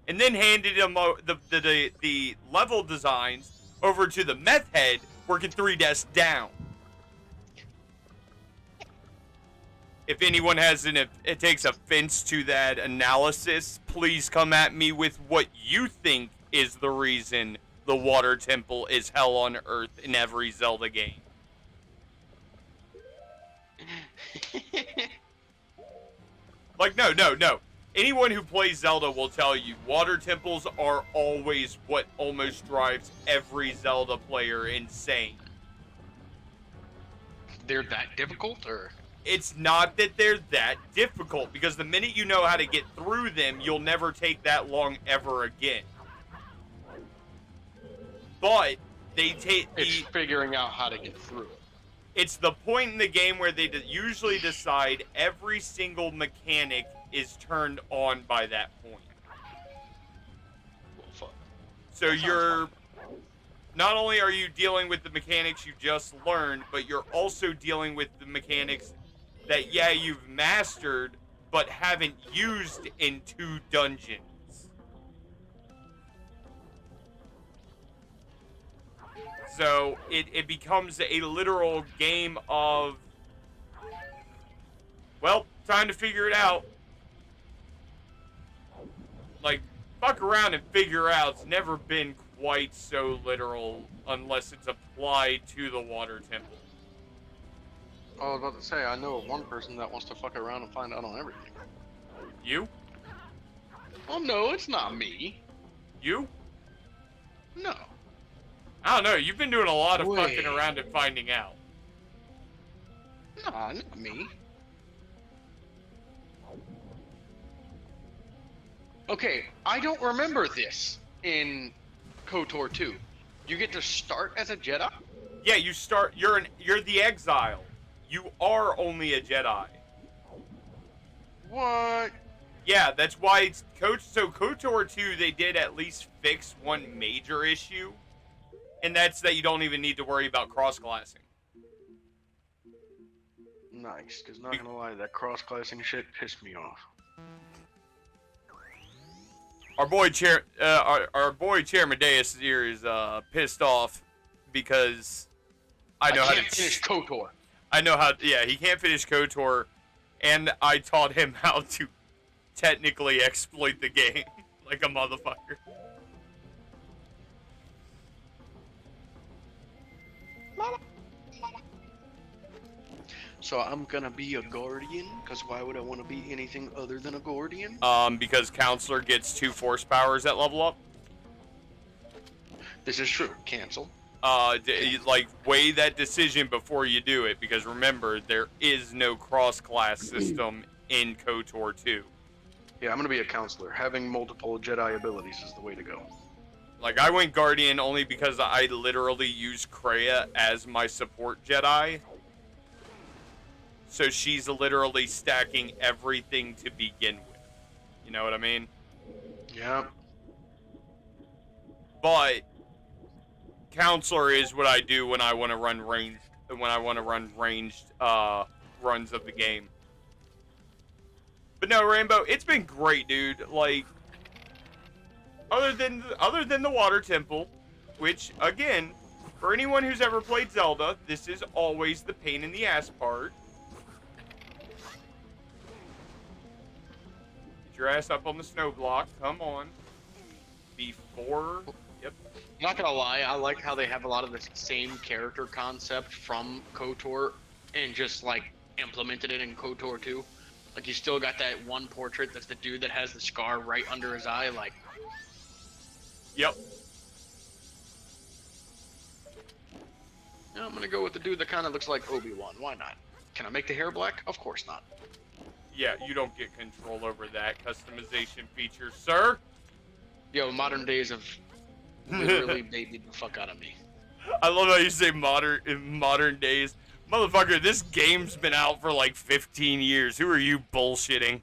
and then handed him the level designs over to the meth head working 3 desks down. If anyone it takes offense to that analysis, please come at me with what you think is the reason the water temple is hell on earth in every Zelda game. Like, no. Anyone who plays Zelda will tell you water temples are always what almost drives every Zelda player insane. They're that difficult, or? It's not that they're that difficult, because the minute you know how to get through them, you'll never take that long ever again. But it's figuring out how to get through it. It's the point in the game where they usually decide every single mechanic is turned on by that point. Well, fuck. So you're... Not only are you dealing with the mechanics you just learned, but you're also dealing with the mechanics that, yeah, you've mastered, but haven't used in 2 dungeons. So it becomes a literal game of, well, time to figure it out. Like, fuck around and figure out. It's never been quite so literal unless it's applied to the water temple. I was about to say, I know of one person that wants to fuck around and find out on everything. You? Well, no, it's not me. You? No. I don't know. You've been doing a lot of Wait. fucking around and finding out. Nah, not me. Okay, I don't remember this in KOTOR 2. You get to start as a Jedi? Yeah, you start. You're the exile. You are only a Jedi. What? Yeah, that's why it's So KOTOR 2, they did at least fix one major issue, and that's that you don't even need to worry about cross-classing. Nice, because not gonna lie, that cross-classing shit pissed me off. Our boy Chairman Deus here is pissed off because I can't finish KOTOR. I know how. Yeah, he can't finish KOTOR, and I taught him how to technically exploit the game like a motherfucker. So I'm gonna be a guardian, because why would I want to be anything other than a guardian? Because Counselor gets 2 force powers that level up. This is true. Cancel. Like, weigh that decision before you do it, because remember, there is no cross-class system in KOTOR 2. Yeah, I'm gonna be a counselor. Having multiple Jedi abilities is the way to go. Like, I went Guardian only because I literally use Kreia as my support Jedi. So she's literally stacking everything to begin with. You know what I mean? Yeah. But Counselor is what I do when I want to run ranged runs of the game. But no, Rainbow, it's been great, dude. Like, other than the water temple, which again, for anyone who's ever played Zelda, this is always the pain in the ass part. Get your ass up on the snow block. Come on. Before. Yep. I'm not gonna lie, I like how they have a lot of the same character concept from KOTOR and just like implemented it in KOTOR 2. Like, you still got that one portrait that's the dude that has the scar right under his eye, like... Yep. Yeah, I'm gonna go with the dude that kind of looks like Obi-Wan. Why not? Can I make the hair black? Of course not. Yeah, you don't get control over that customization feature, sir. Yo, modern days have literally babied the fuck out of me. I love how you say in modern days. Motherfucker, this game's been out for like 15 years. Who are you bullshitting?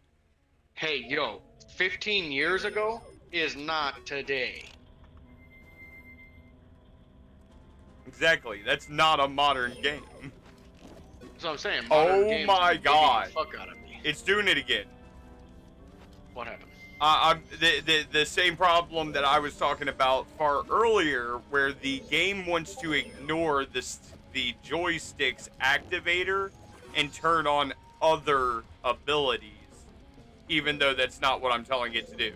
Hey, yo, 15 years ago is not today. Exactly. That's not a modern game. That's what I'm saying. Modern games my baby God. The fuck out of me. It's doing it again. What happened? The same problem that I was talking about far earlier, where the game wants to ignore the joystick's activator and turn on other abilities, even though that's not what I'm telling it to do.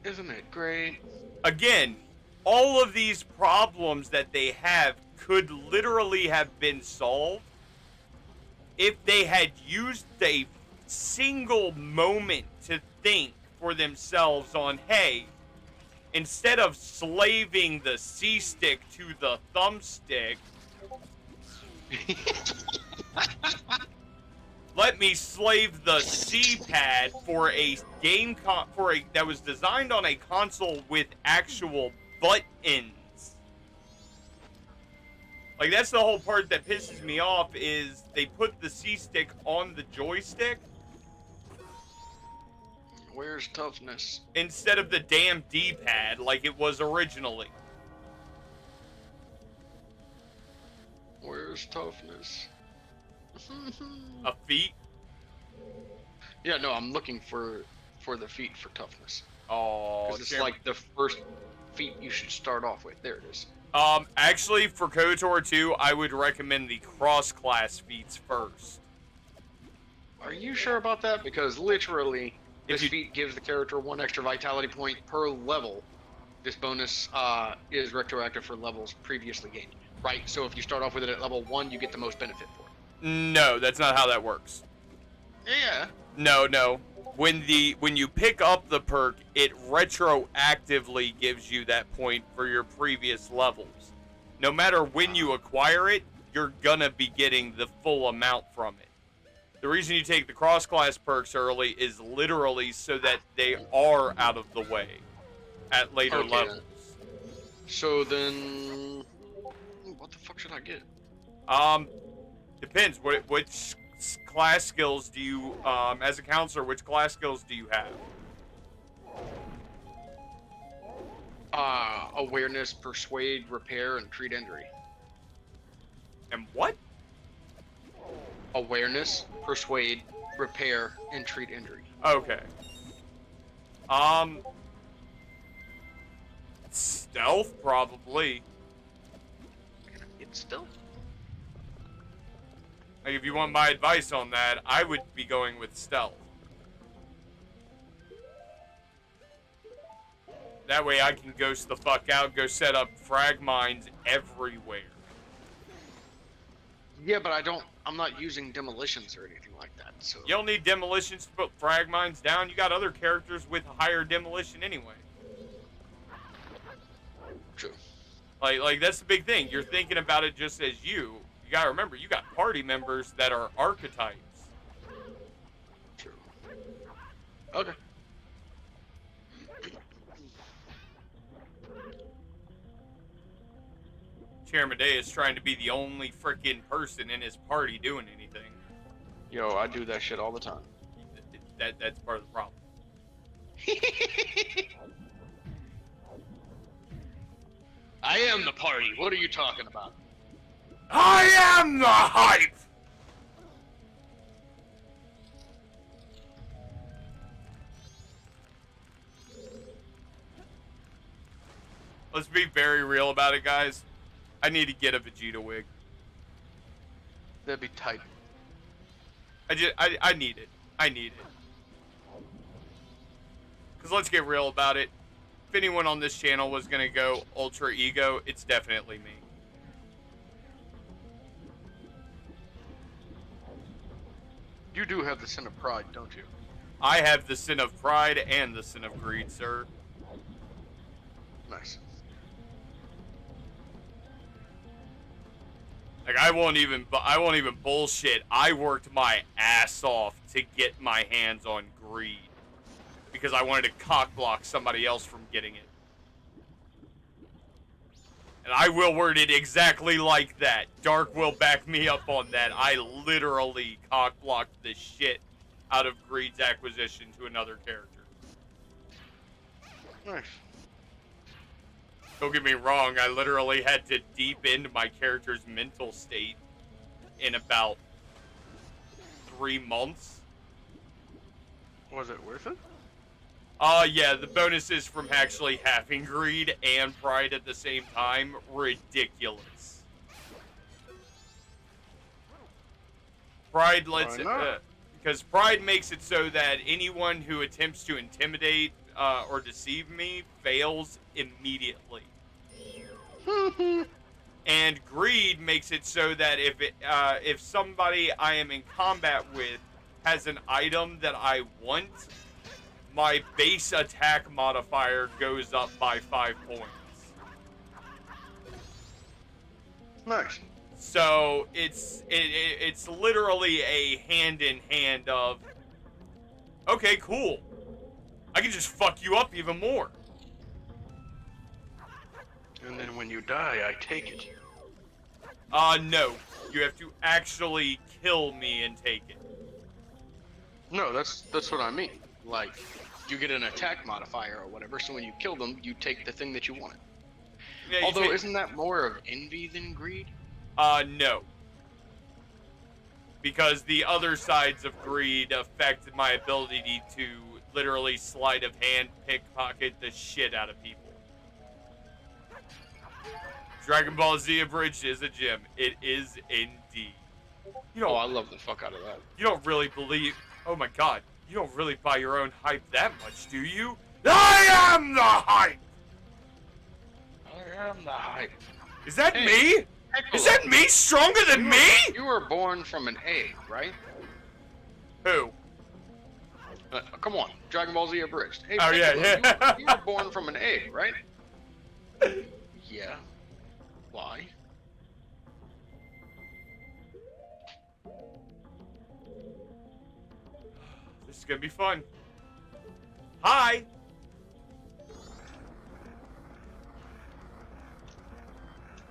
Isn't it great? Again, all of these problems that they have could literally have been solved if they had used a single moment to think for themselves on, hey, instead of slaving the C stick to the thumbstick, let me slave the C pad for a game that was designed on a console with actual buttons. Like, that's the whole part that pisses me off, is they put the C stick on the joystick Where's toughness? instead of the damn D-pad like it was originally. Where's toughness? A feat? Yeah, no, I'm looking for the feat for toughness. Oh, Because it's like the first feat you should start off with. There it is. Actually, for KOTOR 2, I would recommend the cross-class feats first. Are you sure about that? Because literally, If this you- feat gives the character 1 extra vitality point per level. This bonus is retroactive for levels previously gained. Right, so if you start off with it at level 1, you get the most benefit for it. No, that's not how that works. Yeah. No. When you pick up the perk, it retroactively gives you that point for your previous levels. No matter when you acquire it, you're gonna be getting the full amount from it. The reason you take the cross-class perks early is literally so that they are out of the way at later levels. So then, what the fuck should I get? Depends. Which class skills do you, as a counselor, which class skills do you have? Awareness, persuade, repair, and treat injury. And what? Awareness, persuade, repair, and treat injury. Okay. Stealth, probably. It's still. Like, if you want my advice on that, I would be going with stealth. That way I can ghost the fuck out, go set up frag mines everywhere. Yeah, but I'm not using demolitions or anything like that, so. You don't need demolitions to put frag mines down. You got other characters with higher demolition anyway. True. Like that's the big thing. You're thinking about it just as you. You gotta remember, you got party members that are archetypes. True. Okay. Chairman Day is trying to be the only freaking person in his party doing anything. Yo, I do that shit all the time. That's part of the problem. I am the party. What are you talking about? I am the hype! Let's be very real about it, guys. I need to get a Vegeta wig. That'd be tight. I need it. I need it. Because let's get real about it. If anyone on this channel was going to go Ultra Ego, it's definitely me. You do have the sin of pride, don't you? I have the sin of pride and the sin of greed, sir. Nice. Like I won't even bullshit. I worked my ass off to get my hands on greed because I wanted to cockblock somebody else from getting it. And I will word it exactly like that. Dark will back me up on that. I literally cockblocked the shit out of Greed's acquisition to another character. Nice. Don't get me wrong, I literally had to deep into my character's mental state in about 3 months. Was it worth it? Yeah, the bonuses from actually having greed and pride at the same time, ridiculous. Pride lets it, because pride makes it so that anyone who attempts to intimidate or deceive me fails immediately. And greed makes it so that if somebody I am in combat with has an item that I want, my base attack modifier goes up by 5 points. Nice. So it's literally a hand in hand of, okay, cool, I can just fuck you up even more. And then when you die, I take it. No, you have to actually kill me and take it. No, that's what I mean. Like, you get an attack modifier or whatever, so when you kill them, you take the thing that you wanted. Yeah, Although, isn't that more of envy than greed? No. Because the other sides of greed affect my ability to literally sleight of hand pickpocket the shit out of people. Dragon Ball Z Abridged is a gem. It is indeed. Oh, I love the fuck out of that. You don't really believe... Oh my god. You don't really buy your own hype that much, do you? I am the hype! I am the hype. Is that me? Is that me stronger than me? You were born from an egg, right? Who? Come on, Dragon Ball Z Abridged. Hey, oh, Piccolo, yeah. you were born from an egg, right? Yeah. Why? This is gonna be fun. Hi!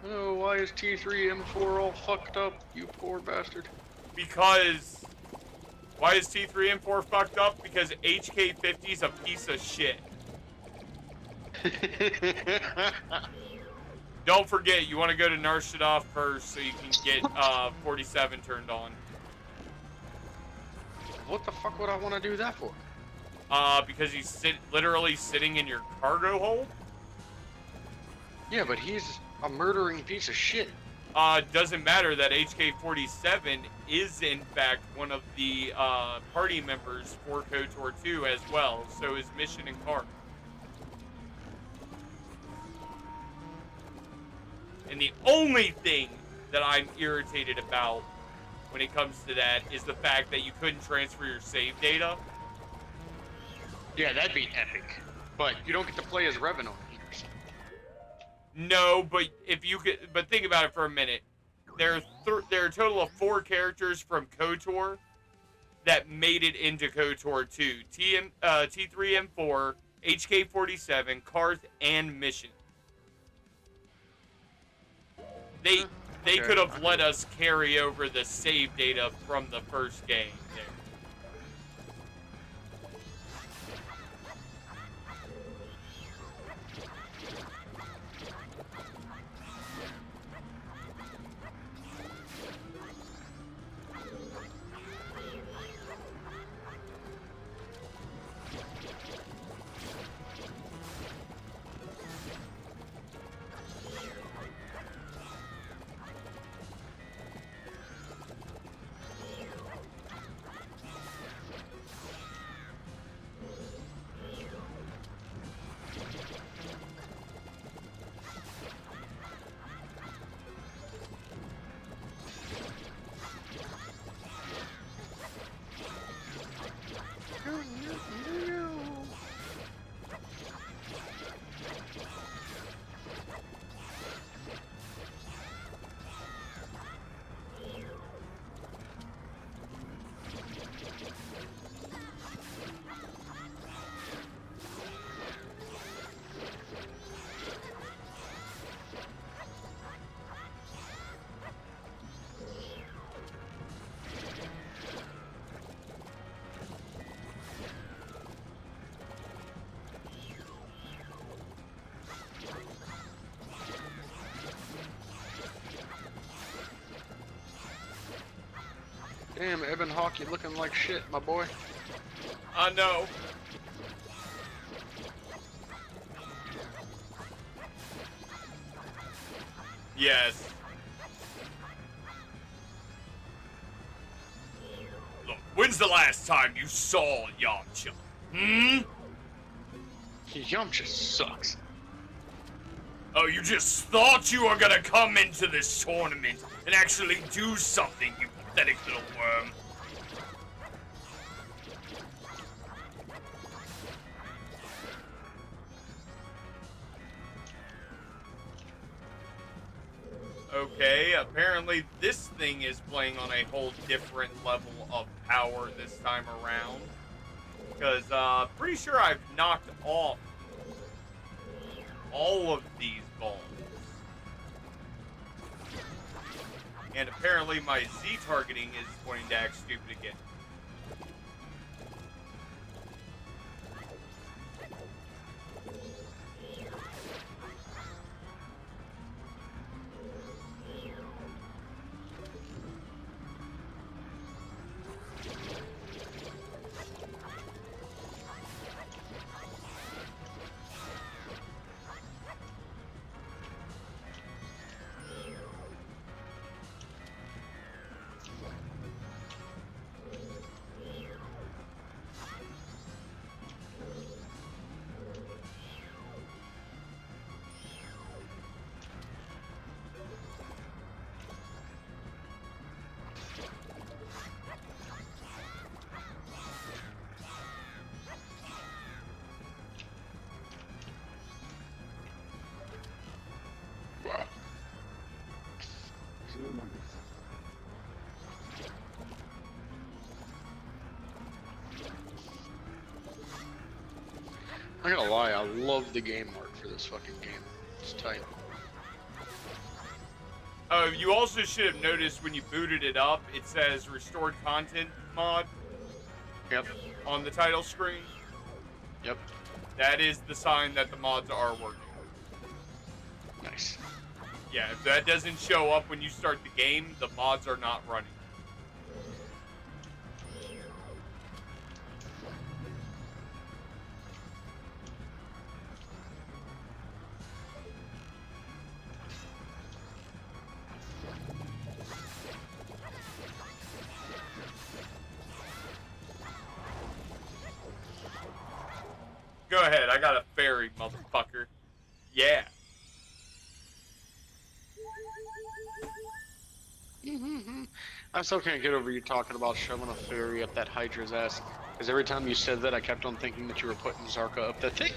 Oh, why is T3M4 all fucked up, you poor bastard? Because... Why is T3M4 fucked up? Because HK50's a piece of shit. Don't forget, you want to go to Narshadov first so you can get 47 turned on. What the fuck would I want to do that for? Because he's literally sitting in your cargo hold? Yeah, but he's a murdering piece of shit. Doesn't matter that HK47 is in fact one of the party members for KOTOR 2 as well, so is Mission and Cart. And the only thing that I'm irritated about when it comes to that is the fact that you couldn't transfer your save data. Yeah, that'd be epic. But you don't get to play as Revan on here. No, but if you could, but think about it for a minute. There are a total of 4 characters from KOTOR that made it into KOTOR 2. T3M4, HK47, Karth, and Mission. They could have let us carry over the save data from the first game there. Damn, Evan Hawke, you looking like shit, my boy. I know. Yes. Look, when's the last time you saw Yamcha? Hmm? Yamcha sucks. Oh, you just thought you were gonna come into this tournament and actually do something, you pathetic little worm. Okay, apparently this thing is playing on a whole different level of power this time around. Because, pretty sure I've knocked off all of these balls. And apparently my Z targeting is going to act stupid again. I gotta lie, I love the game art for this fucking game. It's tight. Oh, you also should have noticed when you booted it up, it says restored content mod. Yep. On the title screen. Yep. That is the sign that the mods are working. Nice. Yeah, if that doesn't show up when you start the game, the mods are not running. Go ahead, I got a fairy, motherfucker. Yeah. I still can't get over you talking about shoving a fairy up that Hydra's ass. Because every time you said that, I kept on thinking that you were putting Zarka up that thing.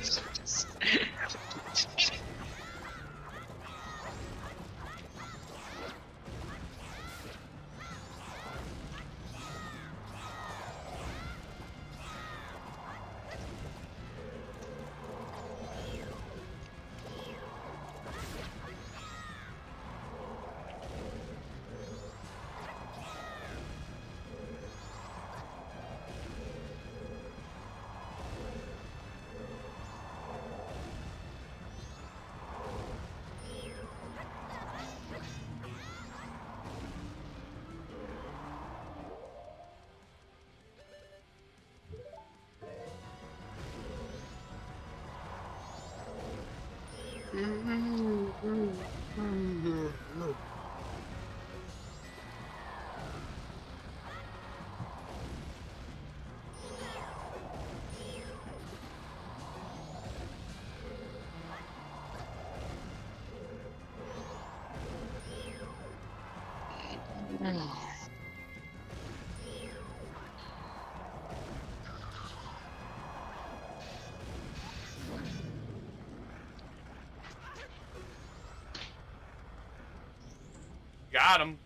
Got him.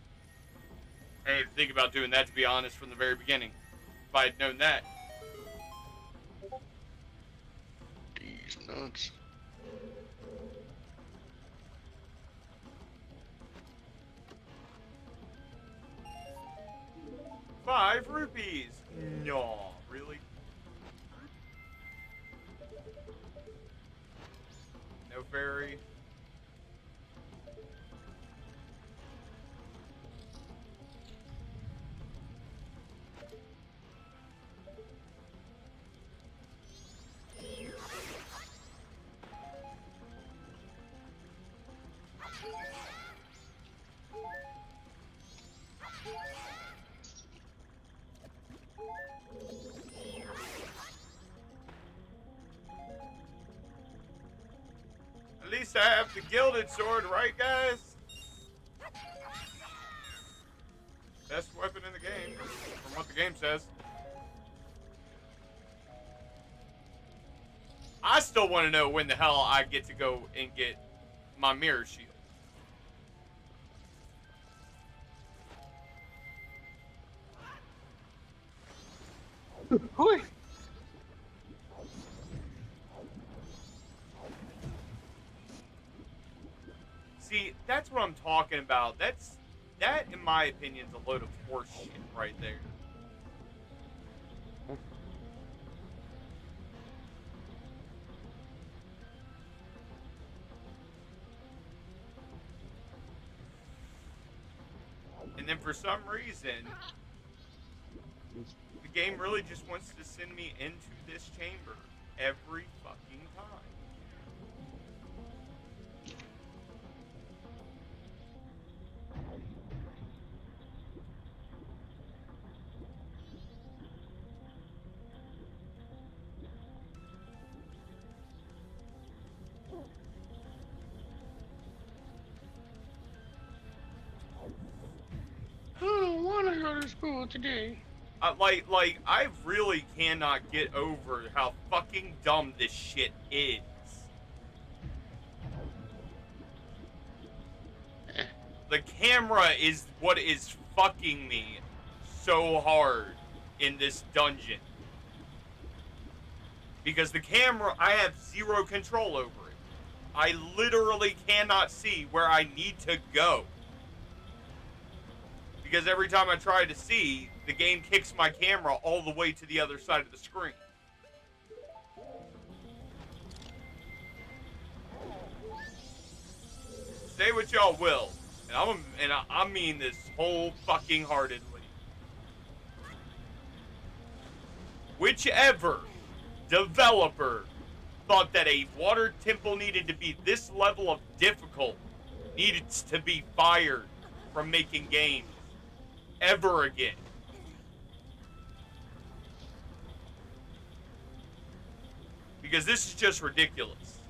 I didn't even think about doing that, to be honest, from the very beginning. If I had known that. These nuts. 5 rupees. No, really? No fairy. to have the gilded sword, right, guys? Best weapon in the game, from what the game says. I still want to know when the hell I get to go and get my mirror shield. Hoi. See, that's what I'm talking about. That, in my opinion, is a load of horse shit right there. And then for some reason, the game really just wants to send me into this chamber every fucking time. I don't want to go to school today. I really cannot get over how fucking dumb this shit is. The camera is what is fucking me so hard in this dungeon. Because the camera, I have zero control over it. I literally cannot see where I need to go. Because every time I try to see, the game kicks my camera all the way to the other side of the screen. Say what y'all will, and I mean this whole fucking heartedly. Whichever developer thought that a water temple needed to be this level of difficult needed to be fired from making games ever again. Because this is just ridiculous.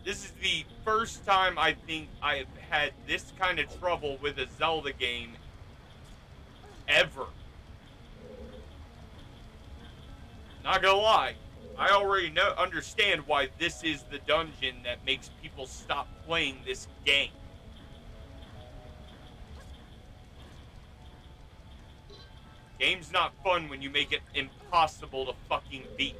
This is the first time I think I've had this kind of trouble with a Zelda game ever. Not gonna lie, I already understand why this is the dungeon that makes people stop playing this game. Game's not fun when you make it impossible to fucking beat.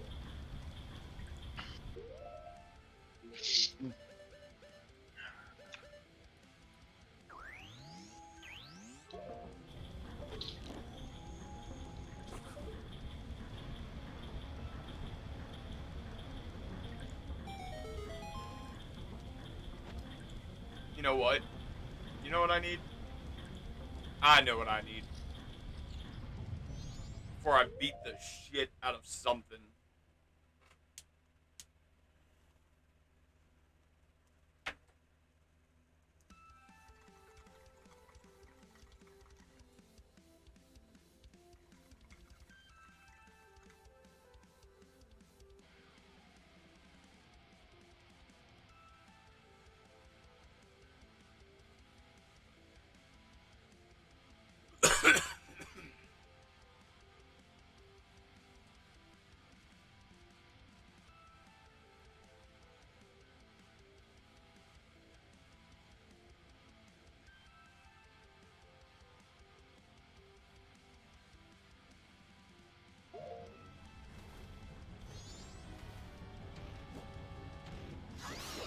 You know what? You know what I need? I know what I need. Before I beat the shit out of something.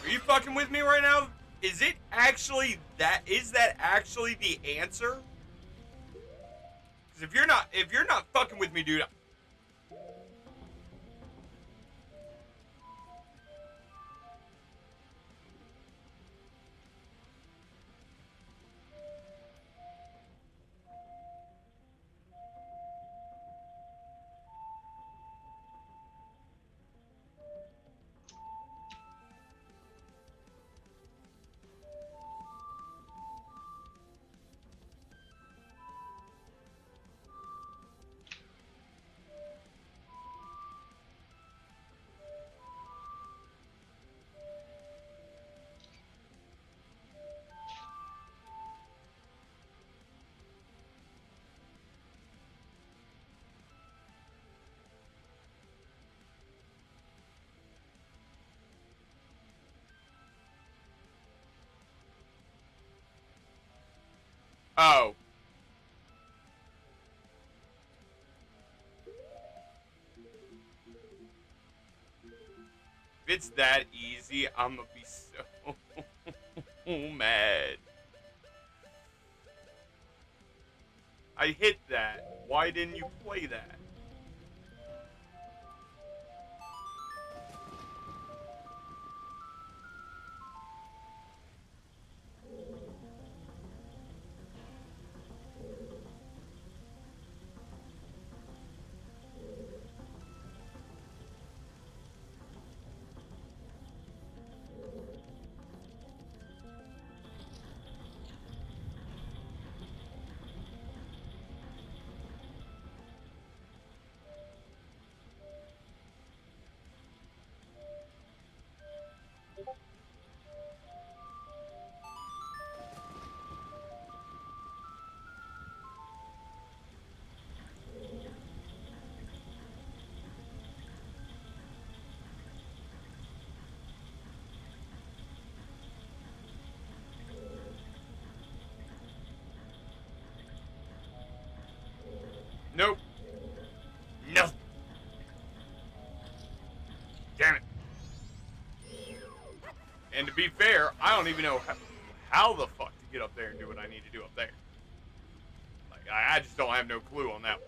Are you fucking with me right now? Is it actually that? Is that actually the answer? Because if you're not fucking with me, dude. Oh. If it's that easy, I'm gonna be so mad. I hit that. Why didn't you play that? Nope. No. Damn it. And to be fair, I don't even know how the fuck to get up there and do what I need to do up there. Like, I just don't have no clue on that one.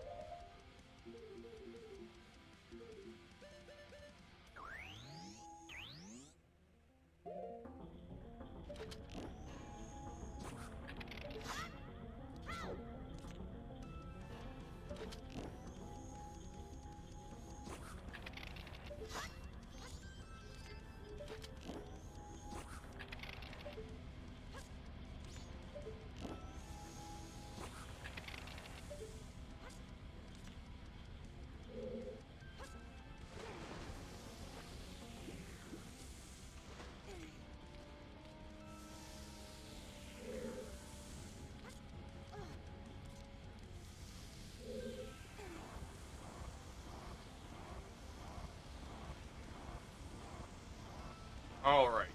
All right.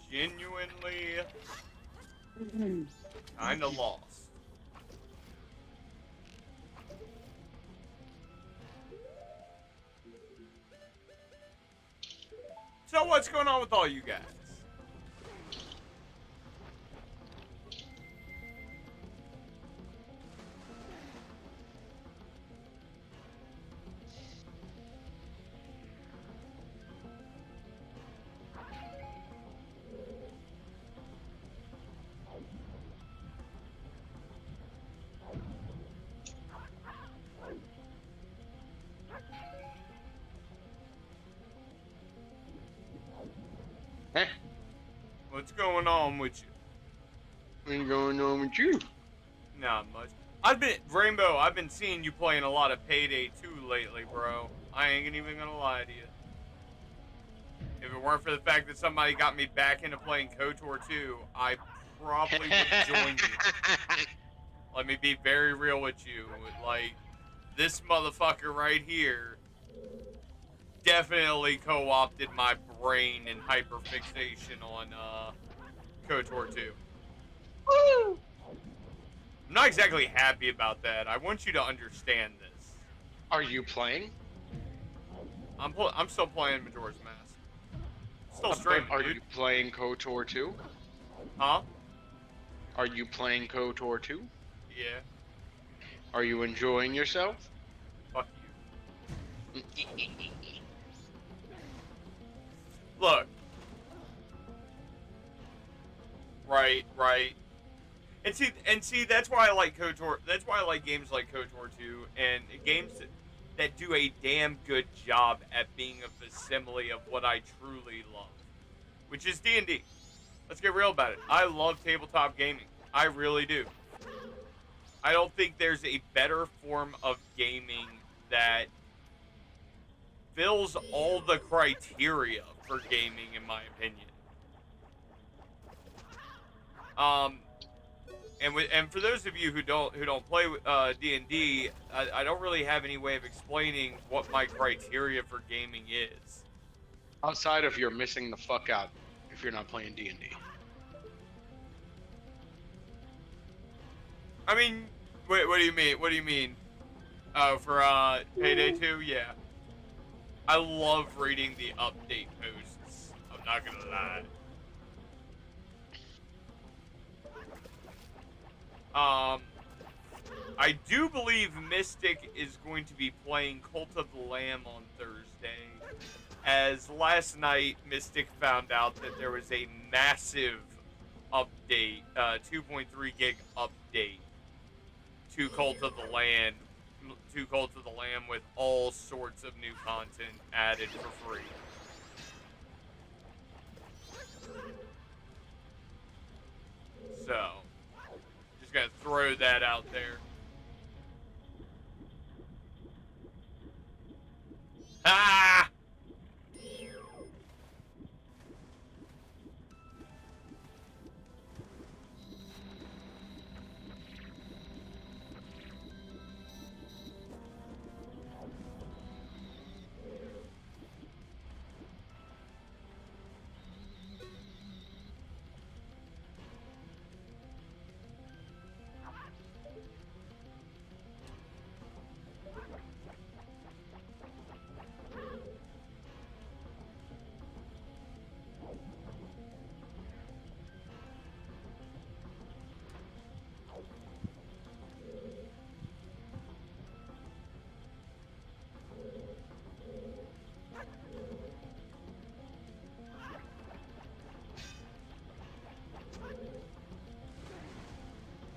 Genuinely kind of lost. So what's going on with all you guys? Eh? What's going on with you? What's going on with you? Not much. Rainbow, I've been seeing you playing a lot of Payday 2 lately, bro. I ain't even gonna lie to you. If it weren't for the fact that somebody got me back into playing KOTOR 2, I probably would join you. Let me be very real with you. Like, this motherfucker right here definitely co-opted my brain and hyperfixation on KOTOR 2. Woo! I'm not exactly happy about that. I want you to understand this. Are you playing? I'm still playing Majora's Mask. Still streaming, Are dude. you playing KOTOR 2? Huh? Are you playing KOTOR 2? Yeah. Are you enjoying yourself? Fuck you. Look. Right. And see, that's why I like KOTOR. That's why I like games like KOTOR 2 and games that do a damn good job at being a facsimile of what I truly love, which is D&D. Let's get real about it. I love tabletop gaming. I really do. I don't think there's a better form of gaming that fills all the criteria for gaming, in my opinion. And for those of you who don't play D&D, I don't really have any way of explaining what my criteria for gaming is. Outside of you're missing the fuck out if you're not playing D&D. I mean, wait, what do you mean? What do you mean? Oh, for Payday 2, yeah. I love reading the update posts. I'm not gonna lie. I do believe Mystic is going to be playing Cult of the Lamb on Thursday, as last night Mystic found out that there was a massive update, 2.3 gig update to Cult of the Lamb, with all sorts of new content added for free. So, just gonna throw that out there. Ah!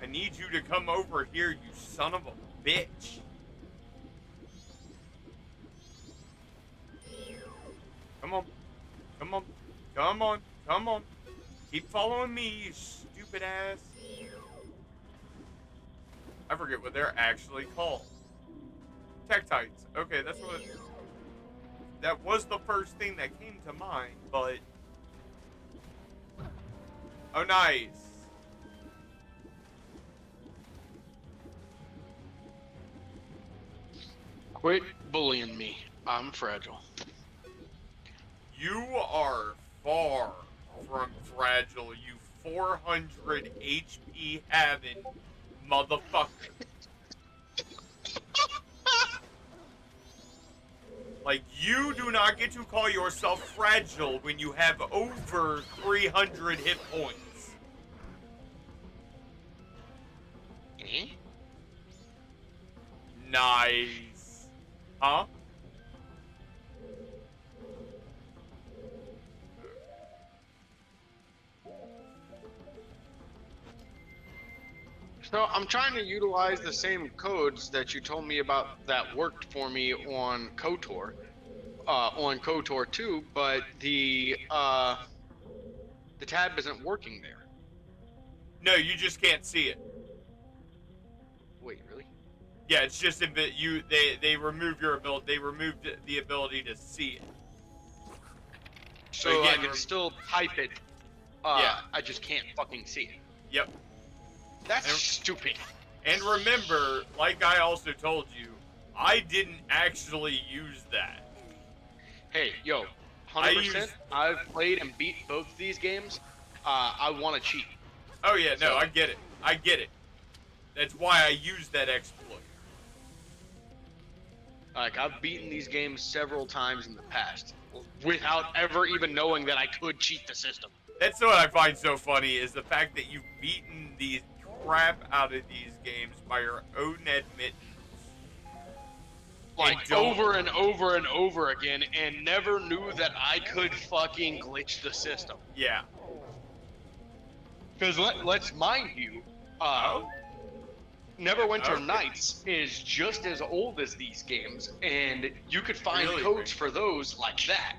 I need you to come over here, you son of a bitch. Come on. Come on. Come on. Come on. Keep following me, you stupid ass. I forget what they're actually called. Tektites. Okay, that's what... That was the first thing that came to mind, but... Oh, nice. Quit bullying me. I'm fragile. You are far from fragile, you 400 HP having motherfucker. Like, you do not get to call yourself fragile when you have over 300 hit points. Eh? Nice. Huh? So I'm trying to utilize the same codes that you told me about that worked for me on KOTOR, on KOTOR 2, but the tab isn't working there. No, you just can't see it. Wait, really? Yeah, it's just they remove your ability. They removed the ability to see it. So again, I can still type it. Yeah. I just can't fucking see it. Yep. That's stupid. And remember, like I also told you, I didn't actually use that. Hey, yo, 100%. I've played and beat both of these games. I want to cheat. Oh yeah, no, I get it. I get it. That's why I used that exploit. Like, I've beaten these games several times in the past without ever even knowing that I could cheat the system. That's what I find so funny is the fact that you've beaten the crap out of these games by your own admittance. Like, over and over and over again, and never knew that I could fucking glitch the system. Yeah. Because let's mind you, Neverwinter Nights is just as old as these games, and you could find codes for those like that.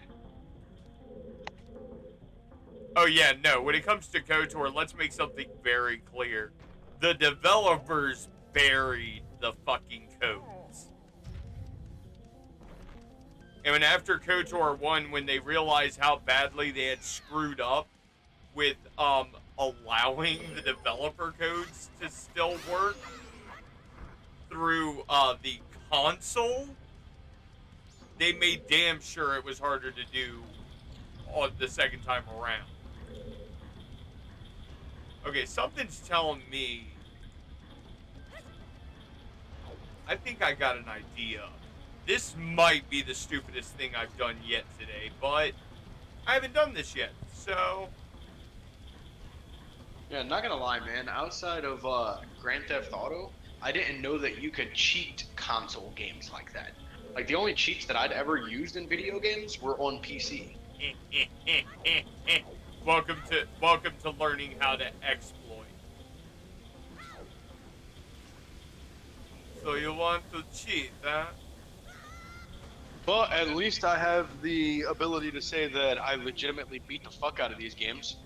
Oh yeah, no, when it comes to KOTOR, let's make something very clear. The developers buried the fucking codes. And when after KOTOR 1, when they realized how badly they had screwed up with allowing the developer codes to still work through the console, they made damn sure it was harder to do on the second time around. Okay, something's telling me. I think I got an idea. This might be the stupidest thing I've done yet today, but I haven't done this yet, so. Yeah, not gonna lie, man. Outside of Grand Theft Auto, I didn't know that you could cheat console games like that. Like, the only cheats that I'd ever used in video games were on PC. Welcome to learning how to exploit. So you want to cheat, huh? But at least I have the ability to say that I legitimately beat the fuck out of these games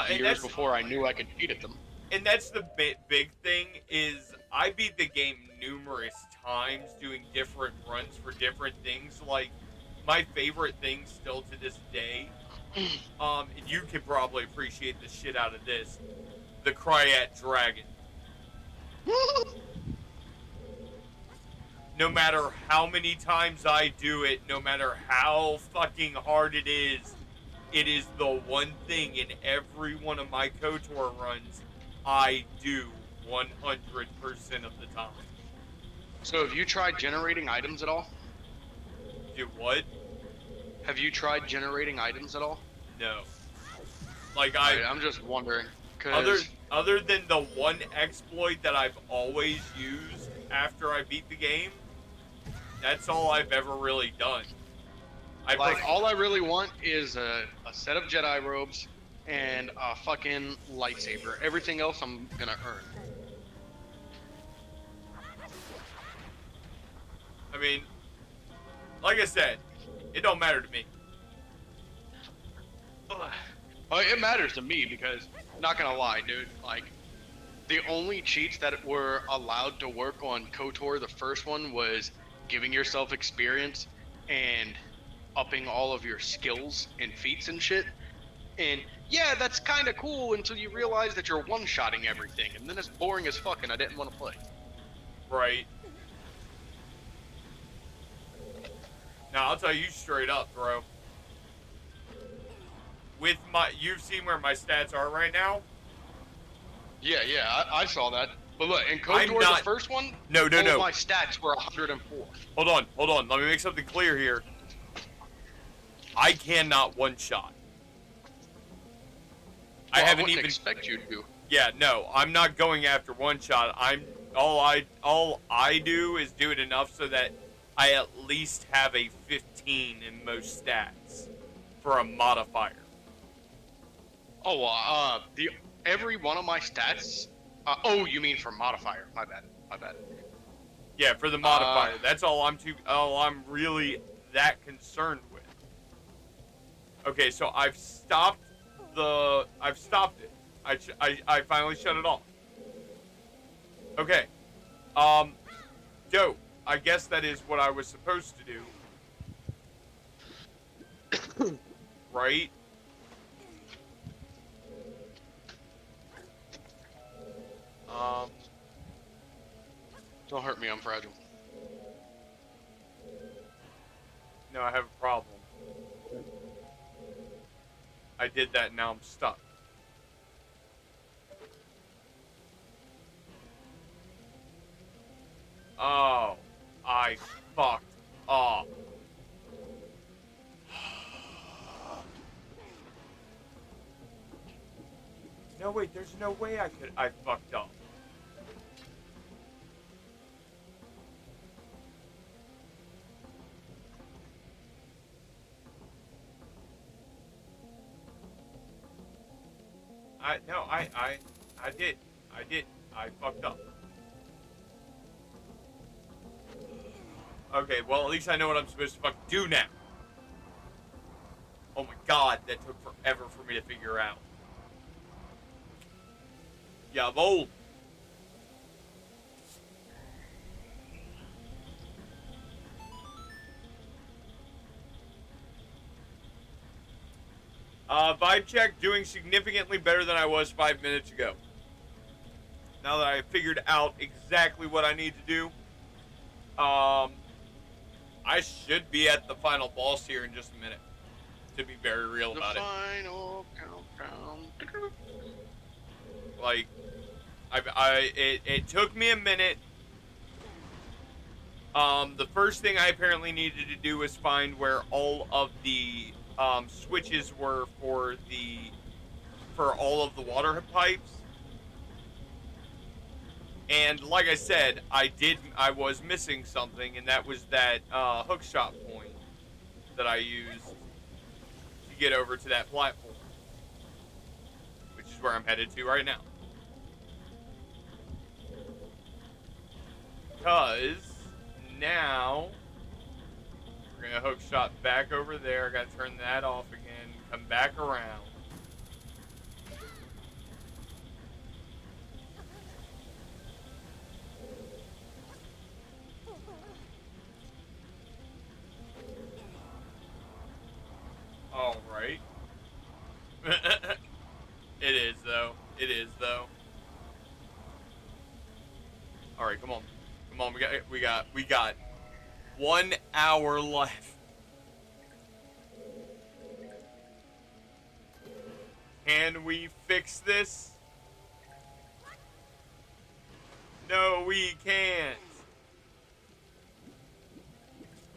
years before I knew I could cheat at them. And that's the big thing is I beat the game numerous times doing different runs for different things. Like, my favorite thing still to this day, and you can probably appreciate the shit out of this, the Cryat Dragon. No matter how many times I do it, no matter how fucking hard it is the one thing in every one of my KOTOR runs I do 100% of the time. So have you tried generating items at all? Do what? Have you tried generating items at all? No. Like, I'm just wondering. Cause other than the one exploit that I've always used after I beat the game, that's all I've ever really done. All I really want is a set of Jedi robes and a fucking lightsaber. Everything else I'm gonna earn. I mean, like I said, it don't matter to me. It matters to me because, not gonna lie, dude, like, the only cheats that were allowed to work on KOTOR, the first one, was giving yourself experience and upping all of your skills and feats and shit. And yeah, that's kind of cool until you realize that you're one-shotting everything, and then it's boring as fuck and I didn't want to play. Right. Now, I'll tell you straight up, bro. With you've seen where my stats are right now? Yeah, I saw that. But look, in KOTOR, the first one, no. my stats were 104. Hold on. Let me make something clear here. I cannot one-shot. I haven't even expect you to. Yeah, no, I'm not going after one-shot. All I do is do it enough so that I at least have a 15 in most stats for a modifier. Oh, every one of my stats. You mean for modifier? My bad. Yeah, for the modifier. That's all I'm really that concerned with. Okay, so I've stopped I've stopped it. I finally shut it off. Okay. Dope. I guess that is what I was supposed to do. Right? Don't hurt me, I'm fragile. No, I have a problem. I did that and now I'm stuck. Oh, I fucked up. No, wait, there's no way I fucked up. I did. I fucked up. Okay, well, at least I know what I'm supposed to fucking do now. Oh my god, that took forever for me to figure out. Jawohl. Vibe check, doing significantly better than I was 5 minutes ago. Now that I figured out exactly what I need to do, I should be at the final boss here in just a minute. To be very real about it. The final countdown. Like, it took me a minute. The first thing I apparently needed to do was find where all of the switches were for all of the water pipes. And like I said, I was missing something, and that was that hook shot point that I used to get over to that platform, which is where I'm headed to right now. Because now we're gonna hook shot back over there. I gotta turn that off again, come back around. All right. It is though. It is though. All right, come on. Come on, we got 1 hour left. Can we fix this? No, we can't.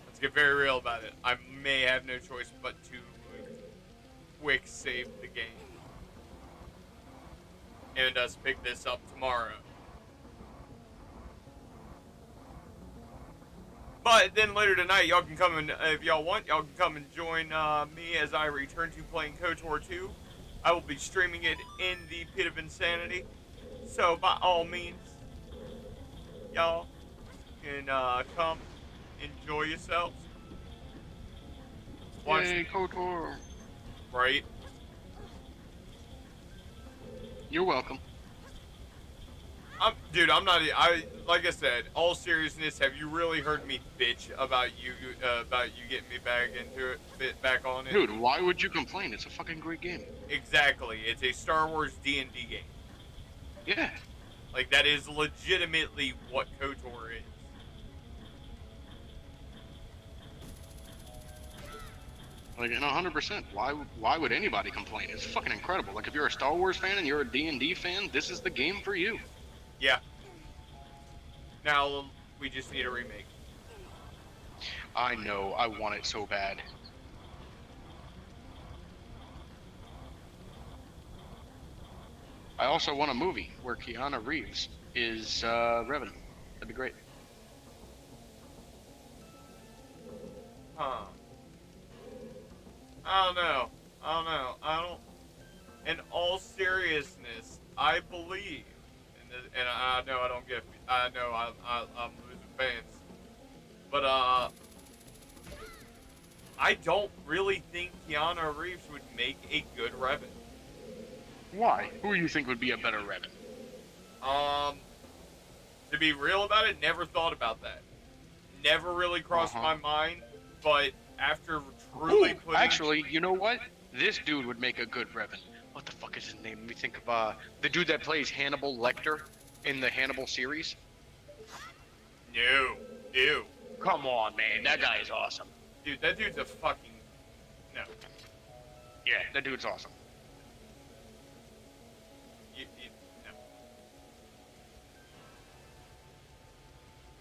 Let's get very real about it. I may have no choice but to quick save the game. And us pick this up tomorrow. But then later tonight, y'all can come and, if y'all want, y'all can come and join me as I return to playing KOTOR 2. I will be streaming it in the Pit of Insanity. So by all means, y'all can come enjoy yourselves. Watch KOTOR. Right? You're welcome. Dude, I'm not. Like I said, all seriousness, have you really heard me bitch about you getting me back into it, back on it? Dude, why would you complain? It's a fucking great game. Exactly, it's a Star Wars D&D game. Yeah. Like that is legitimately what KOTOR is. Like, and 100%. Why would anybody complain? It's fucking incredible. Like, if you're a Star Wars fan and you're a D&D fan, this is the game for you. Yeah. Now, we just need a remake. I know. I want it so bad. I also want a movie where Keanu Reeves is Revan. That'd be great. Huh. I don't know. In all seriousness, I believe, and I know I don't get, I know I'm losing fans, but I don't really think Keanu Reeves would make a good Revan. Why? Who do you think would be a better Revan? To be real about it, never thought about that. Never really crossed my mind, but after truly putting... Actually, you know what? This dude would make a good Revan. What the fuck is his name? Let me think of the dude that plays Hannibal Lecter in the Hannibal series. No. Ew. Come on, man. That guy is awesome. Dude, that dude's a fucking... No. Yeah, that dude's awesome. No.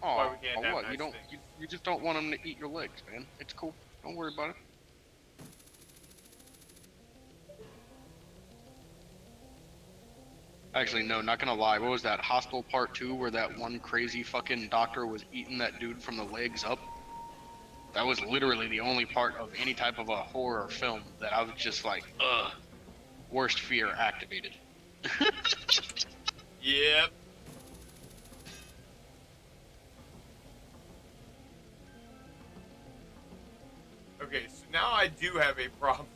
Oh, Why we can't have what? nice You don't. things. You just don't want him to eat your legs, man. It's cool. Don't worry about it. Actually, no, not gonna lie. What was that? Hostel Part 2, where that one crazy fucking doctor was eating that dude from the legs up? That was literally the only part of any type of a horror film that I was just like, ugh. Worst fear activated. Yep. Okay, so now I do have a problem.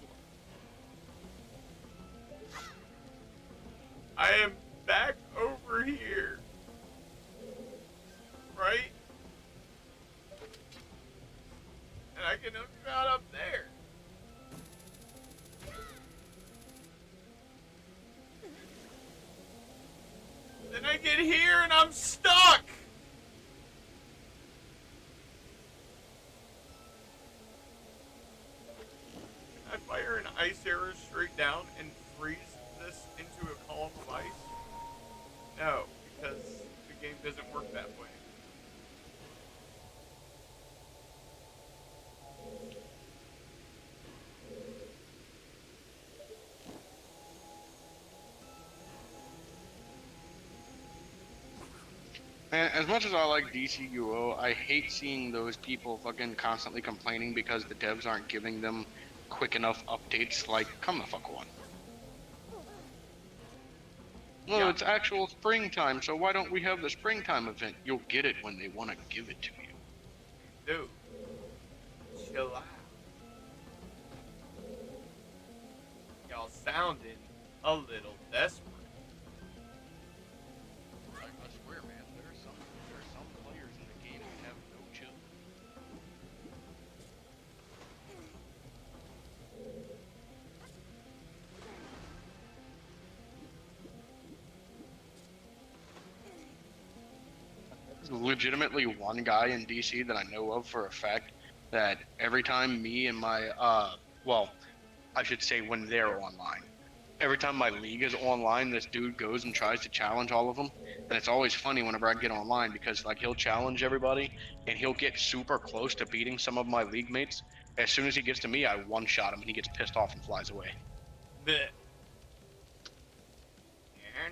I am back over here. Right? And I can hook him out up there. Then I get here and I'm stuck. Can I fire an ice arrow straight down and freeze this into a column of ice? No, because the game doesn't work that way. Man, as much as I like DCUO, I hate seeing those people fucking constantly complaining because the devs aren't giving them quick enough updates. Like, come the fuck on. Well, Yeah. it's actual springtime, so why don't we have the springtime event? You'll get it when they want to give it to you. Dude, chill out. Y'all sounding a little desperate. I swear, man, there are some players in the game who have no chill. There's legitimately one guy in DC that I know of for a fact that every time me and my well, I should say when they're online. Every time my league is online, this dude goes and tries to challenge all of them. And it's always funny whenever I get online because like he'll challenge everybody and he'll get super close to beating some of my league mates. As soon as he gets to me, I one-shot him and he gets pissed off and flies away. Bleh.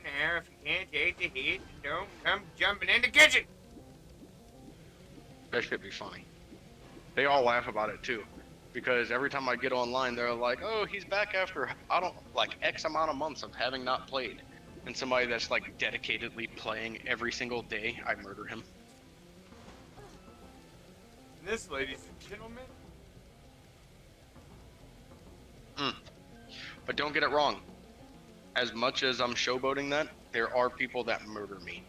Now, if you can't take the heat, don't come jumping in the kitchen. That should be funny. They all laugh about it too. Because every time I get online, they're like, oh, he's back after, I don't, like, X amount of months of having not played. And somebody that's, like, dedicatedly playing every single day, I murder him. And this, ladies and gentlemen, But don't get it wrong. As much as I'm showboating that, there are people that murder me.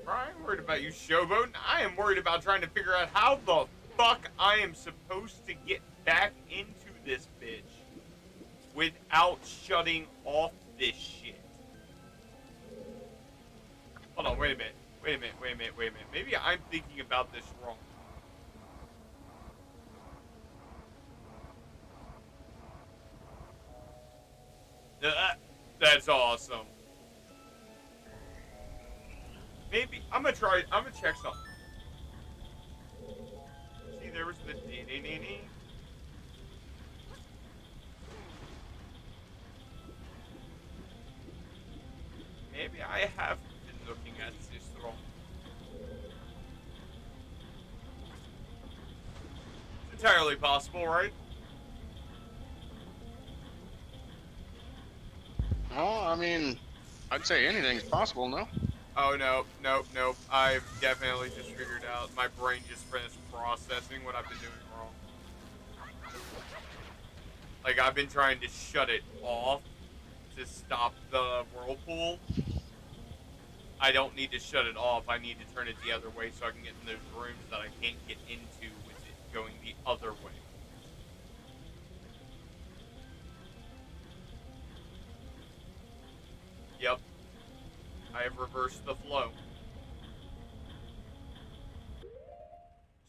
I ain't worried about you showboating. I am worried about trying to figure out how the fuck I am supposed to get back into this bitch without shutting off this shit. Hold on, wait a minute. Maybe I'm thinking about this wrong. That's awesome. Maybe I'm gonna check something. See, there was the dee. Maybe I have been looking at this wrong. It's entirely possible, right? Well, I mean, I'd say anything's possible, no? Oh, no, nope, nope. I've definitely just figured out. My brain just finished processing what I've been doing wrong. Like, I've been trying to shut it off to stop the whirlpool. I don't need to shut it off. I need to turn it the other way so I can get in those rooms that I can't get into with it going the other way. Yep. I have reversed the flow.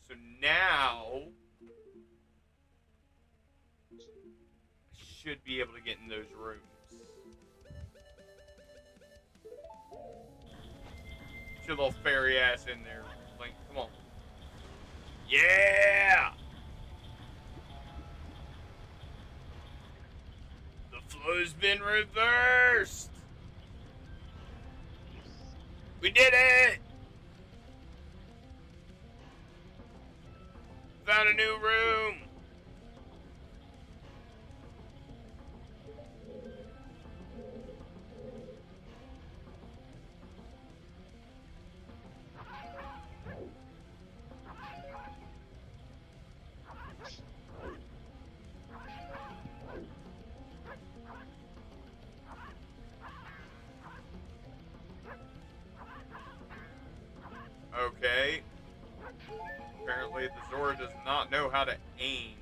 So now I should be able to get in those rooms. Get your little fairy ass in there, Link. Come on. Yeah! The flow's been reversed! We did it! Found a new room! Okay. Apparently the Zora does not know how to aim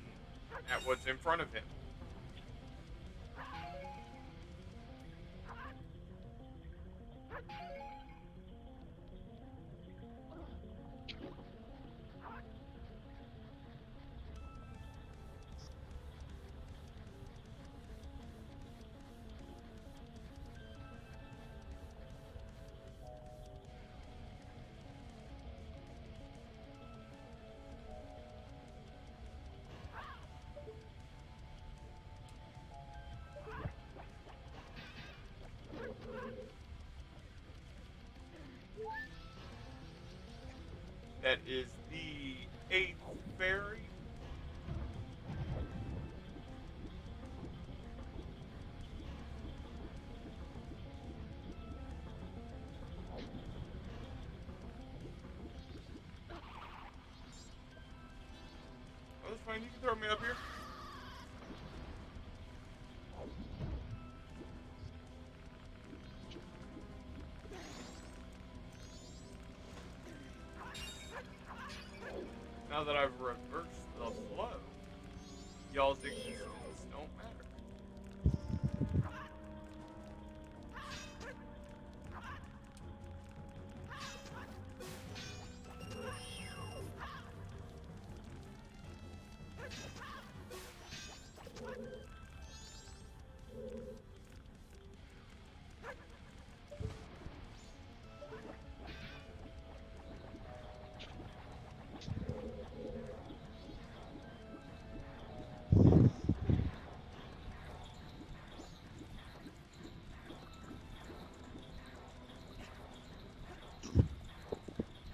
at what's in front of him. That is the 8th fairy. Oh, that's fine. You can throw me up here. Now that I've reversed the flow, y'all's existence don't matter.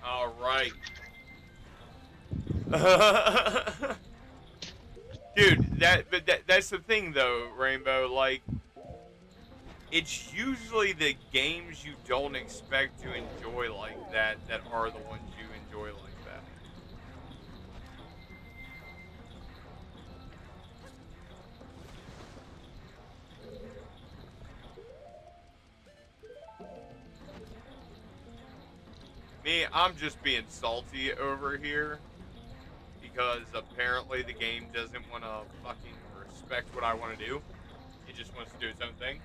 All right. Dude, that's the thing though, Rainbow. Like, it's usually the games you don't expect to enjoy like that that are the ones you enjoy like that. Me, I'm just being salty over here because apparently the game doesn't want to fucking respect what I want to do. It just wants to do its own thing.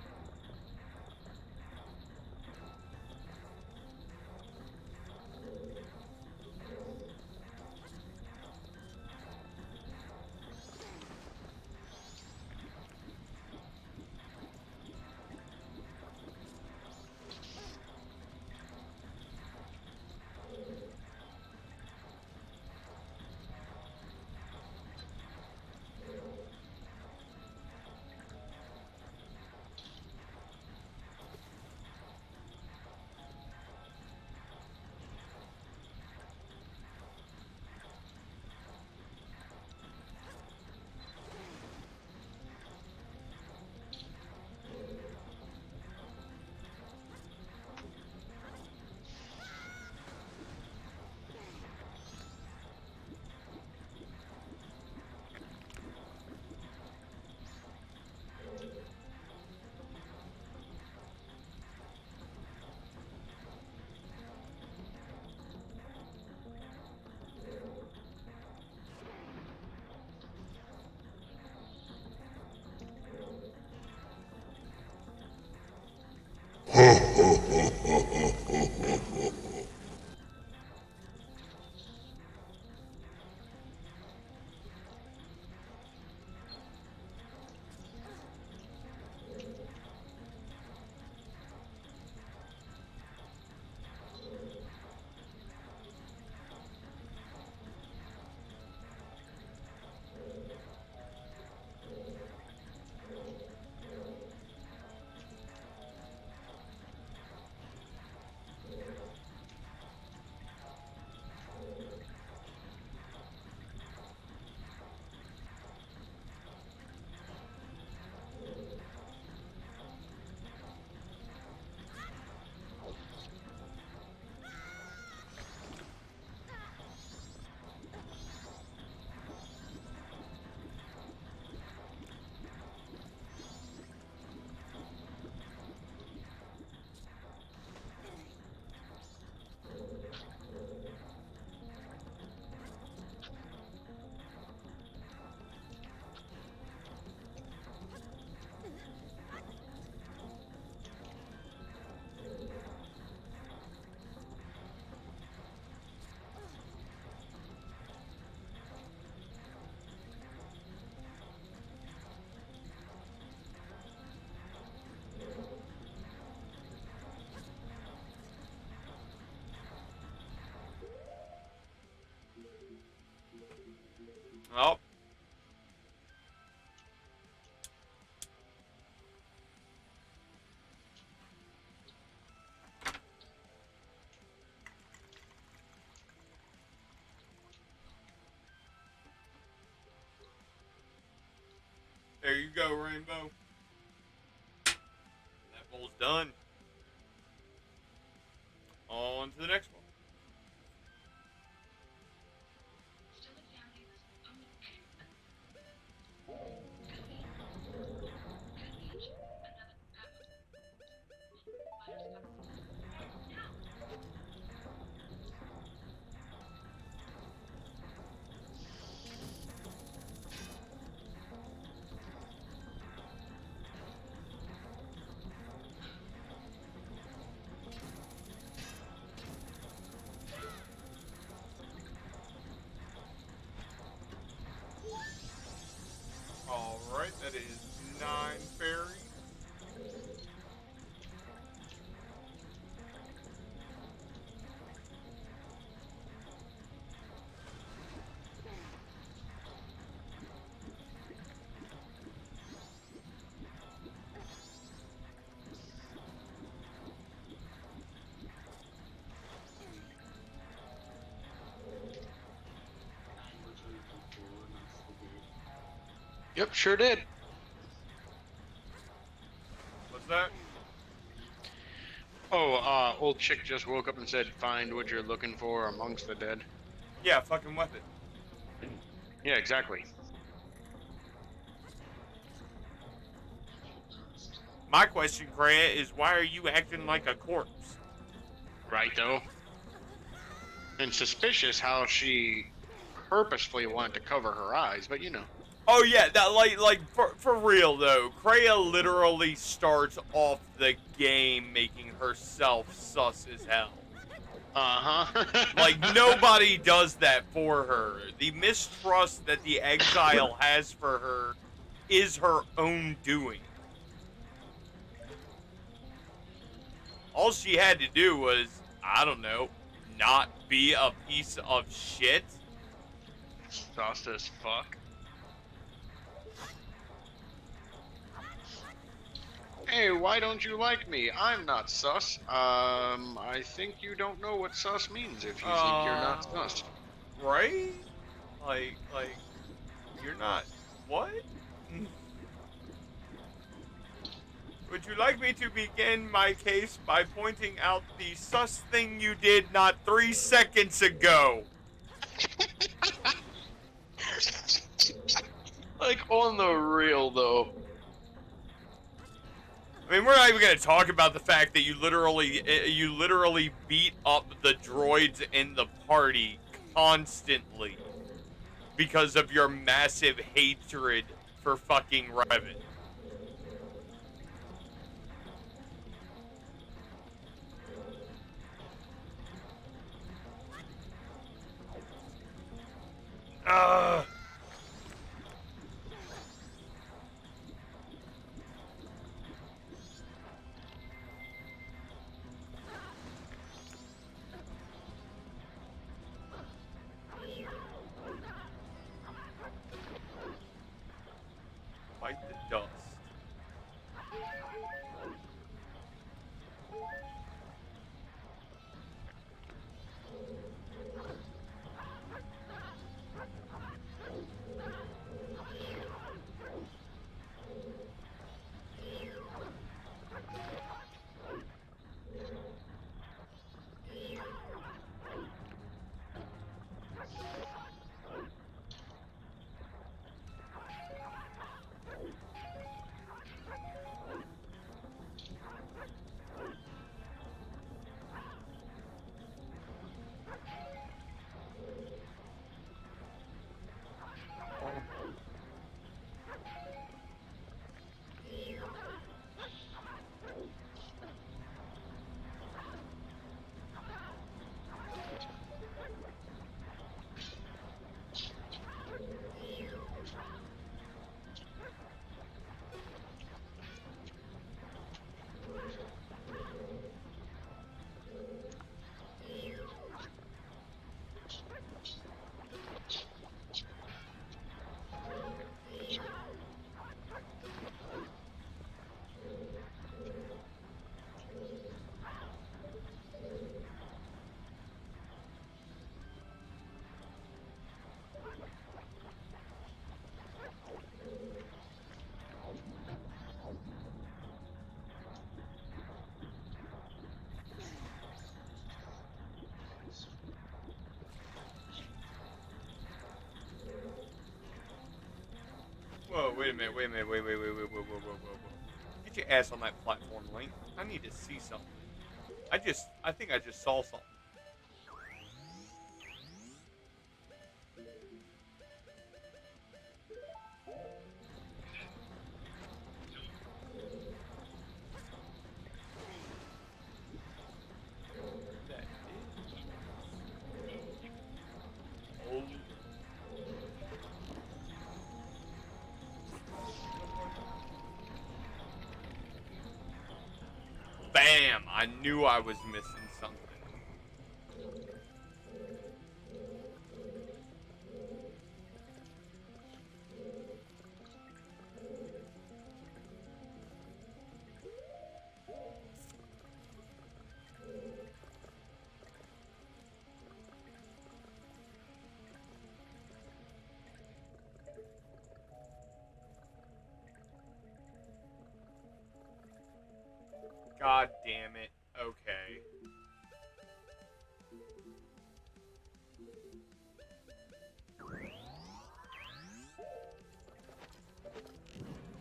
Oh. There you go, Rainbow. That bowl's done. On to the next one. Alright, that is 9 fairies. Yep, sure did. What's that? Oh, old chick just woke up and said, "Find what you're looking for amongst the dead." Yeah, fucking weapon. Yeah, exactly. My question, Kreia, is why are you acting like a corpse? Right, though. And suspicious how she purposefully wanted to cover her eyes, but you know. Oh yeah, that like for real though, Kreia literally starts off the game making herself sus as hell. Uh-huh. Like nobody does that for her. The mistrust that the exile has for her is her own doing. All she had to do was, I don't know, not be a piece of shit. Sauce as fuck. Hey, why don't you like me? I'm not sus. I think you don't know what sus means if you think you're not sus. Right? Like, you're not, what? Would you like me to begin my case by pointing out the sus thing you did not 3 seconds ago? Like, on the real, though. I mean, we're not even gonna talk about the fact that you literally beat up the droids in the party constantly because of your massive hatred for fucking Revan. Ugh. Fight the dust. Whoa, wait a minute, wait a minute, wait. Get your ass on that platform, Link. I need to see something. I think I just saw something. That is. Oh. Bam! I knew I was missing something. God damn it. Okay.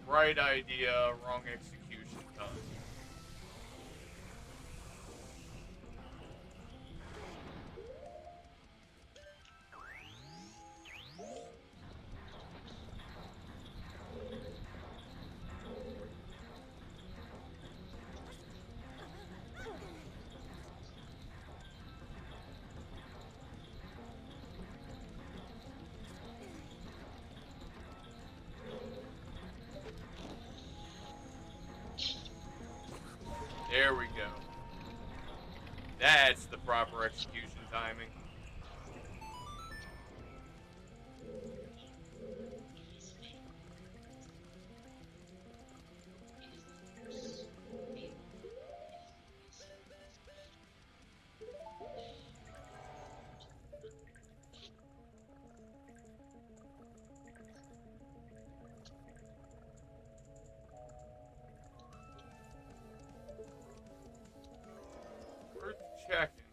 Right idea, wrong execution time. There we go. That's the proper execution timing. Worth checking.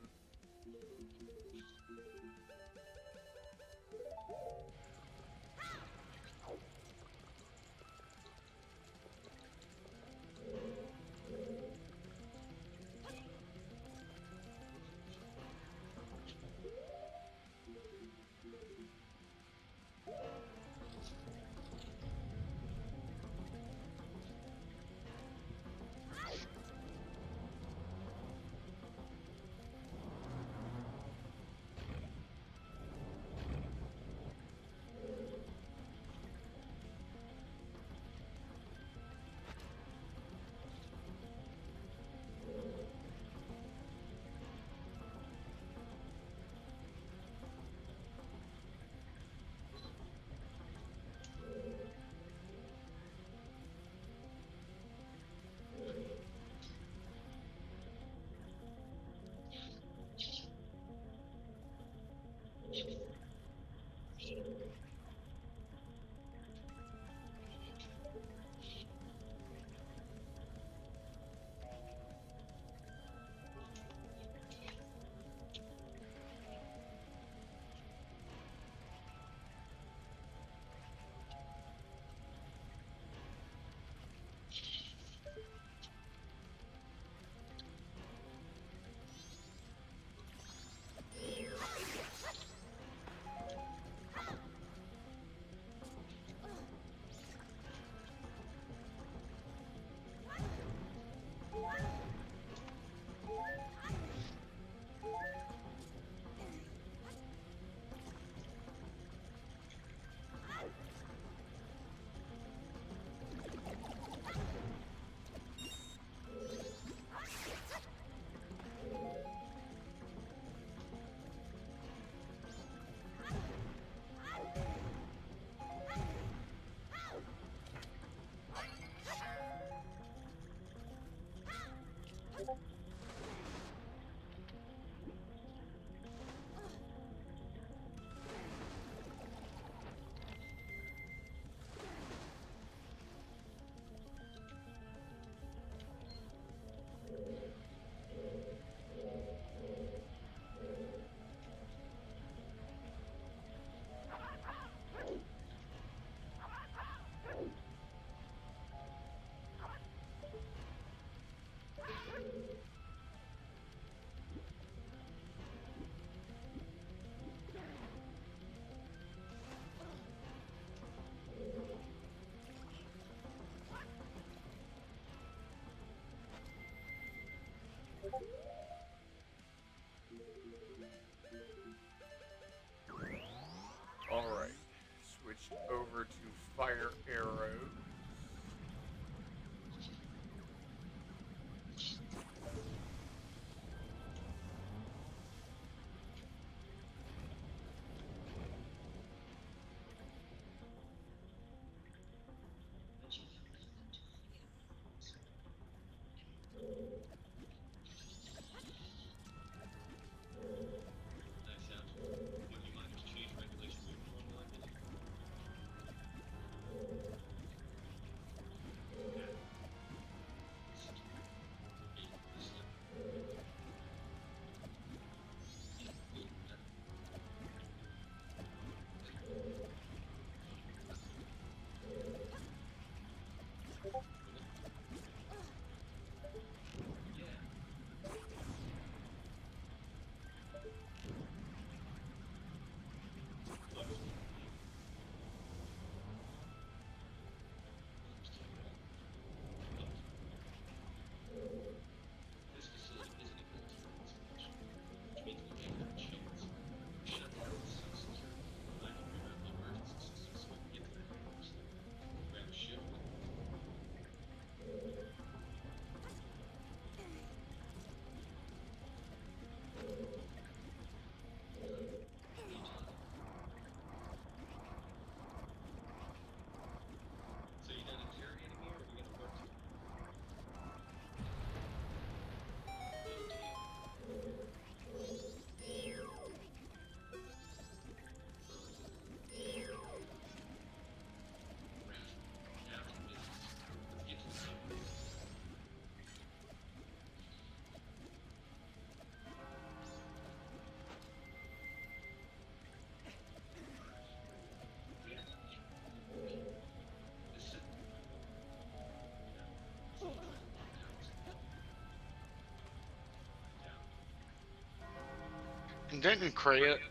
switched over to fire arrows.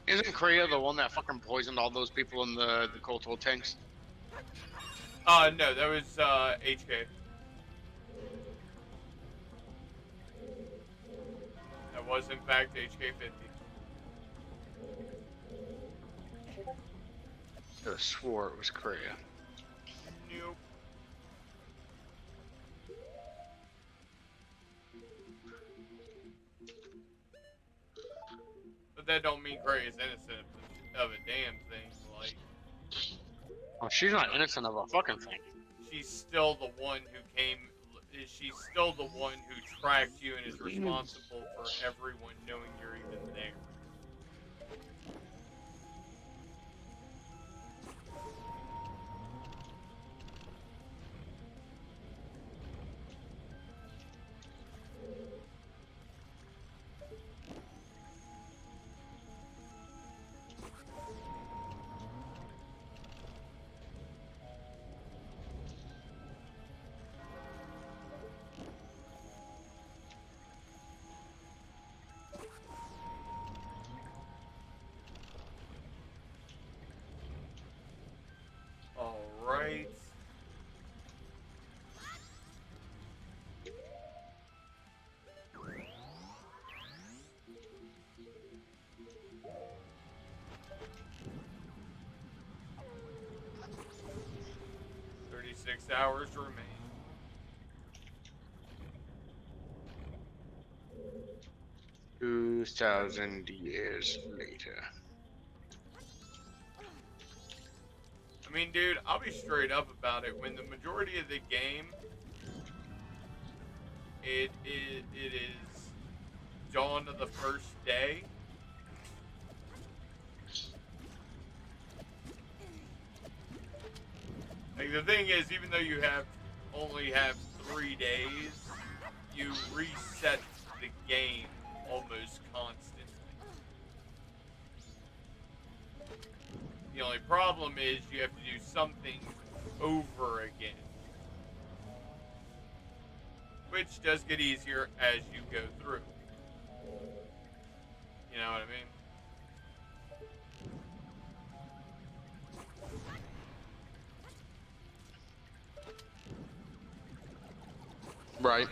Isn't Kreia the one that fucking poisoned all those people in the cultural tanks? No, that was HK. That was in fact HK-50. I swore it was Kreia. Nope. But that don't mean Gray is innocent of a damn thing. Like, Oh, she's not innocent of a fucking thing. she's still the one who came. She's still the one who tracked you and is responsible for everyone knowing you're even there. Alright. $36 remain. Years later. I mean, dude, I'll be straight up about it. When the majority of the game, it is dawn of the first day. Like, the thing is, even though you only have 3 days, you reset the game almost constantly. The only problem is you have to do something over again. Which does get easier as you go through. You know what I mean? Right.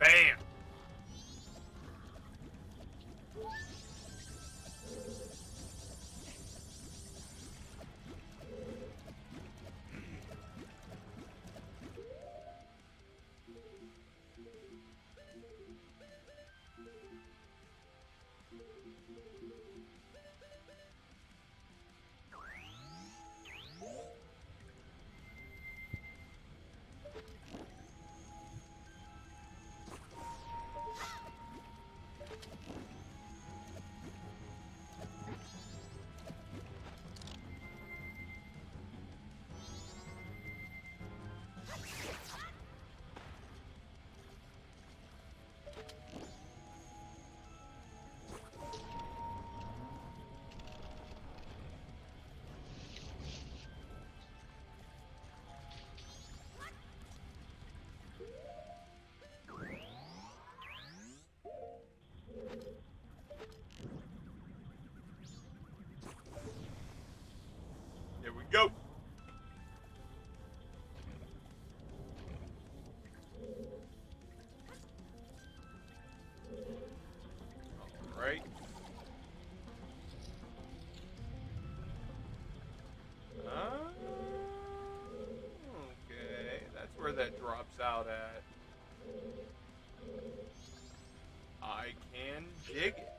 Bam! Here we go. All right. Okay, that's where that drops out at. I can dig it.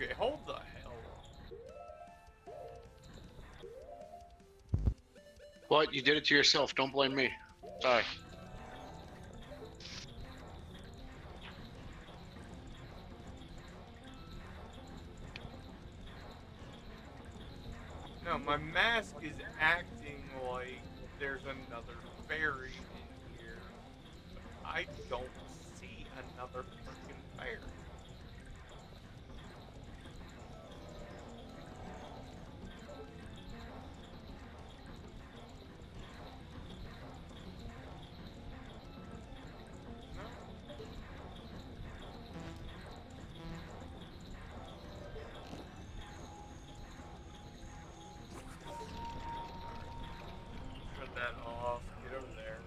Okay, hold the hell up. What? You did it to yourself. Don't blame me. Sorry. No, my mask is acting like there's another fairy in here. But I don't see another freaking fairy. Shut that off. Get over there.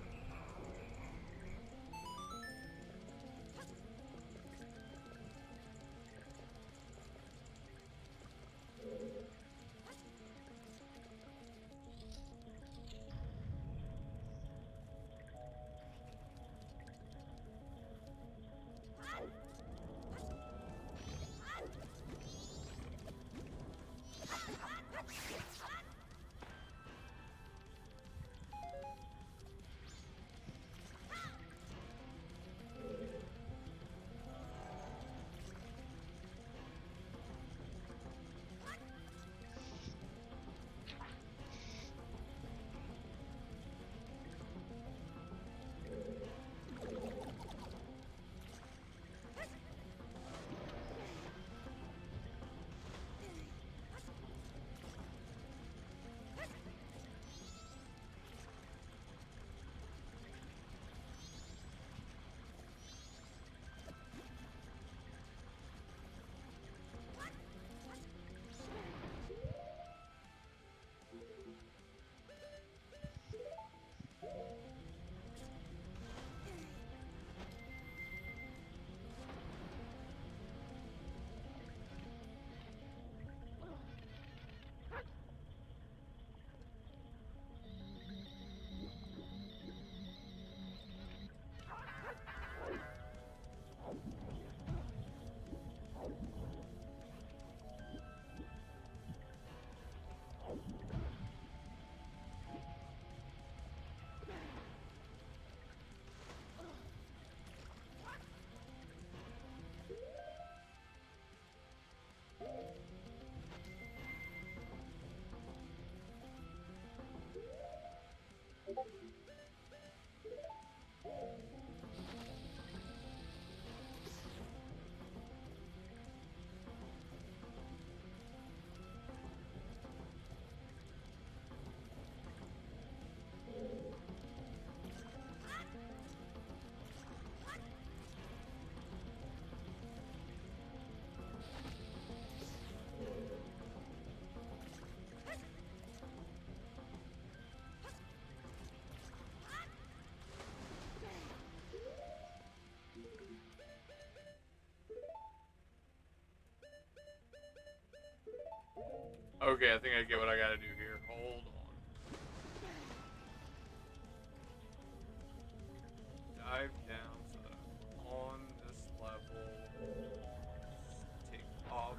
Okay, I think I get what I gotta do here. Hold on. Dive down so that I'm on this level. Take off.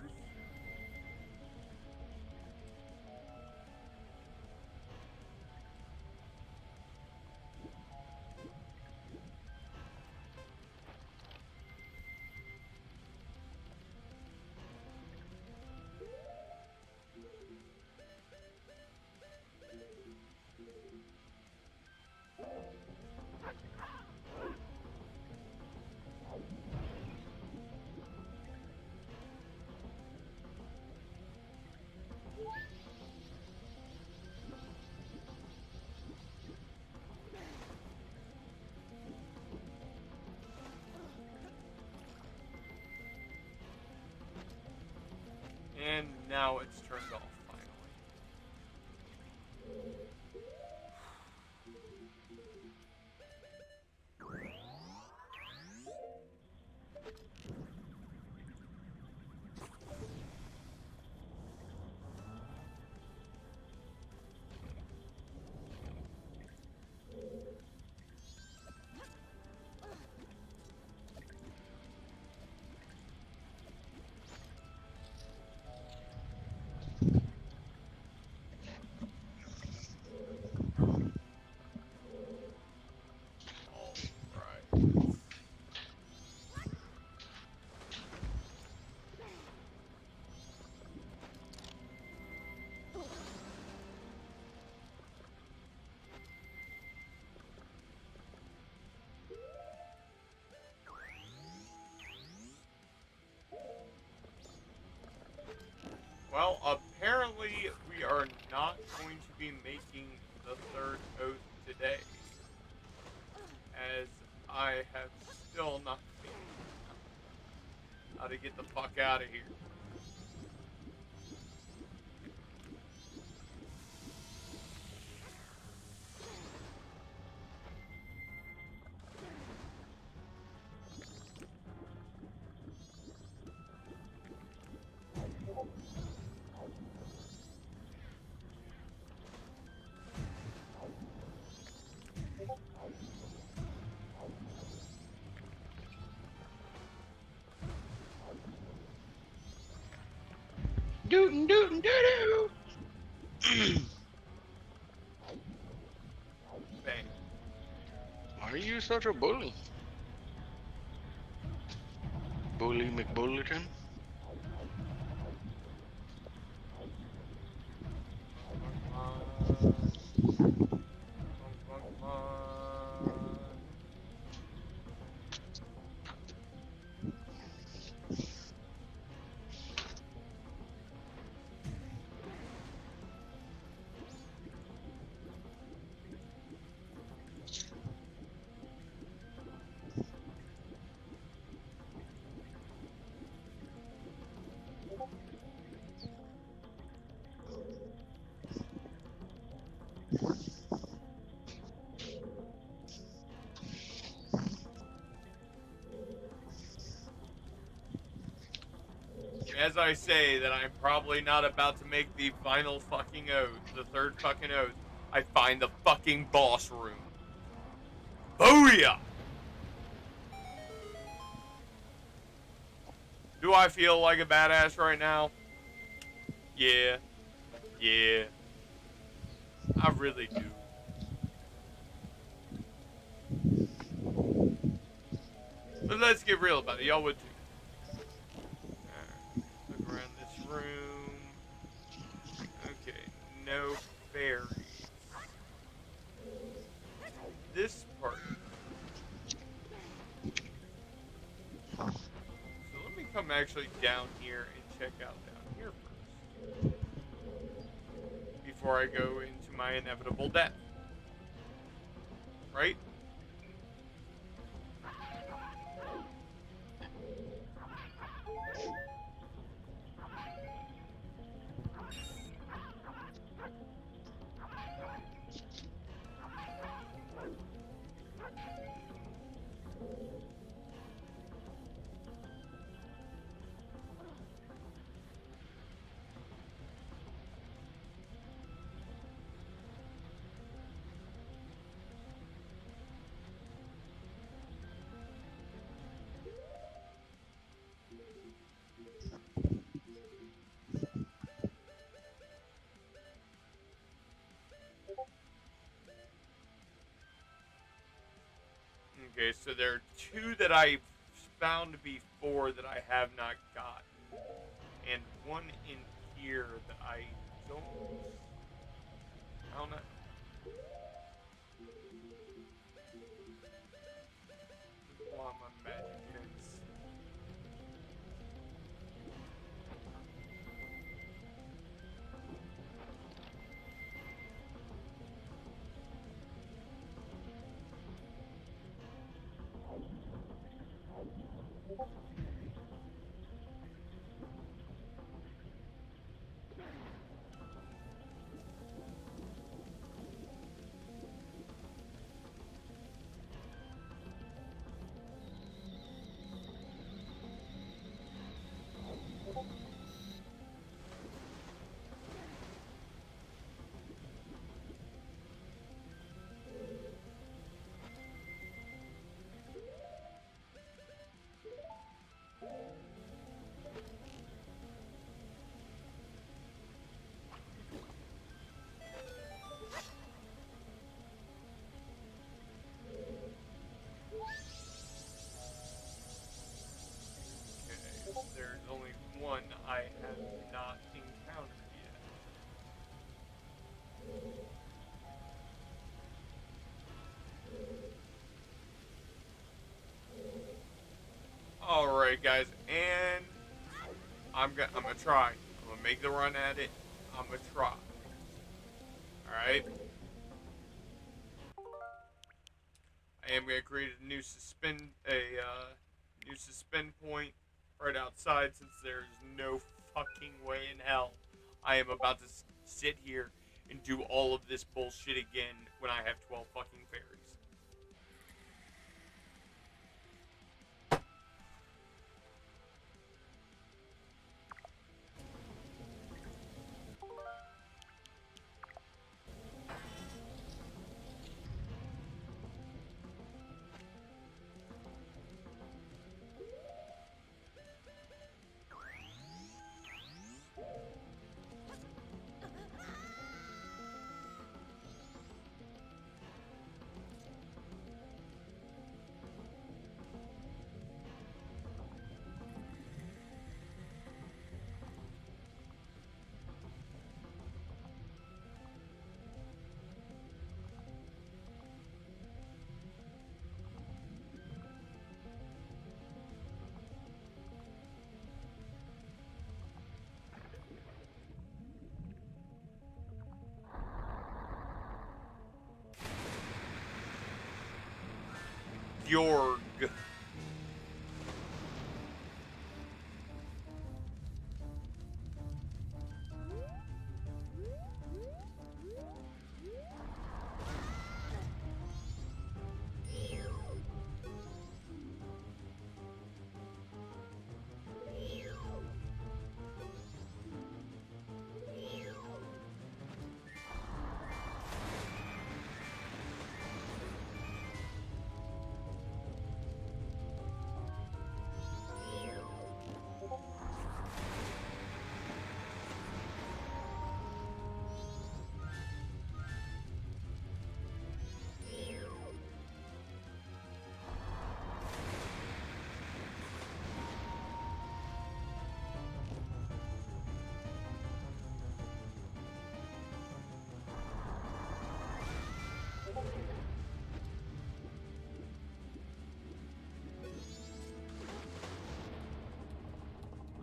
And now it's turned off, finally. Alright. Well, apparently we are not going to be making the third oath today, as I have still not figured out how to get the fuck out of here. Dootin' dootin' doo doo. Bang. Why are you such a bully? Bully McBulletin? As I say that I'm probably not about to make the final fucking oath, the third fucking oath, I find the fucking boss room. Booyah! Do I feel like a badass right now? Yeah. Yeah. I really do. But let's get real about it. Y'all would too. Alright. Look around this room. Okay. No fairies. This part. So let me come actually down here and check out down here first. Before I go into my inevitable death. Right? Okay, so there are two that I've found before that I have not gotten, and one in here that I don't know. Apply my magic mix. Okay, there's only one I have not encountered yet. Alright, guys, and I'm gonna try. I'm gonna make the run at it. I'm gonna try. Alright? I am gonna create a new suspend point right outside, since there's no fucking way in hell I am about to sit here and do all of this bullshit again when I have 12 fucking fairies. Yorg.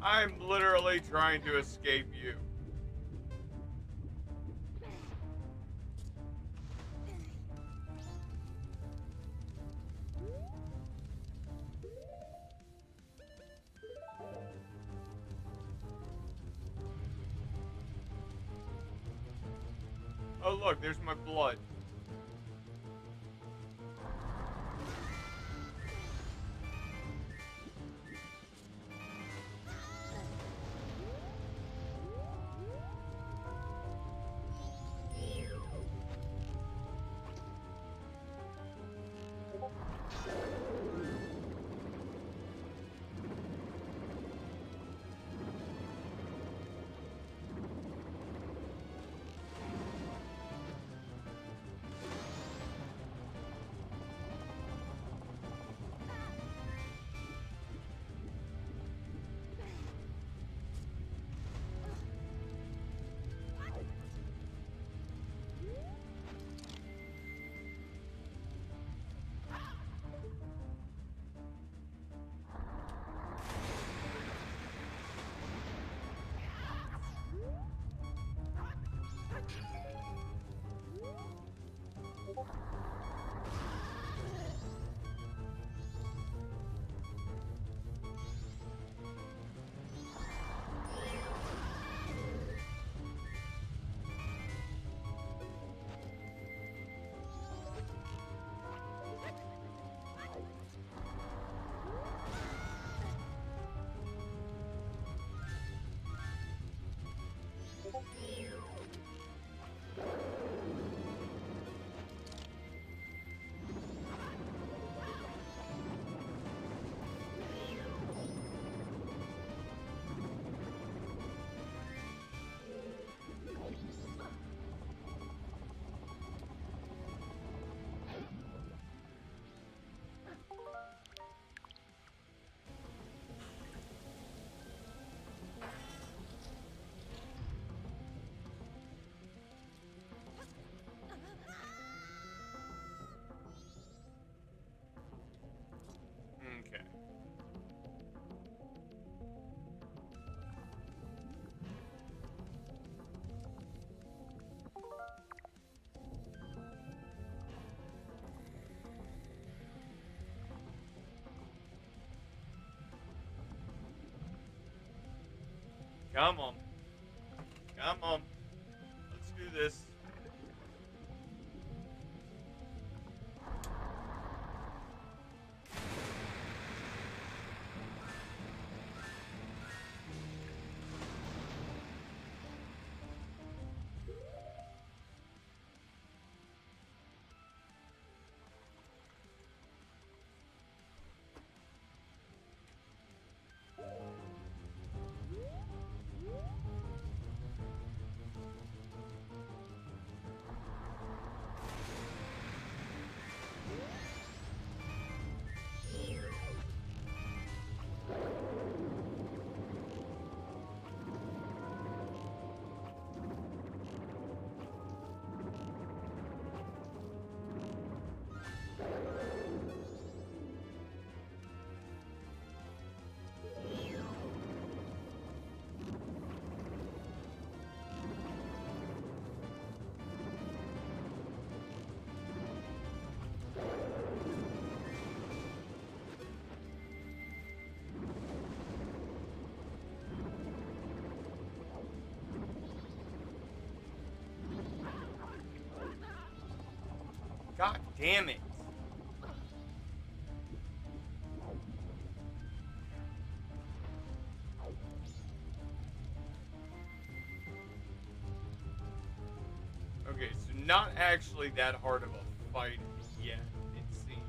I'm literally trying to escape you. Oh look, there's my blood. Come on. Come on. Let's do this. God damn it. Okay, so not actually that hard of a fight yet, it seems.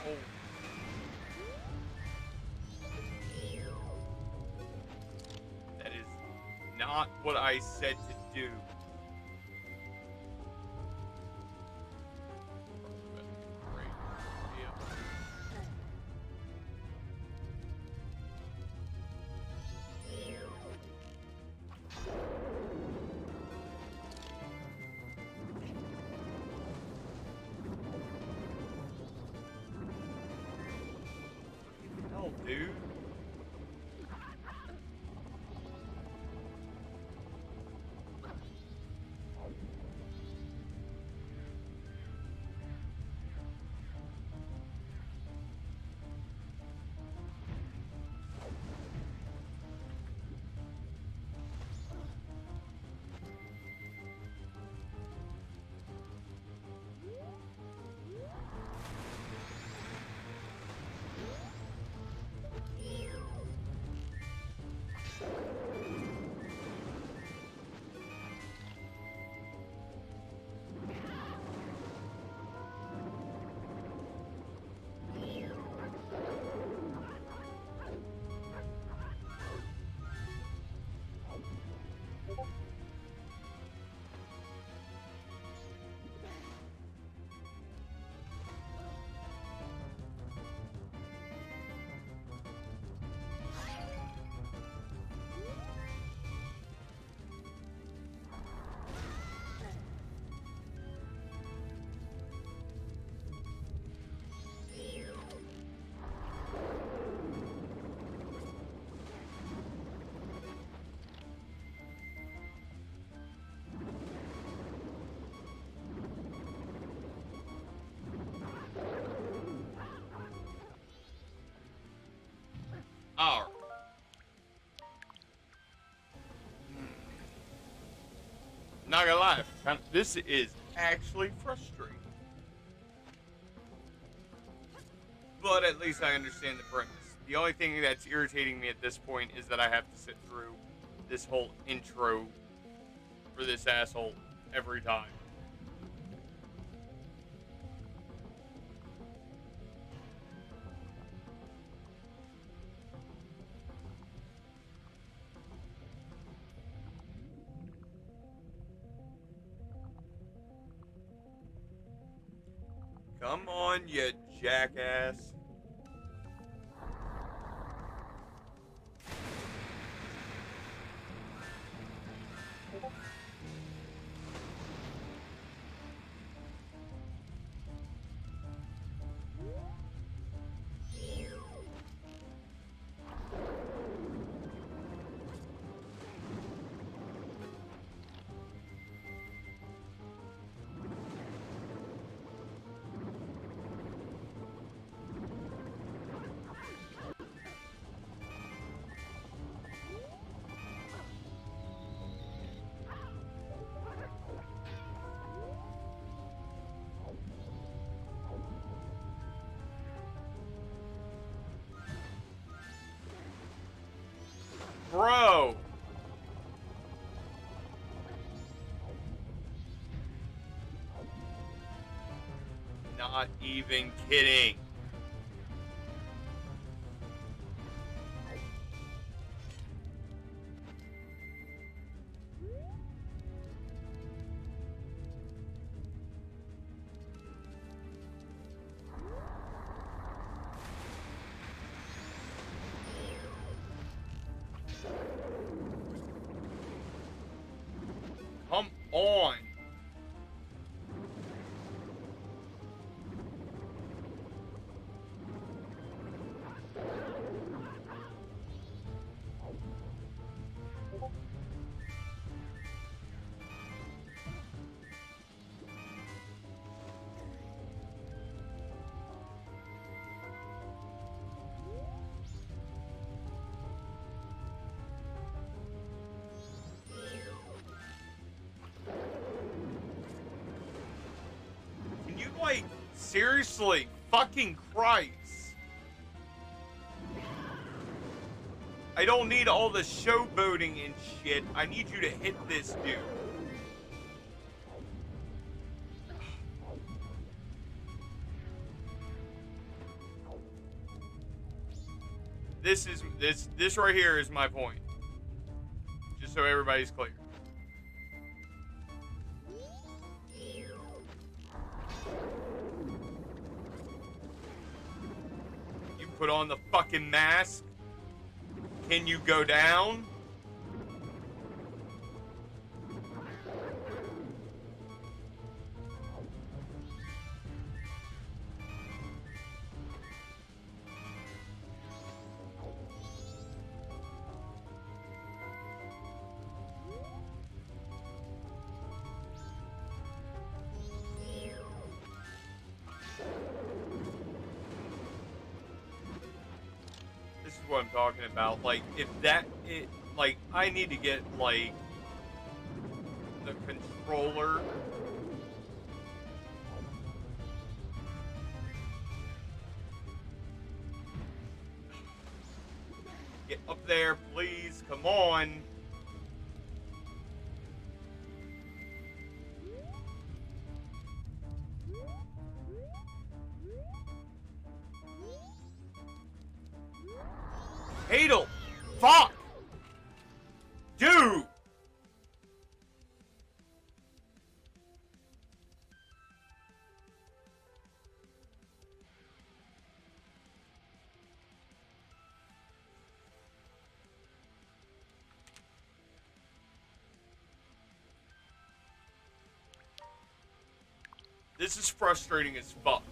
Oh. That is not what I said to do. Great. Yeah. Hell, dude. Alright. Not gonna lie, this is actually frustrating. But at least I understand the premise. The only thing that's irritating me at this point is that I have to sit through this whole intro for this asshole every time. Come on, you jackass. Bro! Not even kidding. Come on. Can you, like, seriously, fucking Christ. I don't need all the showboating and shit. I need you to hit this dude. This right here is my point. Just so everybody's clear. You put on the fucking mask. Can you go down? This is what I'm talking about. Like, if like, I need to get, like, the controller. Get up there, please. Come on. Hadel! Fuck! Dude! This is frustrating as fuck.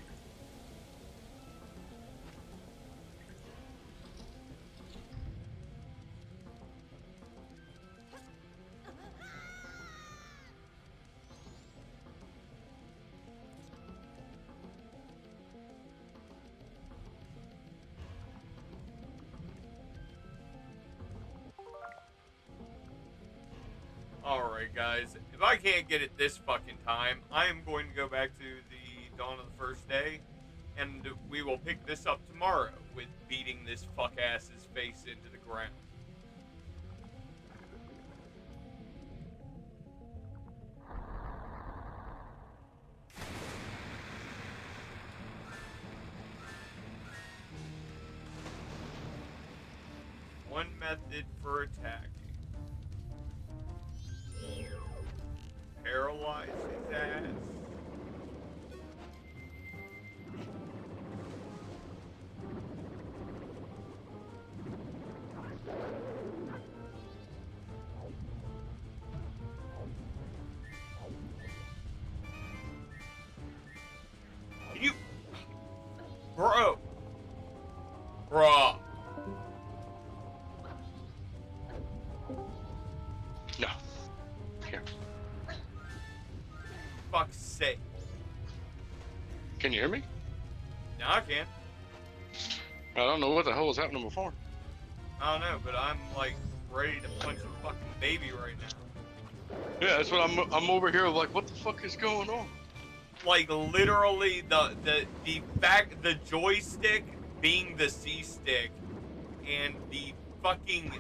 Alright guys, if I can't get it this fucking time, I am going to go back to the Dawn of the First Day, and we will pick this up tomorrow with beating this fuck-ass's face into the ground. One method for attacking. Paralyze his ass. Can you... Bro. Bruh. No. Here. Fuck's sake. Can you hear me? Now I can. I don't know what the hell was happening before. I don't know, but I'm like ready to punch a fucking baby right now. Yeah, that's what I'm over here like, what the fuck is going on? Like literally the joystick being the C stick and the fucking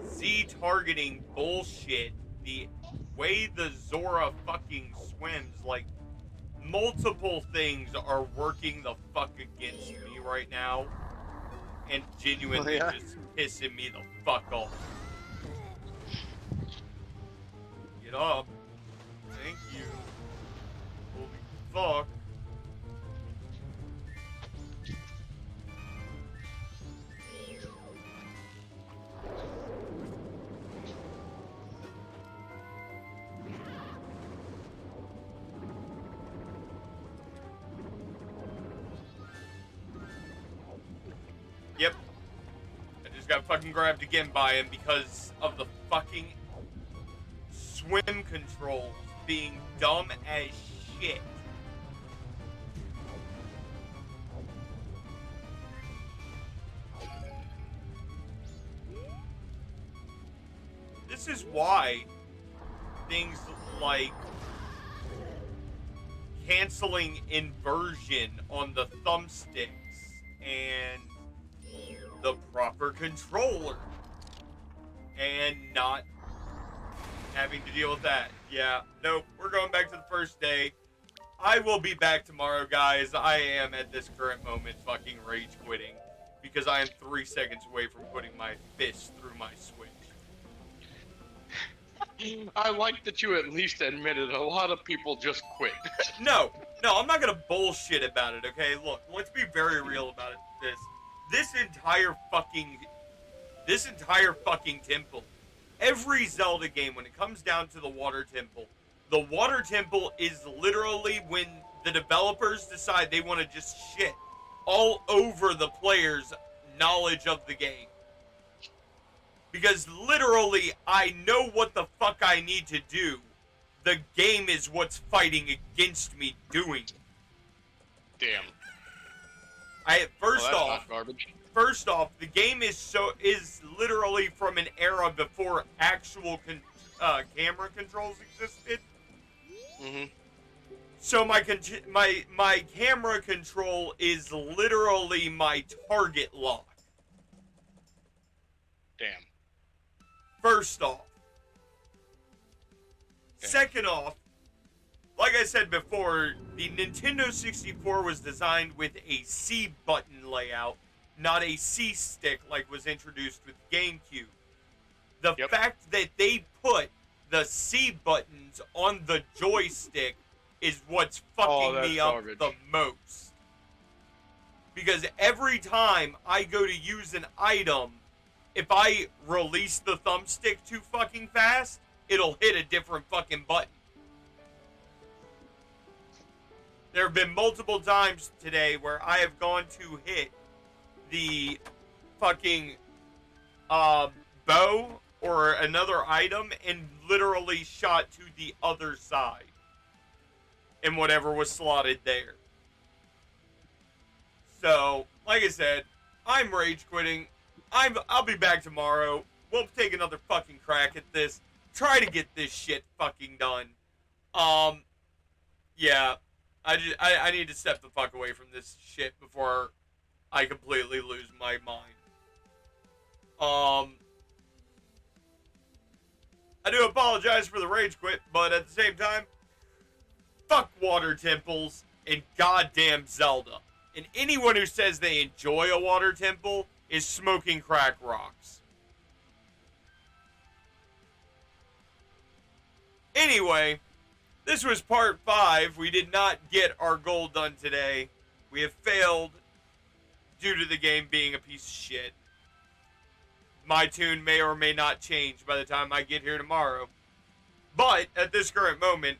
Z targeting bullshit, the way the Zora fucking swims, like, multiple things are working the fuck against me right now, and genuinely just pissing me the fuck off. Get up. Thank you. Holy fuck. Yep. I just got fucking grabbed again by him because of the fucking swim controls being dumb as shit. This is why things like canceling inversion on the thumbsticks and the proper controller and not having to deal with that. Yeah, nope, we're going back to the first day. I will be back tomorrow, guys. I am at this current moment fucking rage quitting because I am 3 seconds away from putting my fist through my Switch. I like that you at least admitted a lot of people just quit. No, I'm not gonna bullshit about it, okay? Look, let's be very real about it. This entire fucking temple, every Zelda game, when it comes down to the water temple is literally when the developers decide they want to just shit all over the player's knowledge of the game. Because literally, I know what the fuck I need to do. The game is what's fighting against me doing it. Damn. First off, the game is literally from an era before actual camera controls existed. Mm-hmm. So my camera control is literally my target lock. Damn. First off. Damn. Second off, like I said before, the Nintendo 64 was designed with a C button layout, not a C stick like was introduced with GameCube. The fact that they put the C buttons on the joystick is what's fucking me up the most. Because every time I go to use an item, if I release the thumbstick too fucking fast, it'll hit a different fucking button. There have been multiple times today where I have gone to hit the fucking bow or another item and literally shot to the other side and whatever was slotted there. So, like I said, I'm rage quitting. I'll be back tomorrow. We'll take another fucking crack at this. Try to get this shit fucking done. Yeah. I need to step the fuck away from this shit before I completely lose my mind. I do apologize for the rage quit, but at the same time, fuck water temples and goddamn Zelda. And anyone who says they enjoy a water temple is smoking crack rocks. Anyway, this was part 5. We did not get our goal done today. We have failed due to the game being a piece of shit. My tune may or may not change by the time I get here tomorrow. But at this current moment,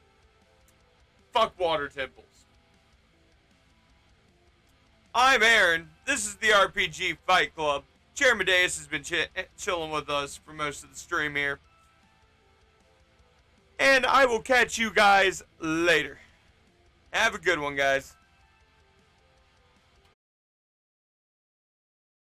fuck water temples. I'm Aaron. This is the RPG Fight Club. Chairman Deus has been chilling with us for most of the stream here. And I will catch you guys later. Have a good one, guys.